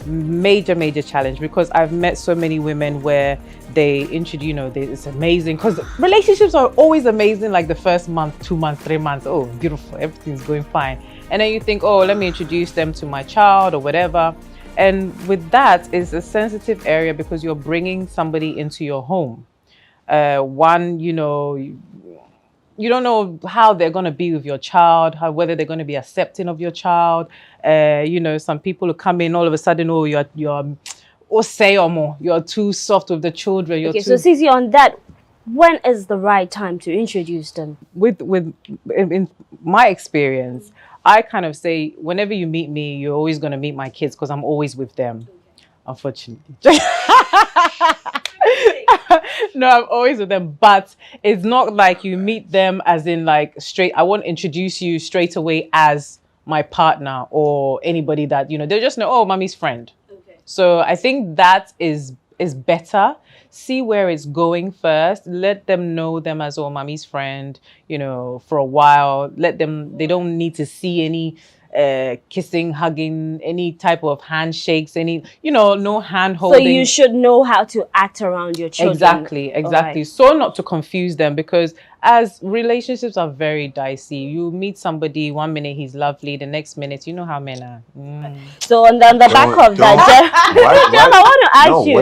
Major challenge, because I've met so many women where they introduce, it's amazing, because relationships are always amazing, like the first month, 2 months, 3 months, oh, beautiful, everything's going fine. And then you think, oh, let me introduce them to my child or whatever. And with that, it's a sensitive area because you're bringing somebody into your home. You don't know how they're going to be with your child, whether they're going to be accepting of your child. Some people who come in all of a sudden, oh, you're too soft with the children. So Sisi, on that, when is the right time to introduce them? In my experience, I kind of say, whenever you meet me, you're always going to meet my kids because I'm always with them, unfortunately. No, I'm always with them, but it's not like you meet them as in like straight. I won't introduce you straight away as my partner or anybody that, they just know, oh, mommy's friend. Okay. So I think that is better. See where it's going first. Let them know them as, oh, mommy's friend, for a while. They don't need to see any kissing, hugging, any type of handshakes, no hand holding. So you should know how to act around your children. Exactly. Right. So not to confuse them, because as relationships are very dicey, you meet somebody 1 minute he's lovely, the next minute you know how men are. So on the back of that, Jeff, I want to ask you.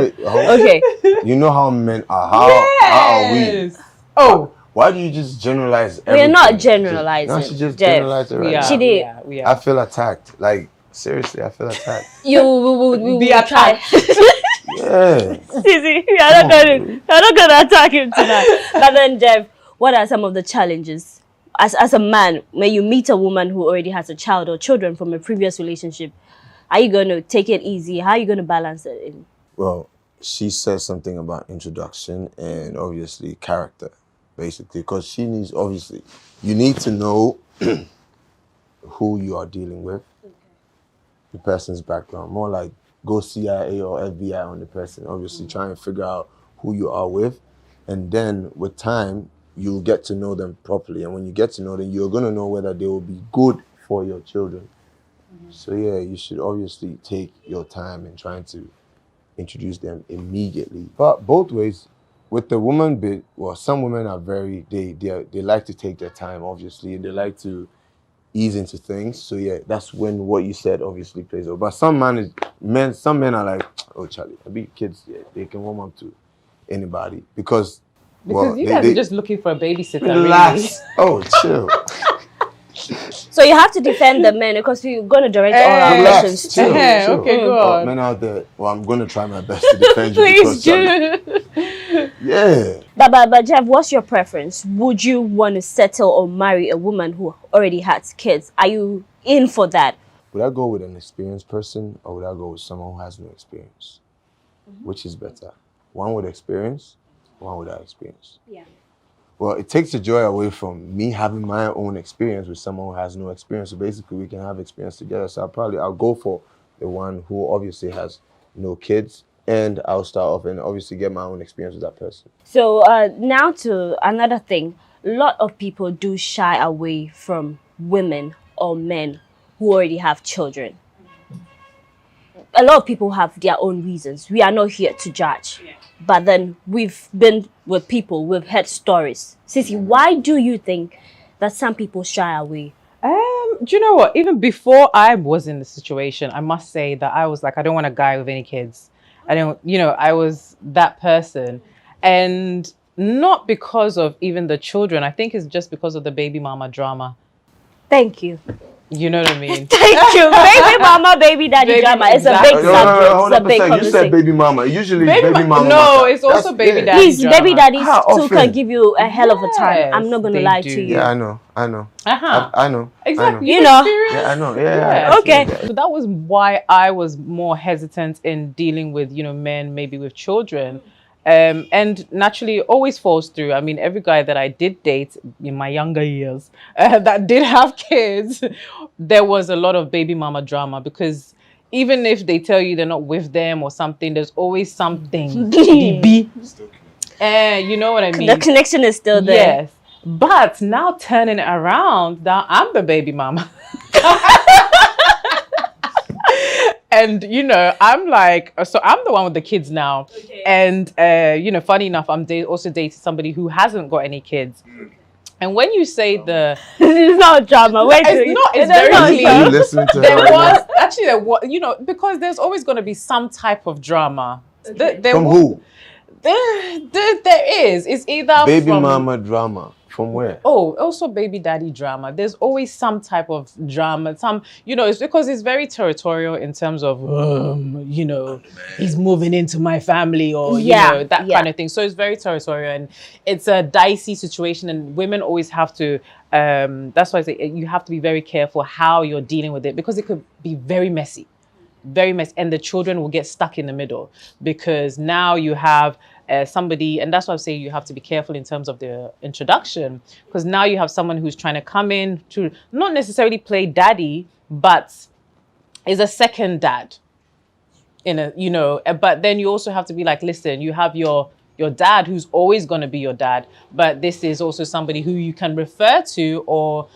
Okay. You know how men are. How are we? Oh. Why do you just generalize everything? We're not generalizing. No, she just generalized it right now. She did. We are. I feel attacked. Like, seriously, I feel attacked. You will be attacked. Yeah. Sisi, you're not going to attack him tonight. But then, Jeff, what are some of the challenges? As a man, when you meet a woman who already has a child or children from a previous relationship, are you going to take it easy? How are you going to balance it in? Well, she said something about introduction and obviously character. Basically, because she needs, obviously, you need to know who you are dealing with, the person's background. More like go CIA or FBI on the person. Obviously, try and figure out who you are with. And then with time, you'll get to know them properly. And when you get to know them, you're going to know whether they will be good for your children. So yeah, you should obviously take your time in trying to introduce them immediately. But both ways. With the woman bit, well, some women are very, they like to take their time, obviously. They like to ease into things. So yeah, that's when what you said obviously plays over. But some men are like, oh, Charlie, I be kids, yeah, they can warm up to anybody. Because you guys are just looking for a babysitter, relax. Really. Oh, chill. So you have to defend the men because we're going to direct all our questions to you. Okay, go on. Men out there, well, I'm going to try my best to defend you. Please do. Yeah. But Jeff, what's your preference? Would you want to settle or marry a woman who already has kids? Are you in for that? Would I go with an experienced person or would I go with someone who has no experience? Which is better? One with experience, one without experience? Yeah. Well, it takes the joy away from me having my own experience with someone who has no experience. So basically, we can have experience together. So I'll go for the one who obviously has no kids, and I'll start off and obviously get my own experience with that person. So now to another thing. A lot of people do shy away from women or men who already have children. A lot of people have their own reasons. We are not here to judge. Yeah. But then we've been with people, we've heard stories. Sisi, why do you think that some people shy away? Do you know what? Even before I was in the situation, I must say that I was like, I don't want a guy with any kids. I don't, I was that person. And not because of even the children. I think it's just because of the baby mama drama. Thank you. You know what I mean? Thank you. Baby mama, baby daddy drama. It's a big subject. It's a big conversation. You said baby mama. Usually baby mama. No, it's also baby daddy. Please, drama. baby daddies too can give you a hell of a time. I'm not gonna lie to you. Yeah, I know. I know. Exactly. You know. Yeah, I know. Yeah. Okay. So that was why I was more hesitant in dealing with, men maybe with children. And naturally, it always falls through. I mean, every guy that I did date in my younger years that did have kids, there was a lot of baby mama drama because even if they tell you they're not with them or something, there's always something. You know what I mean? The connection is still there. Yes. But now turning it around, now I'm the baby mama. And, I'm like, so I'm the one with the kids now. Okay. And, funny enough, I'm also dating somebody who hasn't got any kids. And when you say it's not drama. Wait, it's very clear. Listen to there was, because there's always going to be some type of drama. Okay. From who? There is. It's either baby mama drama. From where? Oh, also baby daddy drama. There's always some type of drama. It's because it's very territorial in terms of, he's moving into my family or, that kind of thing. So it's very territorial and it's a dicey situation and women always have to, that's why I say you have to be very careful how you're dealing with it because it could be very messy. Very messy. And the children will get stuck in the middle because now you have somebody, and that's why I say you have to be careful in terms of the introduction, because now you have someone who's trying to come in to not necessarily play daddy, but is a second dad but then you also have to be like, listen, you have your dad who's always going to be your dad, but this is also somebody who you can refer to or,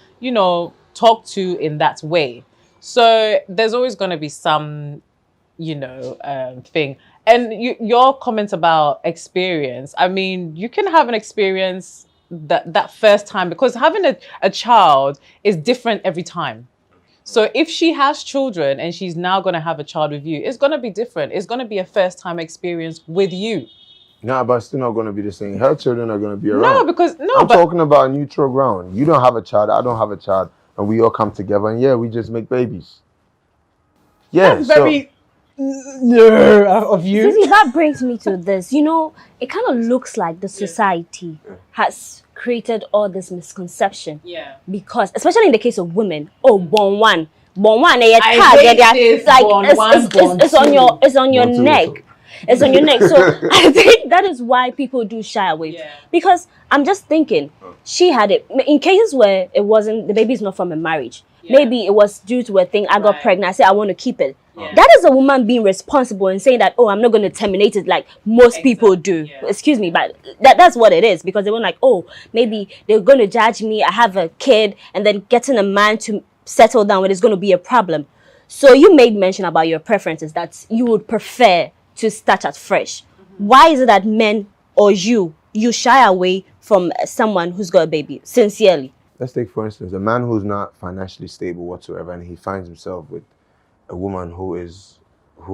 talk to in that way. So there's always going to be some, thing. And your comment about experience, I mean, you can have an experience that first time because having a child is different every time. So if she has children and she's now going to have a child with you, it's going to be different. It's going to be a first time experience with you. No, but it's still not going to be the same. Her children are going to be around. I'm talking about neutral ground. You don't have a child, I don't have a child, and we all come together and we just make babies. Yeah, that's very of you. See, that brings me to this. It kind of looks like the society has created all this misconception. Yeah. Because, especially in the case of women, born one, it's on your neck. It's on your neck. So I think that is why people do shy away. Yeah. Because I'm just thinking, she had it in cases where it wasn't, the baby's not from a marriage. Yeah. Maybe it was due to a thing. I got pregnant. I said, I want to keep it. Yeah. That is a woman being responsible and saying that, I'm not going to terminate it like most people do. Yeah. Excuse me, but that's what it is. Because they were like, maybe they're going to judge me. I have a kid. And then getting a man to settle down with is going to be a problem. So you made mention about your preferences that you would prefer to start at fresh. Mm-hmm. Why is it that men or you shy away from someone who's got a baby? Sincerely. Let's take, for instance, a man who's not financially stable whatsoever and he finds himself with a woman who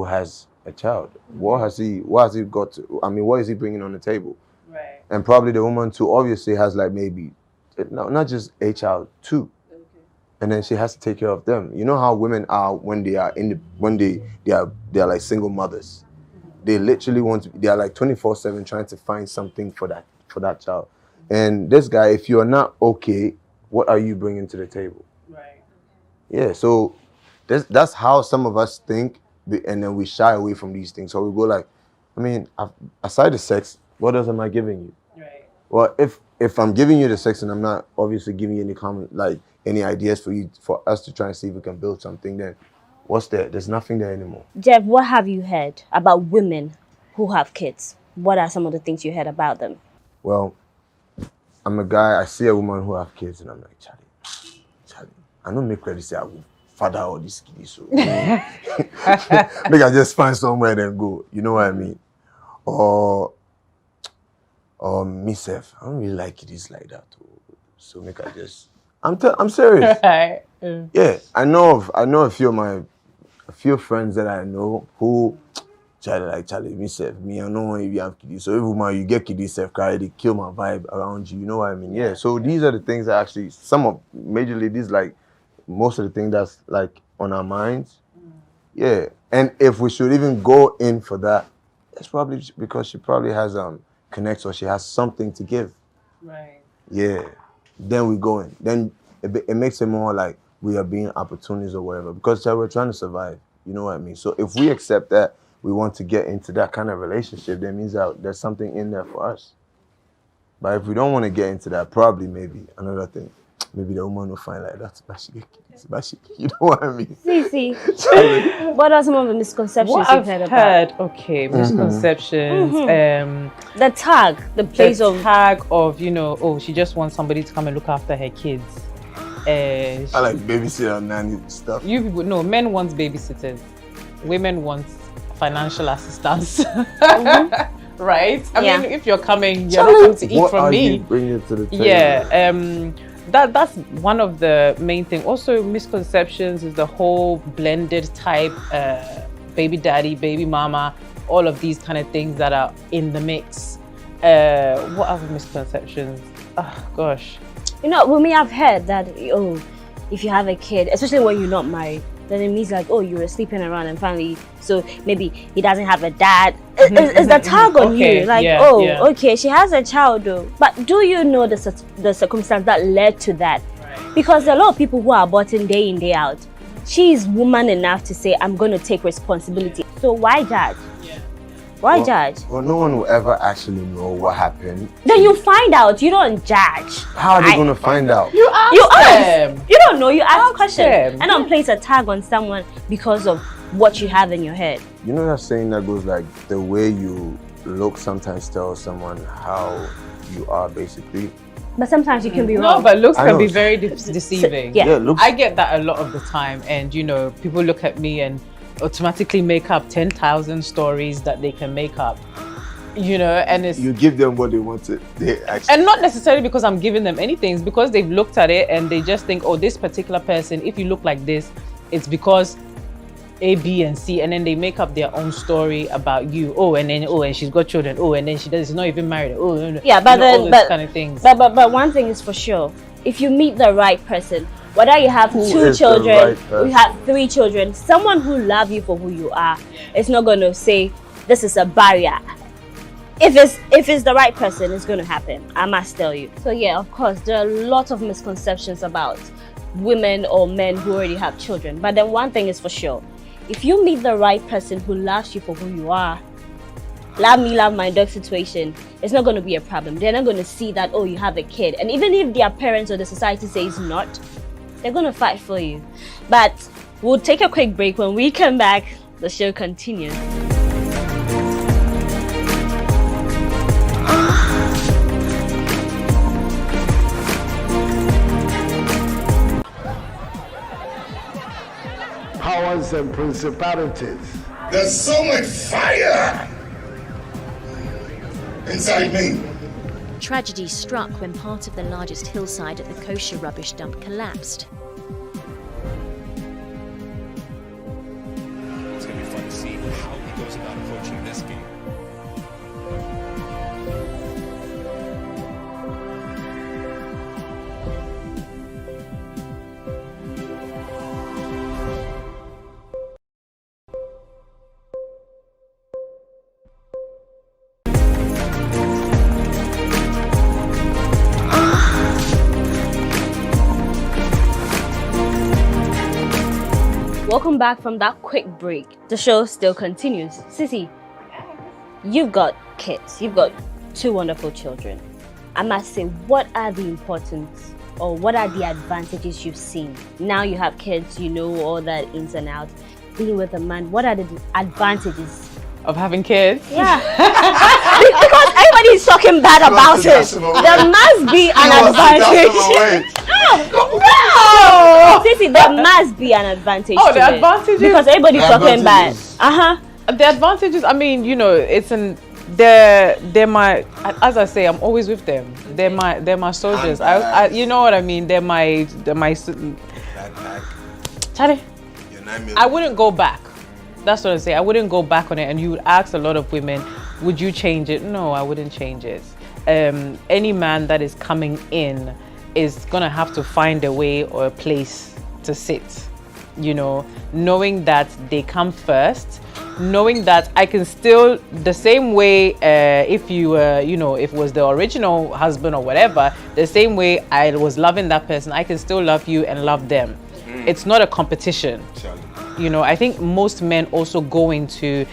has a child. What has he got to, what is he bringing on the table? Right. And probably the woman too obviously has like maybe, not just a child, two. Okay. And then she has to take care of them. You know how women are when they are they are like single mothers. They literally they are like 24/7 trying to find something for that child. And this guy, if you're not okay, what are you bringing to the table? Right. Yeah, so that's how some of us think, and then we shy away from these things. So we go like, aside the sex, what else am I giving you? Right. Well, if I'm giving you the sex and I'm not obviously giving you any ideas for us to try and see if we can build something, then what's there? There's nothing there anymore. Jeff, what have you heard about women who have kids? What are some of the things you heard about them? Well, I'm a guy, I see a woman who have kids and I'm like, Charlie, I don't make ready say I will father all these kids. So maybe I just find somewhere and go, you know what I mean? Or myself, I don't really like kids like that. So make I just I'm serious. Right. Yeah, I know a few friends that I know who Charlie, me, I know if you have kiddies. So every man you get kiddies, they kill my vibe around you. You know what I mean? Yeah. So these are the things that actually majorly these like most of the things that's like on our minds. Yeah. And if we should even go in for that, it's probably because she probably has connects or she has something to give. Right. Yeah. Then we go in. Then it makes it more like we are being opportunists or whatever because we're trying to survive. You know what I mean? So if we accept that we want to get into that kind of relationship, that means that there's something in there for us. But if we don't want to get into that, probably maybe another thing. Maybe the woman will find like that. You know what I mean? See. What are some of the misconceptions you've heard about? Okay, misconceptions. The tag, the place of tag of, you know, oh, she just wants somebody to come and look after her kids. I like babysitter and nanny stuff. You people know, men want babysitters, women want financial assistance. Right? I mean, if you're coming, you're not coming to eat from me. You bringing to the table? Yeah. That's one of the main things. Also, misconceptions is the whole blended type, baby daddy, baby mama, all of these kind of things that are in the mix. What other misconceptions? Oh, gosh. You know, when we have heard that, oh, if you have a kid, especially when you're not married, then it means like, oh, you were sleeping around and finally, so maybe he doesn't have a dad. It's the tag on you. Like, okay, she has a child though. But do you know the circumstance that led to that? Right. Because there are a lot of people who are aborting day in, day out. She's woman enough to say, I'm going to take responsibility. So why judge? Why judge? Well, no one will ever actually know what happened. Then you find out. You don't judge. How are they going to find out? You ask them. You don't know. You ask questions. And don't place a tag on someone because of what you have in your head. You know that saying that goes like, the way you look sometimes tells someone how you are, basically. But sometimes you can be wrong. No, but looks can be very deceiving. Looks. I get that a lot of the time. And, you know, people look at me and automatically make up 10,000 stories that they can make up, you know, and it's... You give them what they wanted. And not necessarily because I'm giving them anything, it's because they've looked at it and they just think, oh, this particular person, if you look like this, it's because A, B, and C, and then they make up their own story about you. Oh, and she's got children. Oh, and then she's not even married. Oh, no. Yeah, but all those kind of things. But one thing is for sure, if you meet the right person, whether you have 2 children, you have 3 children, someone who loves you for who you are, is not going to say this is a barrier. If it's the right person, it's going to happen. I must tell you. So yeah, of course, there are lots of misconceptions about women or men who already have children. But then one thing is for sure, if you meet the right person who loves you for who you are, love me, love my dog situation, it's not going to be a problem. They're not going to see that, oh, you have a kid. And even if their parents or the society says not, they're going to fight for you. But we'll take a quick break. When we come back, the show continues. Powers and principalities. There's so much fire inside me. Tragedy struck when part of the largest hillside at the kosher rubbish dump collapsed. It's going to be fun to see how he goes about approaching this game. Welcome back from that quick break. The show still continues. Sissy, you've got kids. You've got 2 wonderful children. I must say, what are the importance or what are the advantages you've seen? Now you have kids, you know all that ins and outs. Being with a man, what are the advantages of having kids? Yeah. Because everybody's talking bad about it. There must be an advantage. No! Sissy, there must be an advantage. Oh, the advantages? Because everybody's talking bad. The advantages, I mean, you know, it's they're my, as I say, I'm always with them. They're my soldiers. I you know what I mean. They're my Charlie, I wouldn't go back. That's what I say. I wouldn't go back on it. And you would ask a lot of women, would you change it? No, I wouldn't change it. Any man that is coming in is gonna have to find a way or a place to sit. You know, knowing that they come first, knowing that I can still, the same way if you you know, if it was the original husband or whatever, the same way I was loving that person, I can still love you and love them. It's not a competition. You know, I think most men also go into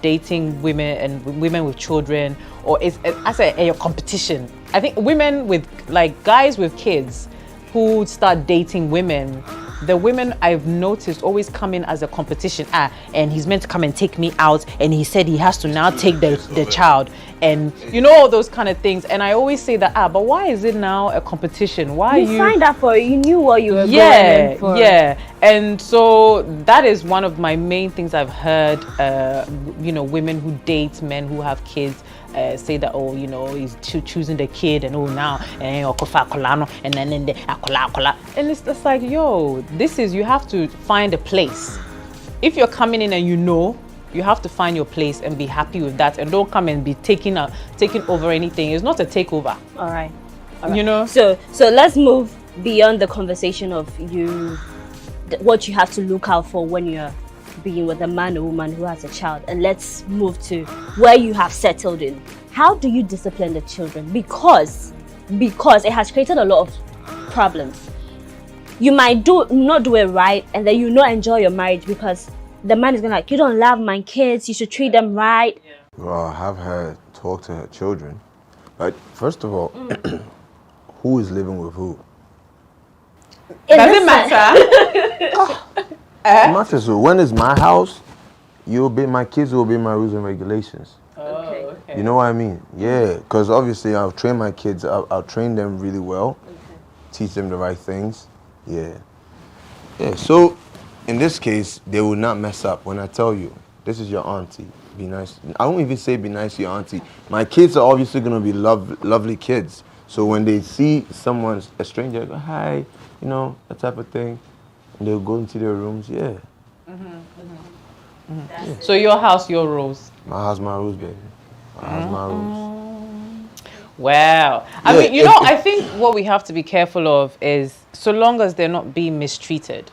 dating women and women with children, or it's as a competition. I think women with, like, guys with kids who start dating women, the women I've noticed always come in as a competition. And he's meant to come and take me out, and he said he has to now take the child, and you know, all those kind of things. And I always say that, but why is it now a competition? Why you signed up for it? You knew what you were going in for. Yeah. And so that is one of my main things I've heard. You know, women who date men who have kids say that, oh, you know, he's choosing the kid, and oh, now and then and it's just like, yo, this is, you have to find a place. If you're coming in and you know, you have to find your place and be happy with that, and don't come and be taking over anything. It's not a takeover. All right. You know. So let's move beyond the conversation of what you have to look out for when you're being with a man or woman who has a child, and let's move to where you have settled in. How do you discipline the children? Because it has created a lot of problems. You might not do it right, and then you not enjoy your marriage because the man is gonna like, you don't love my kids, you should treat them right. Well, I have her talk to her children. But first of all, who is living with who? It doesn't matter. It matters. So when it's my house, my kids will obey my rules and regulations. Okay. You know what I mean? Yeah, because obviously I'll train my kids. I'll train them really well, teach them the right things. Yeah. So in this case, they will not mess up. When I tell you, this is your auntie, be nice. I don't even say be nice to your auntie. My kids are obviously gonna be lovely kids. So when they see someone, a stranger, go hi, you know, that type of thing. And they'll go into their rooms, yeah. So your house, your rules. My house, my rules, baby. My house, my rules. Wow. I mean, you know, I think what we have to be careful of is, so long as they're not being mistreated,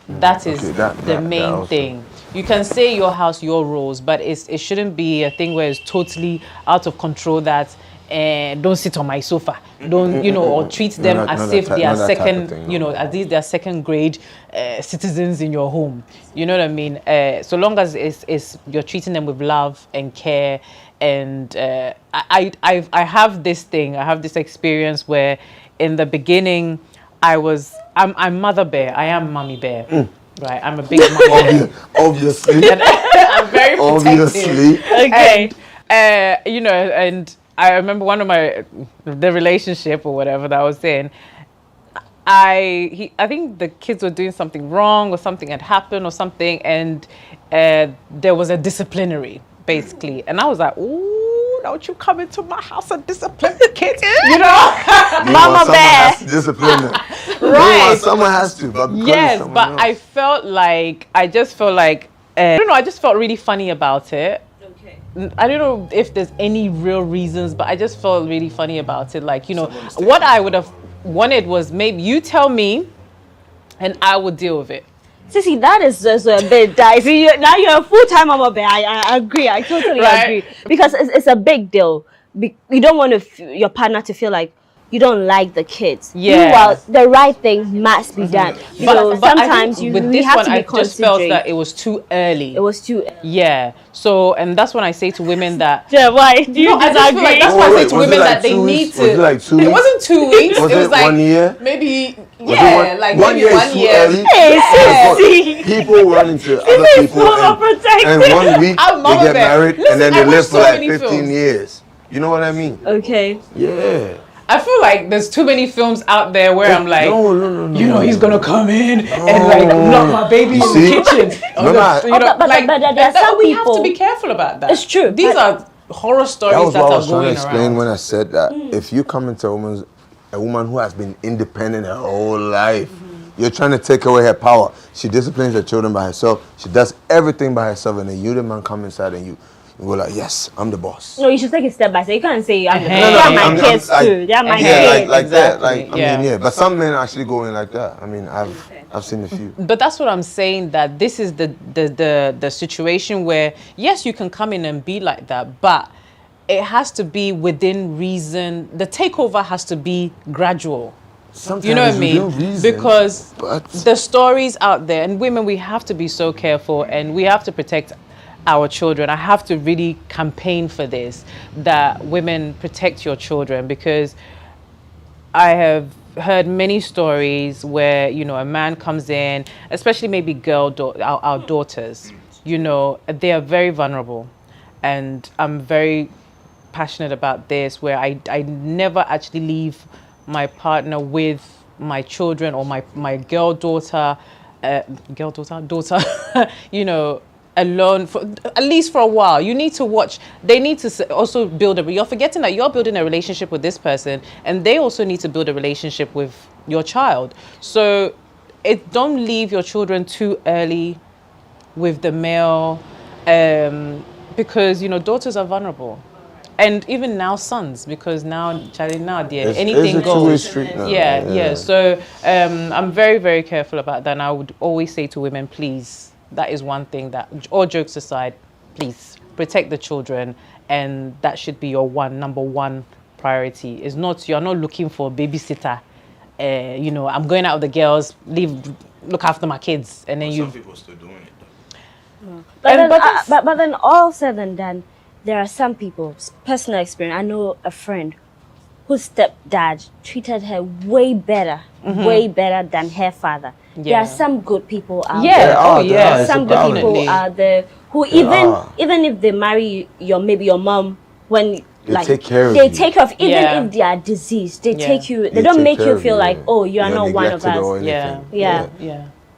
that is the main thing. You can say your house, your rules, but it shouldn't be a thing where it's totally out of control, that don't sit on my sofa, don't, you know, or treat them as if they are second, you know, as if they are second grade citizens in your home. You know what I mean? So long as you're treating them with love and care. And I have this thing, I have this experience where in the beginning I'm mother bear, I am mommy bear. Right, I'm a big mommy bear. Obviously. I'm very protective. Obviously. Okay. And, you know, and I remember the relationship or whatever that I was in, I think the kids were doing something wrong, or something had happened or something, and there was a disciplinary, basically. And I was like, ooh, don't you come into my house and discipline the kids, you know? Mama bear. Has to discipline them. Right. Someone has to, but yes, but else. I just felt like, I don't know, I just felt really funny about it. I don't know if there's any real reasons, but I just felt really funny about it. Like, you know, what I would have wanted was maybe you tell me and I would deal with it. Sissy, that is just a bit dicey. Now you're a full-time mama bear. I agree. I totally agree. Because it's a big deal. You don't want your partner to feel like you don't like the kids. Yeah. Well, the right thing must be done. But sometimes with this one, I just felt that it was too early. It was too early. Yeah. So, and that's when I say to women that. Yeah, why? Do you disagree? Like, that's why I say to women that they need to. Was it like 2 weeks? It wasn't 2 weeks. Was it was like 1 year? Maybe, like maybe 1 year. Hey, people run into other people and 1 week they get married and then they live for like 15 years. You know what I mean? Okay. Yeah. I feel like there's too many films out there where I'm like, you know, he's gonna come in and like knock my baby in the kitchen. But there are some we people. have to be careful about that. It's true. These are horror stories That was what I was are trying to going explain around. when I said that if you come into a woman who has been independent her whole life, you're trying to take away her power. She disciplines her children by herself. She does everything by herself, and then you, the man, come inside and you go like, yes, I'm the boss. No, you should take it step by step. You can't say I'm the No, boss. They are my kids too. They are my kids. like that. Like I mean, but some men actually go in like that. I mean, I've seen a few. But that's what I'm saying, that this is the situation where, yes, you can come in and be like that, but it has to be within reason. The takeover has to be gradual. Sometimes you know what I mean? Reason, because the stories out there, and women, we have to be so careful, and we have to protect our children. I have to really campaign for this, that women protect your children, because I have heard many stories where, you know, a man comes in, especially maybe our daughters, you know, they are very vulnerable. And I'm very passionate about this, where I never actually leave my partner with my children or my daughter, you know, alone for at least for a while. You need to watch. They need to also build you're forgetting that you're building a relationship with this person, and they also need to build a relationship with your child. So don't leave your children too early with the male, because, you know, daughters are vulnerable. And even now sons, because anything goes. Street now. Yeah. So I'm very, very careful about that. And I would always say to women, please, that is one thing that, all jokes aside, please protect the children, and that should be your number one priority. You're not looking for a babysitter. You know, I'm going out with the girls, look after my kids, and then some people still doing it though. But then all said and done, there are some people, personal experience. I know a friend whose stepdad treated her way better than her father. Yeah. There are some good people out there. There are some good people out there who even if they marry maybe your mom, when they take care of even if they are diseased, they take you. They don't make you feel like, oh, you are not one of us. Yeah.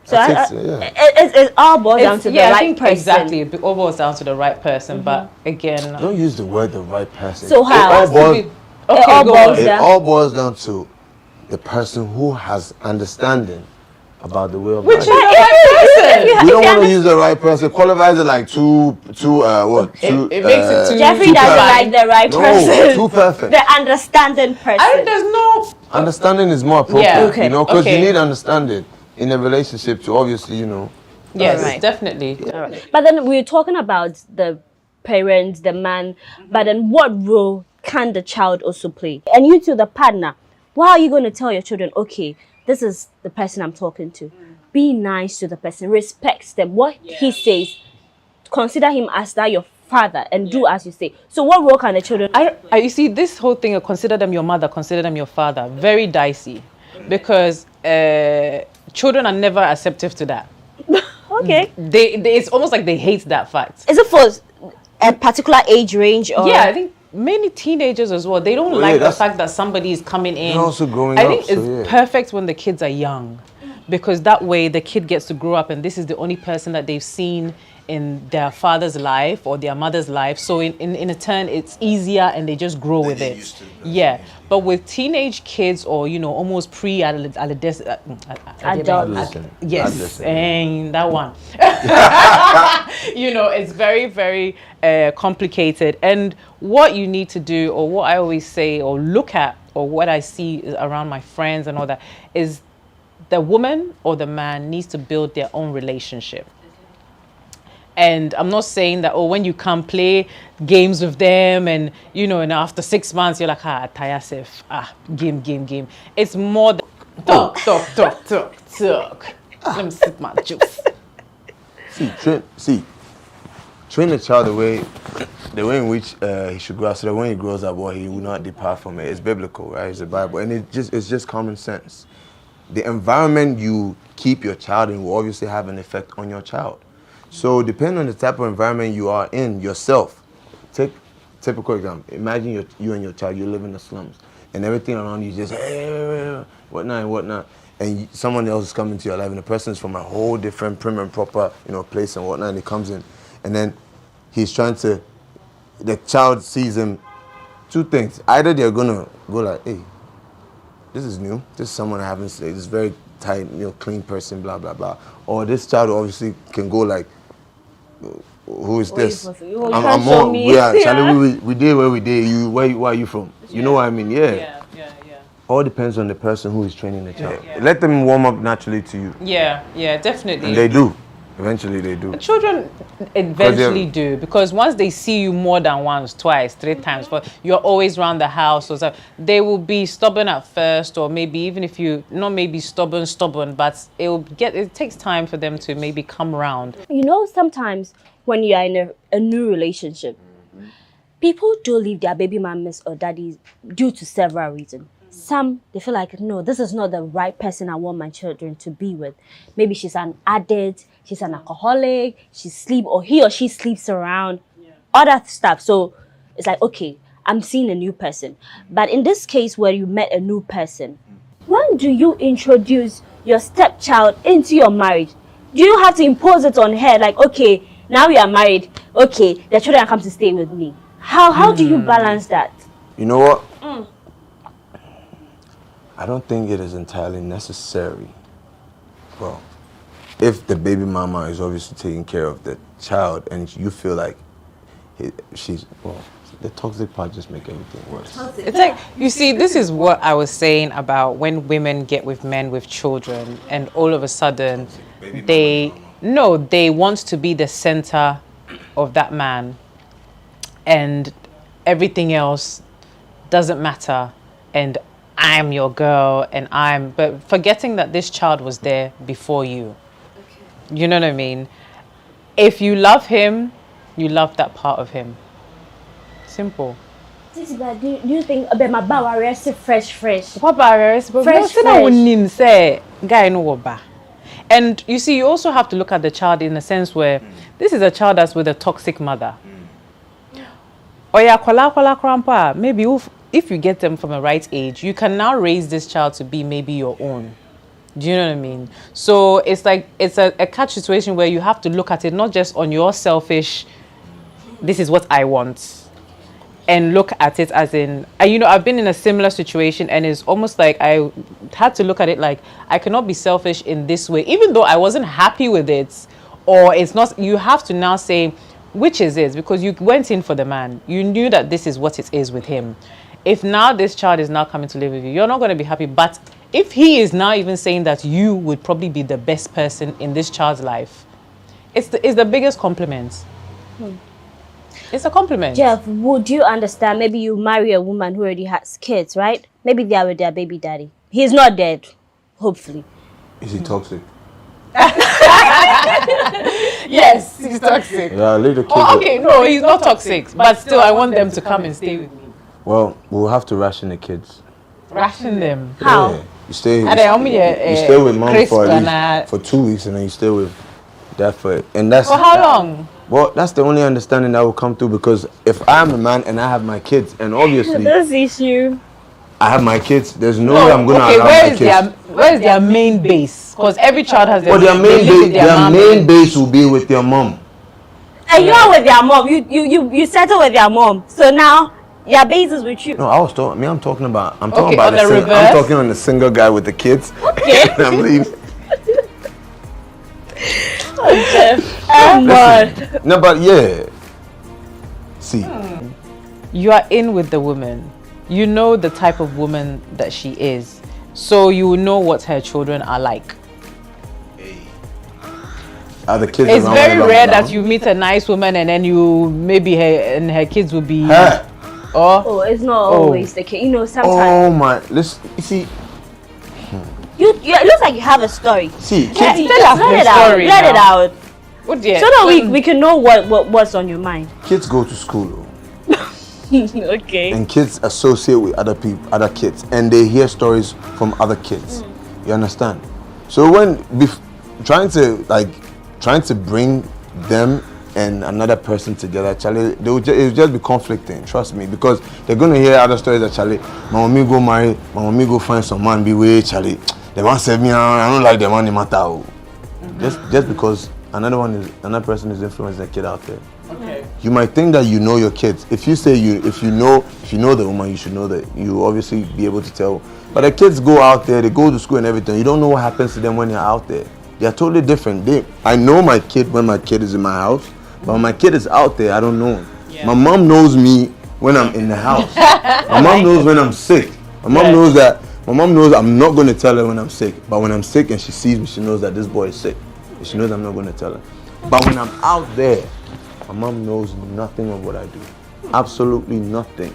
So it all boils down to the right person. Exactly, it all boils down to the right person. But again, don't use the word the right person. So how? It all boils down to the person who has understanding about the way of life. Which is the right person. We don't want to use the right person. Qualifies it like too it makes it too. Jeffrey doesn't like the right person. Too perfect. The understanding person. I think there's no. Understanding is more appropriate, you know, because you need understanding in a relationship to obviously, you know. Yes, definitely. But then we're talking about the parents, the man, but then what role can the child also play? And you too, the partner, why are you going to tell your children, okay, this is the person I'm talking to? Be nice to the person, respect them. What he says, consider him as that your father, and do as you say. So what role can the children... You see, this whole thing of consider them your mother, consider them your father, very dicey. Because children are never receptive to that. Okay. It's almost like they hate that fact. Is it for a particular age range? Or? Yeah, I think many teenagers as well, they don't like the fact that somebody is coming in. Also growing I think it's perfect when the kids are young, because that way the kid gets to grow up and this is the only person that they've seen in their father's life or their mother's life. So in a turn, it's easier and they just grow with it. Yeah. But with teenage kids or, you know, almost pre-adolescent, yes, and that one. You know, it's very, very complicated. And what you need to do, or what I always say or look at, or what I see around my friends and all that, is the woman or the man needs to build their own relationship. And I'm not saying that, oh, when you come play games with them and, you know, and after 6 months, you're like, tire safe, game. It's more than talk. Let me sip my juice. Train the child the way in which he should grow up, so that when he grows up, he will not depart from it. It's biblical, right? It's the Bible. And it's just common sense. The environment you keep your child in will obviously have an effect on your child. So depending on the type of environment you are in yourself, take typical example. Imagine you and your child, you live in the slums. and everything around you just whatnot and whatnot, and someone else is coming to your life, and the person is from a whole different prim and proper, place and whatnot, and he comes in, and then he's trying to, the child sees him, two things. Either they're gonna go like, hey, this is new, this is someone I haven't seen, this is very tight, clean person, blah, blah, blah. Or this child obviously can go like, who is this? I'm more, Charlie, we did where we did, where are you from? You know what I mean? Yeah. All depends on the person who is training the child. Let them warm up naturally to you. Yeah, definitely. And they do. Eventually they do. Children eventually do, because once they see you more than once, twice, 3 times, but you're always around the house, or so, they will be stubborn at first, or maybe even if you not maybe stubborn, but it takes time for them to maybe come around. Sometimes when you are in a new relationship, people do leave their baby mamas or daddies due to several reasons. Some, they feel like, no, this is not the right person I want my children to be with. Maybe she's an addict, she's an alcoholic, he or she sleeps around, other stuff. So it's like, okay, I'm seeing a new person. But in this case where you met a new person, when do you introduce your stepchild into your marriage? Do you have to impose it on her? Like, okay, now we are married. Okay, the children come to stay with me. How do you balance that? You know what? I don't think it is entirely necessary. Well, if the baby mama is obviously taking care of the child and you feel like the toxic part just make everything worse. It's like, you see, this is what I was saying about when women get with men with children and all of a sudden they want to be the center of that man and everything else doesn't matter, and I'm your girl, but forgetting that this child was there before you. Okay. You know what I mean? If you love him, you love that part of him. Simple. Do you think about my bow fresh? What fresh? And you see, you also have to look at the child in a sense where this is a child that's with a toxic mother. Maybe if you get them from a right age, you can now raise this child to be maybe your own. Do you know what I mean? So it's like, it's a catch situation where you have to look at it not just on your selfish, this is what I want, and look at it as in, I've been in a similar situation, and it's almost like I had to look at it like, I cannot be selfish in this way, even though I wasn't happy with it, or it's not, you have to now say, which is it? Because you went in for the man. You knew that this is what it is with him. If now this child is now coming to live with you, you're not going to be happy. But if he is now even saying that you would probably be the best person in this child's life, it's the biggest compliment. It's a compliment. Jeff, would you understand? Maybe you marry a woman who already has kids, right? Maybe they are with their baby daddy. He's not dead, hopefully. Is he toxic? Yes, he's toxic. Yeah, leave the kids. Oh, okay, no, he's not toxic. But still, I want them to come and stay with me. Well, we'll have to ration the kids. Ration them? How? Yeah. You stay with mom for 2 weeks, and then you stay with dad for it. And that's for how long? Well, that's the only understanding that will come through, because if I'm a man and I have my kids, and obviously this issue, I have my kids, there's no way I'm going to allow my kids. Where is their main base? Because every child has their their main base will be with their mom. And you are with your mom. You settle with your mom. So now your base is with you. No, I'm talking about I'm talking on the single guy with the kids. Okay. I'm leaving. No, but yeah. See. You are in with the woman. You know the type of woman that she is. So you know what her children are like. Are the kids it's very rare that you meet a nice woman and then her kids will be her. Oh, it's not always the case. Sometimes. Oh my, listen, you see. It looks like you have a story. See, let it out. Oh dear. So that we can know what's on your mind. Kids go to school. Okay. And kids associate with other kids, and they hear stories from other kids. You understand? So when trying to bring them and another person together, Charlie, it will just be conflicting. Trust me, because they're gonna hear other stories that Charlie, my mommy go marry, my mommy go find some man be with Charlie. They want to save me. I don't like the money matter. Just because another person is influencing the kid out there. Okay. You might think that you know your kids. If you say if you know the woman, you should know that you obviously be able to tell. But the kids go out there, they go to school and everything. You don't know what happens to them when they're out there. They are totally different. I know my kid when my kid is in my house, but when my kid is out there, I don't know him. Yeah. My mom knows me when I'm in the house. My mom knows when I'm sick. My mom knows that. My mom knows I'm not going to tell her when I'm sick. But when I'm sick and she sees me, she knows that this boy is sick. She knows I'm not going to tell her. But when I'm out there, my mom knows nothing of what I do. Absolutely nothing.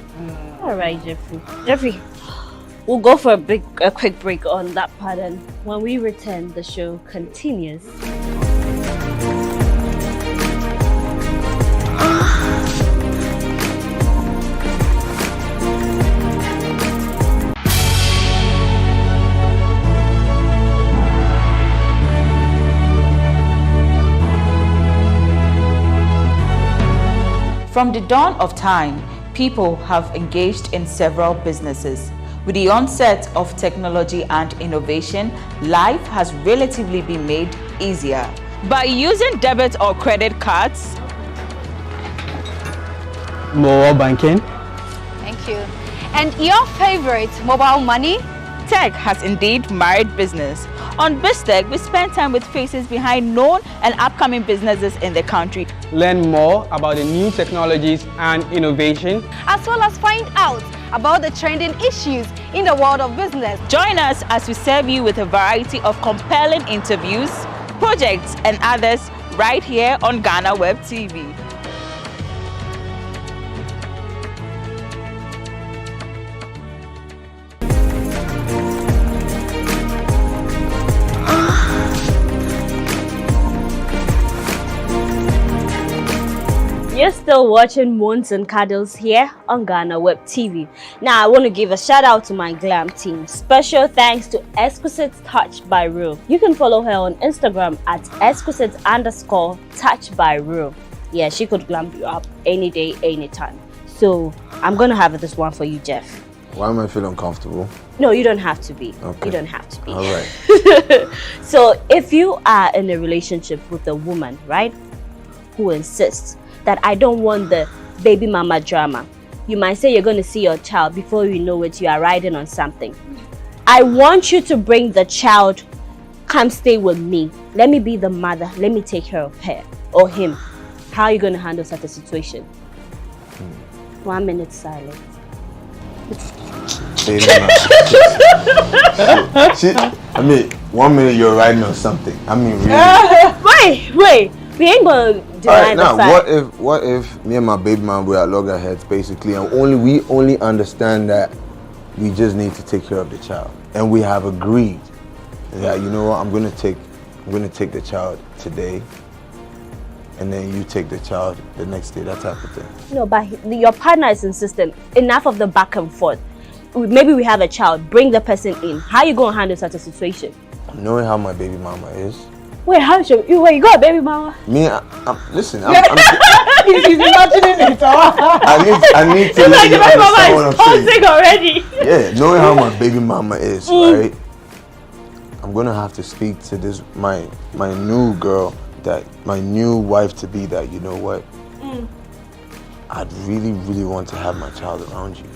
All right, Jeffrey. Jeffrey, we'll go for a quick break on that part, and when we return, the show continues. From the dawn of time, people have engaged in several businesses. With the onset of technology and innovation, life has relatively been made easier. By using debit or credit cards, mobile banking. Thank you. And your favorite, mobile money? tech has indeed married business. On BizTech, we spend time with faces behind known and upcoming businesses in the country. Learn more about the new technologies and innovation, as well as find out about the trending issues in the world of business. Join us as we serve you with a variety of compelling interviews, projects and others right here on GhanaWeb TV. You're still watching Moons and Cuddles here on GhanaWeb TV. Now I want to give a shout out to my glam team. Special thanks to Exquisite Touch by Ru. You can follow her on Instagram at exquisite_touch by Ru. Yeah, she could glam you up any day, anytime. So I'm gonna have this one for you, Jeff. Why am I feeling uncomfortable? No, you don't have to be. Okay. You don't have to be. All right. So if you are in a relationship with a woman, right, who insists that I don't want the baby mama drama, you might say you're going to see your child, before you know it, you are riding on something. I want you to bring the child, come stay with me. Let me be the mother. Let me take care of her or him. How are you going to handle such a situation? 1 minute silence. I mean, 1 minute you're riding on something. I mean, really. Wait. We ain't gonna deny the fact. What if me and my baby mom were at loggerheads basically, and we only understand that we just need to take care of the child, and we have agreed that, you know what, I'm gonna take the child today, and then you take the child the next day, that type of thing. No, but your partner is insistent. Enough of the back and forth. Maybe we have a child, bring the person in. How you gonna handle such a situation? Knowing how my baby mama is. Wait, how should you? Wait, you got a baby mama? Me, listen. I'm He's imagining it. I need to let you understand what I'm saying already. Yeah, knowing how my baby mama is, right? I'm gonna have to speak to this my new girl, that my new wife to be, that, you know what? I'd really, really want to have my child around you,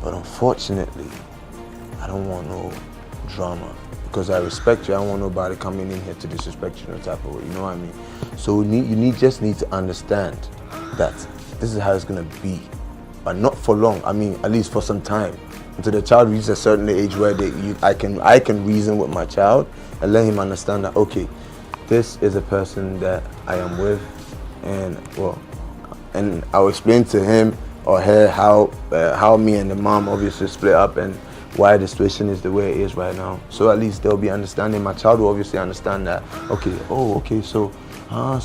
but unfortunately, I don't want no drama. Because I respect you, I don't want nobody coming in here to disrespect you in no type of way, you know what I mean? So you just need to understand that this is how it's gonna be, but not for long. I mean, at least for some time, until the child reaches a certain age where I can reason with my child and let him understand that, okay, this is a person that I am with, and I'll explain to him or her how me and the mom obviously split up and why the situation is the way it is right now. So at least they'll be understanding. My child will obviously understand that, okay, so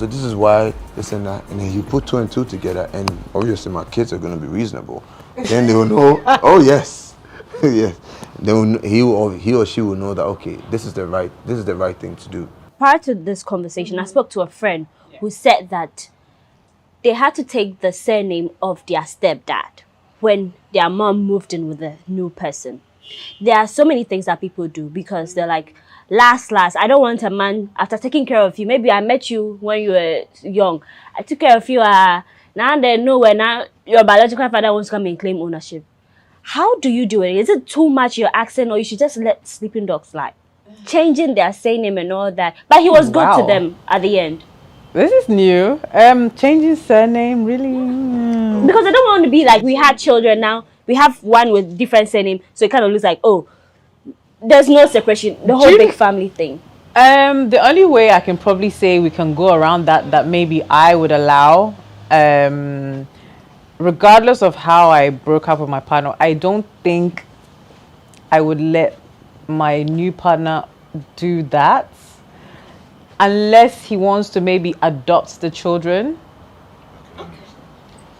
this is why this and that. And then you put 2 and 2 together, and obviously my kids are going to be reasonable. Then they will know, oh yes, yes. Then he or she will know that, okay, this is the right thing to do. Prior to this conversation, I spoke to a friend who said that they had to take the surname of their stepdad when their mom moved in with a new person. There are so many things that people do because they're like, last, I don't want a man after taking care of you. Maybe I met you when you were young. I took care of you. Now they know when now your biological father wants to come and claim ownership. How do you do it? Is it too much your accent, or you should just let sleeping dogs lie? Changing their surname and all that. But he was good to them at the end. This is new. Changing surname, really? Because I don't want to be like, we had children now. We have one with different surname. So it kind of looks like, oh, there's no separation. The whole big family thing. The only way I can probably say we can go around that maybe I would allow, regardless of how I broke up with my partner, I don't think I would let my new partner do that unless he wants to maybe adopt the children.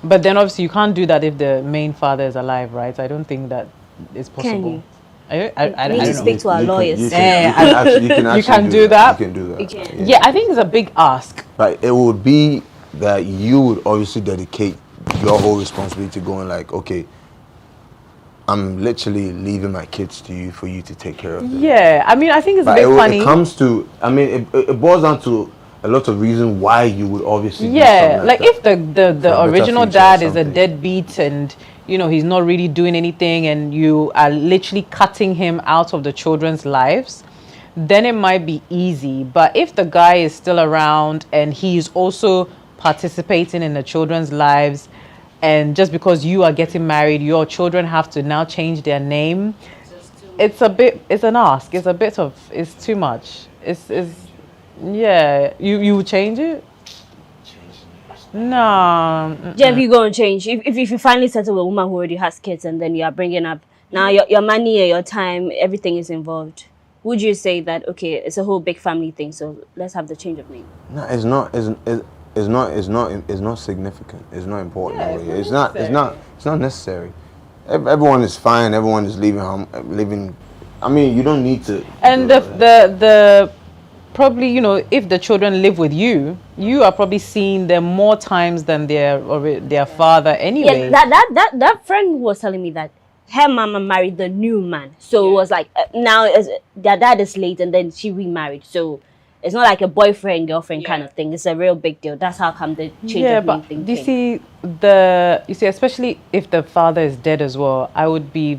But then obviously you can't do that if the main father is alive, right? I don't think that is possible. Can you? I need to speak to our lawyers. You can do that. You can do that. Yeah, I think it's a big ask. But it would be that you would obviously dedicate your whole responsibility going like, okay, I'm literally leaving my kids to you for you to take care of them. Yeah, I mean, I think it's a bit funny. It comes to, I mean, it boils down to a lot of reasons why you would obviously do like if the original dad is a deadbeat and, you know, he's not really doing anything and you are literally cutting him out of the children's lives, then it might be easy. But if the guy is still around and he's also participating in the children's lives, and just because you are getting married, your children have to now change their name, it's an ask. It's too much. Yeah. You would change it? No. Jeff, you go and change. If you finally settle with a woman who already has kids and then you are bringing up, now your money, your time, everything is involved. Would you say that, okay, it's a whole big family thing, so let's have the change of name? No, it's not. It's not significant. It's not important. Yeah, it's not necessary. Everyone is fine. Everyone is living. I mean, you don't need to. And the probably, you know, if the children live with you, you are probably seeing them more times than their father anyway. Yeah, that friend was telling me that her mama married the new man, so it was like now their dad is late and then she remarried, so. It's not like a boyfriend, girlfriend kind of thing. It's a real big deal. That's how come the change of name thing came. You see, especially if the father is dead as well, I would be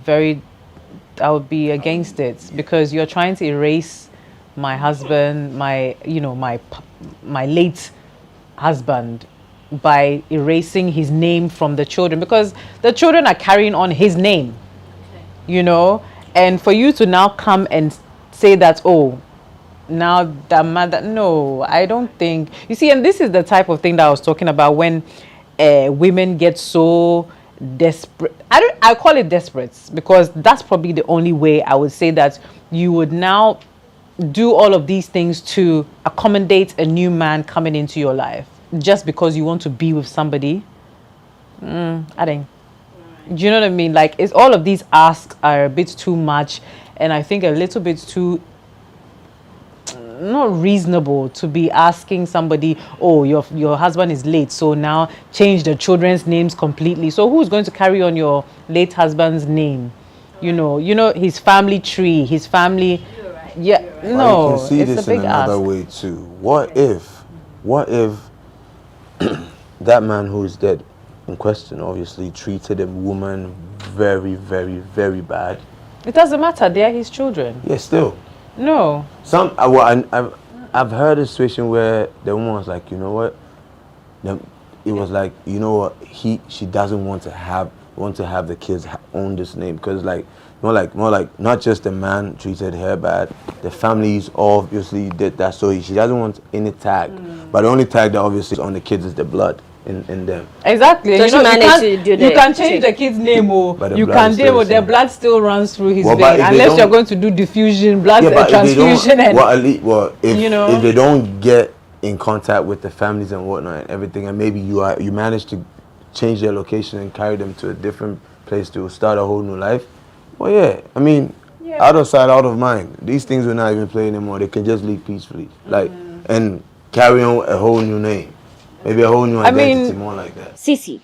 against it because you're trying to erase my husband, my late husband by erasing his name from the children because the children are carrying on his name, you know, and for you to now come and say that, oh, now the mother, no, I don't think. You see, and this is the type of thing that I was talking about when women get so desperate. I call it desperate because that's probably the only way I would say that you would now do all of these things to accommodate a new man coming into your life just because you want to be with somebody. I think. Do you know what I mean? Like, it's all of these asks are a bit too much, and I think a little bit too not reasonable to be asking somebody, oh, your husband is late, so now change the children's names completely. So who's going to carry on your late husband's name? You know his family tree, his family. Yeah, no, you can see it's this a big in another way too. What if that man who is dead in question obviously treated a woman very, very, very bad? It doesn't matter. They are his children. Yeah, still. No. I've heard a situation where the woman was like, you know what? It was like, you know what? She doesn't want to have the kids own this name because more like not just the man treated her bad, the families obviously did that. So she doesn't want any tag, but the only tag that obviously is on the kids is the blood in them. Exactly. So you can change the kid's name, or you can deal with the blood still runs through his vein unless you're going to do diffusion, blood transfusion, if they don't get in contact with the families and whatnot and everything, and maybe you manage to change their location and carry them to a different place to start a whole new life. Well, yeah, I mean, out of sight, out of mind. These things will not even play anymore. They can just leave peacefully, and carry on a whole new name. Maybe a whole new identity, more like that. Sisi,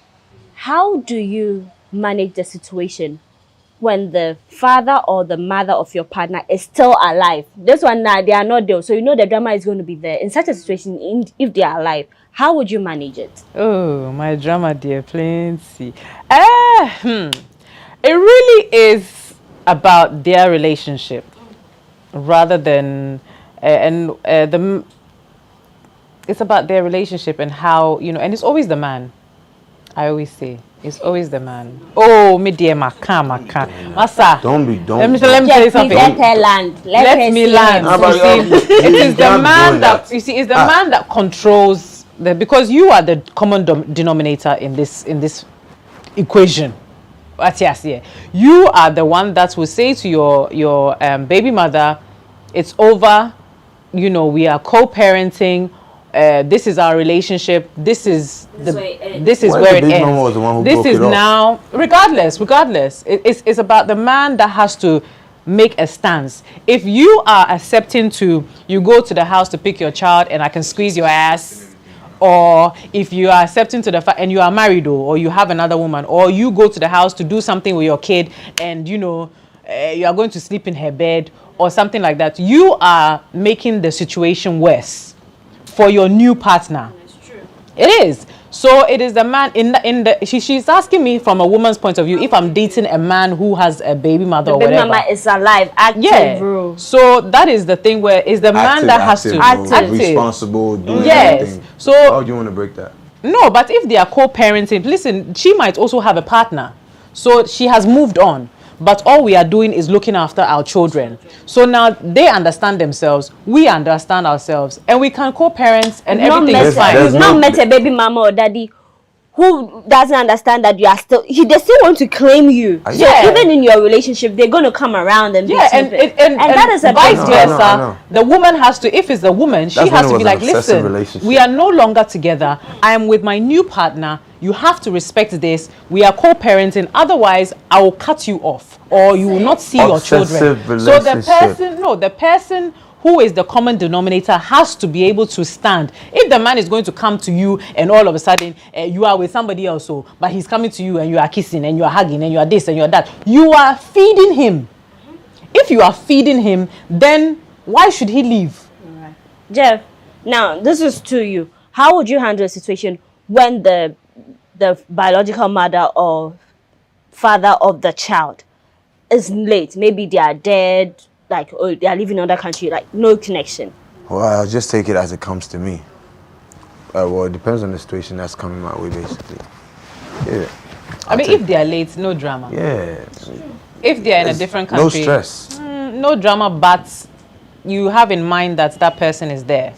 how do you manage the situation when the father or the mother of your partner is still alive? This one now, they are not there, so you know the drama is going to be there. In such a situation, if they are alive, how would you manage it? Oh, my drama, dear, plenty. It really is about their relationship rather than it's about their relationship and how, you know, and it's always the man. I always say it's always the man. Oh, me dear, maka. Masa. Don't. Let me tell you something. Let her land. Let me land. It is the man that you see. It's the man that controls the, because you are the common denominator in this equation. Yes, yeah. You are the one that will say to your baby mother, "It's over. You know, we are co-parenting. This is our relationship. This is where it ends. This is now, regardless. It's about the man that has to make a stance. If you are accepting you go to the house to pick your child and I can squeeze your ass, or if you are accepting to the fact and you are married or you have another woman, or you go to the house to do something with your kid and you know you are going to sleep in her bed or something like that, you are making the situation worse for your new partner. It's true. It is. So it is the man she's asking me from a woman's point of view if I'm dating a man who has a baby mother or whatever. The baby mama is alive, active. Yeah. So that is the thing where it's the man that has to active, responsible, doing yes. Everything. So how do you want to break that? No, but if they are co-parenting, listen, she might also have a partner. So she has moved on. But all we are doing is looking after our children. So now they understand themselves, we understand ourselves, and we can co-parent and everything is fine. You've not met a baby mama or daddy who doesn't understand that you are still, they still want to claim you. So even in your relationship, they're going to come around and be and that is a vice versa. The woman has to, if it's the woman, she has to be like, listen, we are no longer together. I am with my new partner. You have to respect this. We are co-parenting. Otherwise, I will cut you off, or you will not see your children. So the person who is the common denominator has to be able to stand. If the man is going to come to you and all of a sudden you are with somebody else, but he's coming to you and you are kissing and you are hugging and you are this and you are that, you are feeding him. If you are feeding him, then why should he leave? Right. Jeff, now this is to you. How would you handle a situation when the biological mother or father of the child is late? Maybe they are dead, like, or they are living in another country, like no connection. Well, I'll just take it as it comes to me. Well, it depends on the situation that's coming my way, basically. Yeah. I mean, if they are late, no drama. Yeah. If they are in a different country, no stress. No drama, but you have in mind that that person is there.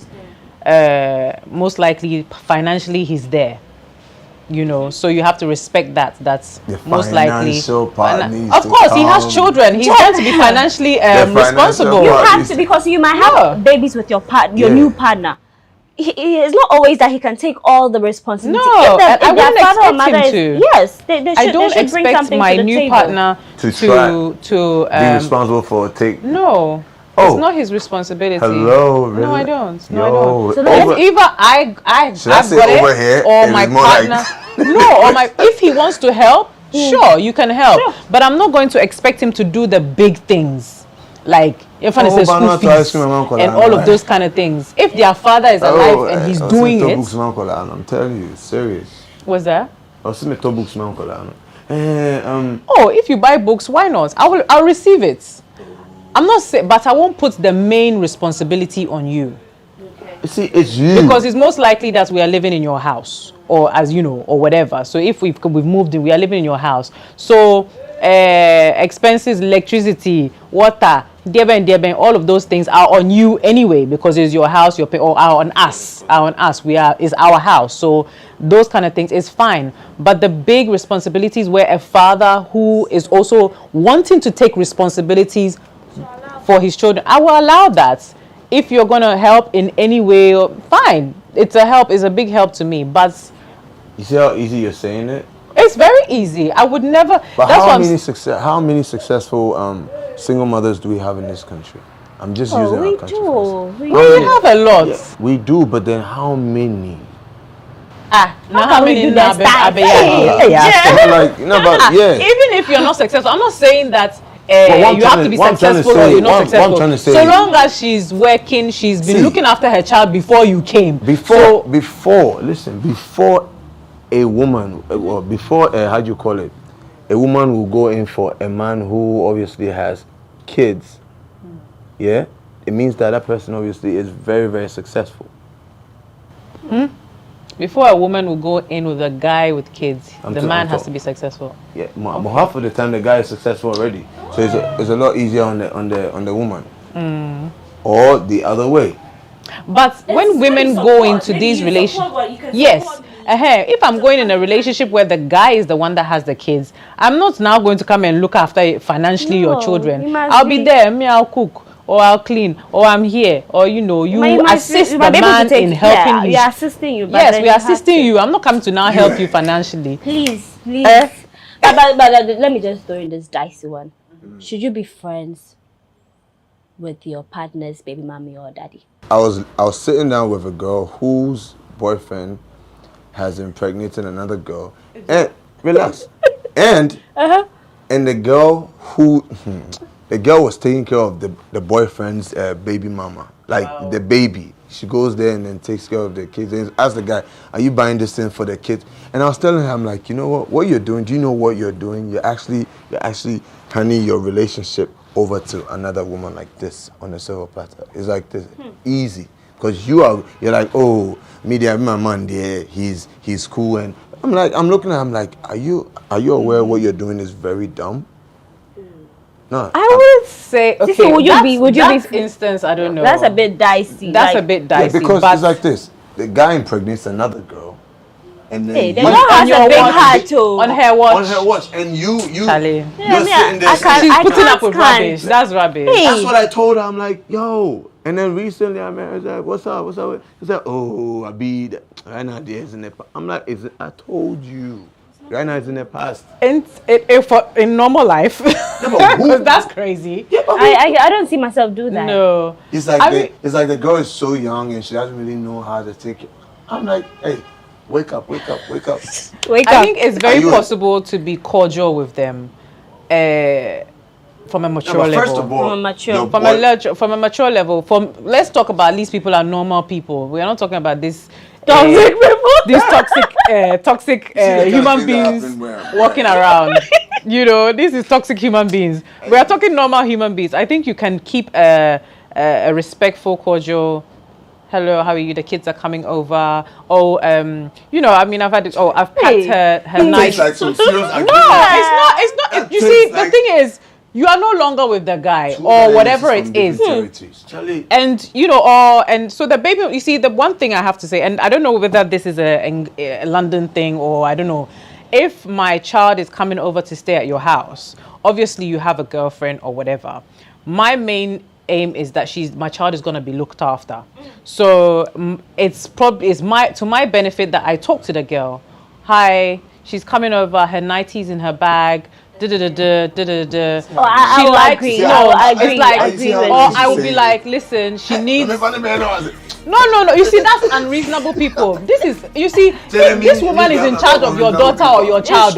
Most likely, financially, he's there. You know, so you have to respect that. That's most likely. Of course, he has children. He's going to be financially responsible. You have to, because you might have babies with your new partner. It's not always that he can take all the responsibility. No, I wouldn't expect him to. Yes, I don't expect my new partner to be responsible for No. It's not his responsibility. Hello, really? No, I don't. No, I don't. So if either I've got it, here, or my partner, if he wants to help, sure, you can help. Sure. But I'm not going to expect him to do the big things, like if I say school fees and all of those kind of things. If their father is alive and he's doing it, I'm telling you, serious. What's that? If you buy books, why not? I'll receive it. I'm not saying, but I won't put the main responsibility on you. Okay. See, it's you. Because it's most likely that we are living in your house, or as you know, or whatever. So if we've moved in, we are living in your house. So expenses, electricity, water, deben, all of those things are on you anyway, because it's your house. You're paying, or are on us. It's our house. So those kind of things is fine. But the big responsibilities, where a father who is also wanting to take responsibilities for his children, I will allow that. If you're going to help in any way, fine. It's a big help to me. But you see how easy you're saying it? It's very easy. I would never. But how many successful single mothers do we have in this country? I'm just using our country. We have a lot. Yeah, we do, but then how many? How can we do that? Like, you know, but yeah. Even if you're not successful, I'm not saying that you have to be successful or you're not successful. So long as she's working, she's been looking after her child before you came. Before a woman, or before how do you call it? A woman will go in for a man who obviously has kids. Yeah, it means that that person obviously is very, very successful. Before a woman will go in with a guy with kids, the man has to be successful. Yeah, but half of the time the guy is successful already, so it's a lot easier on the woman, or the other way. But when women go into these relationships, yes. If I'm going in a relationship where the guy is the one that has the kids, I'm not now going to come and look after financially your children. I'll be there, I'll cook, or I'll clean, or I'm here, or you assist the man in helping you. We are assisting you. Yes, we are assisting you. I'm not coming to now help you financially. Please. But let me just throw in this dicey one. Should you be friends with your partner's baby mommy or daddy? I was sitting down with a girl whose boyfriend has impregnated another girl, and relax, and the girl was taking care of the boyfriend's baby mama, like the baby. She goes there and then takes care of the kids. And ask the guy, "Are you buying this thing for the kids?" And I was telling her, I'm like, you know what you're doing? Do you know what you're doing? You're actually handing your relationship over to another woman like this on a silver platter. It's like this easy. Because you're like, oh, media, my man there, he's cool, and I'm looking at him like, are you aware what you're doing is very dumb? No. I would say, okay, Sissy, would you be instance, I don't know. That's a bit dicey. That's a bit dicey. Yeah, because it's like this. The guy impregnates another girl, and then the girl has a big heart too. On her watch. On her watch, and you're sitting there. She's putting up with rubbish. That's rubbish. Hey. That's what I told her. I'm like, yo. And then recently I met her. I was like, what's up? She said, oh, Abid, right now there's in the past. I'm like, I told you. Right now it's in the past. And in normal life. That's crazy. Yeah, I don't see myself do that. No. It's like the girl is so young and she doesn't really know how to take it. I'm like, hey, wake up. Wake up. I think it's very possible to be cordial with them. From a mature level. First of all, from a mature level. Let's talk about at least people are normal people. We are not talking about this toxic people. These toxic human beings walking around. This is toxic human beings. We are talking normal human beings. I think you can keep a respectful, cordial. Hello, how are you? The kids are coming over. Oh, I've had it. Oh, I've packed her nice. Like some serious it's not. You see, the thing is, you are no longer with the guy or whatever it is. And, and so the baby, you see, the one thing I have to say, and I don't know whether this is a London thing or I don't know, if my child is coming over to stay at your house, obviously you have a girlfriend or whatever. My main aim is that my child is going to be looked after. So it's to my benefit that I talk to the girl. Hi, she's coming over, her nighties in her bag. I will be like, listen, she needs. No. You see, that's unreasonable people. This woman is in charge of your daughter or your child.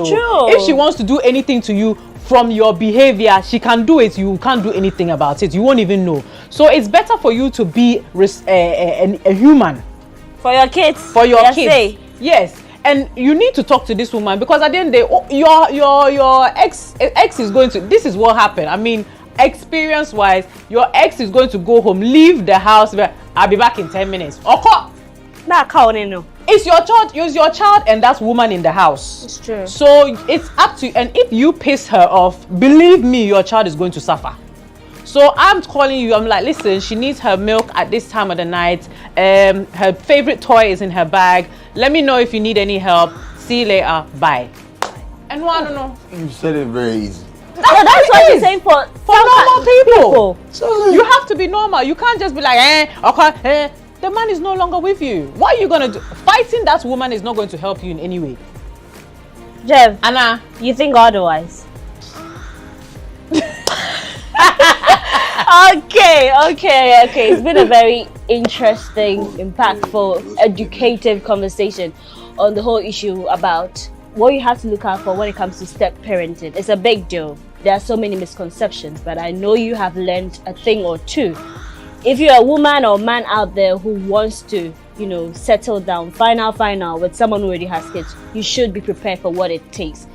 If she wants to do anything to you from your behavior, she can do it. You can't do anything about it. You won't even know. So it's better for you to be a human. For your kids. For your kids. Yes. And you need to talk to this woman because at the end of the day, your ex is going to. This is what happened. I mean, experience-wise, your ex is going to go home, leave the house. I'll be back in 10 minutes. Okay. It's your child, and that's woman in the house. It's true. So it's up to you. And if you piss her off, believe me, your child is going to suffer. So I'm calling you. I'm like, listen, she needs her milk at this time of the night. Her favorite toy is in her bag. Let me know if you need any help. See you later. Bye. And I don't know. You said it very easy. That's what you're saying for normal people. You have to be normal. You can't just be like, okay, the man is no longer with you. What are you gonna do? Fighting that woman is not going to help you in any way. Jeff, Anna, you think otherwise? Okay. It's been a very interesting, impactful, educative conversation. on the whole issue about what you have to look out for when it comes to step parenting. It's a big deal. There are so many misconceptions, but I know you have learned a thing or two. If you're a woman or man out there who wants to, you know, settle down, final with someone who already has kids, you should be prepared for what it takes.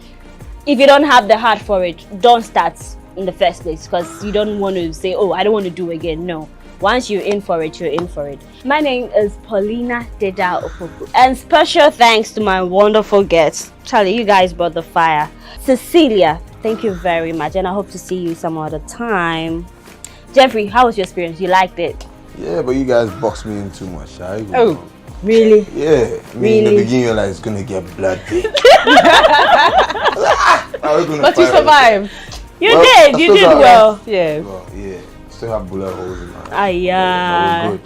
If you don't have the heart for it, don't start in the first place, because you don't want to say, oh, I don't want to do it again. No. Once you're in for it, you're in for it. My name is Paulina Deda Opoku, and special thanks to my wonderful guests. Charlie, you guys brought the fire. Cecilia, thank you very much, and I hope to see you some other time. Jeffrey, how was your experience? You liked it? Yeah, but you guys boxed me in too much. Oh, really? Yeah. I mean, in the beginning, you're like, it's going to get bloody. But you survived. You did well. Yeah. Well, yeah. Still have bullet holes in my yeah. Yeah, good.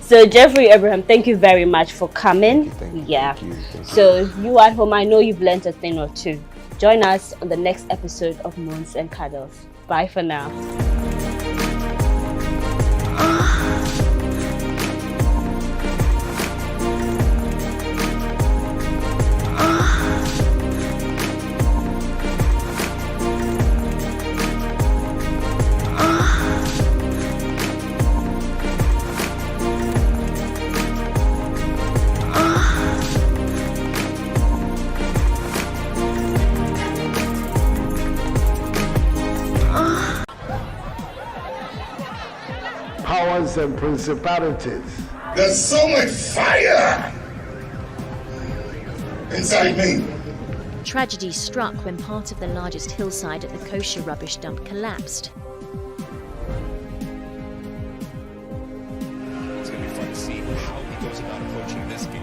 So Jeffrey Abraham, thank you very much for coming. Thank you. Thank you. You at home, I know you've learned a thing or two. Join us on the next episode of Moons and Cuddles. Bye for now. Powers and principalities. There's so much fire inside me. Tragedy struck when part of the largest hillside at the kosher rubbish dump collapsed. It's going to be fun to see how he goes about approaching this game.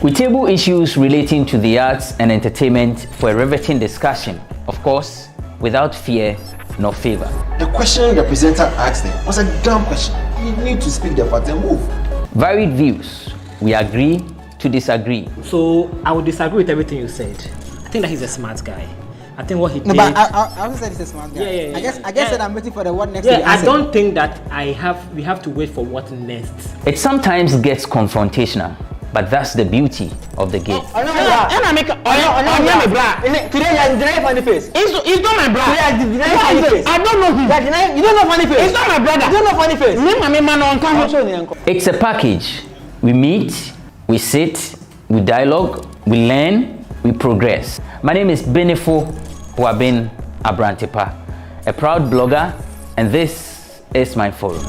We table issues relating to the arts and entertainment for a riveting discussion, of course, without fear nor favor. The question the presenter asked them was a dumb question. You need to speak the fact and move. Varied views. We agree to disagree. So I would disagree with everything you said. I think that he's a smart guy. I think what he did. No, but I also said he's a smart guy. Yeah. I guess that I'm waiting for the what next. Yeah, I don't think that we have to wait for what next. It sometimes gets confrontational, but that's the beauty of the game. Today you deny funny face. It's not my brother. Today you deny funny face. I don't know him. You don't know funny face. It's not my brother. You don't know funny face. It's a package. We meet, we sit, we dialogue, we learn, we progress. My name is Benefo Abrantepa, a proud blogger, and this is my forum.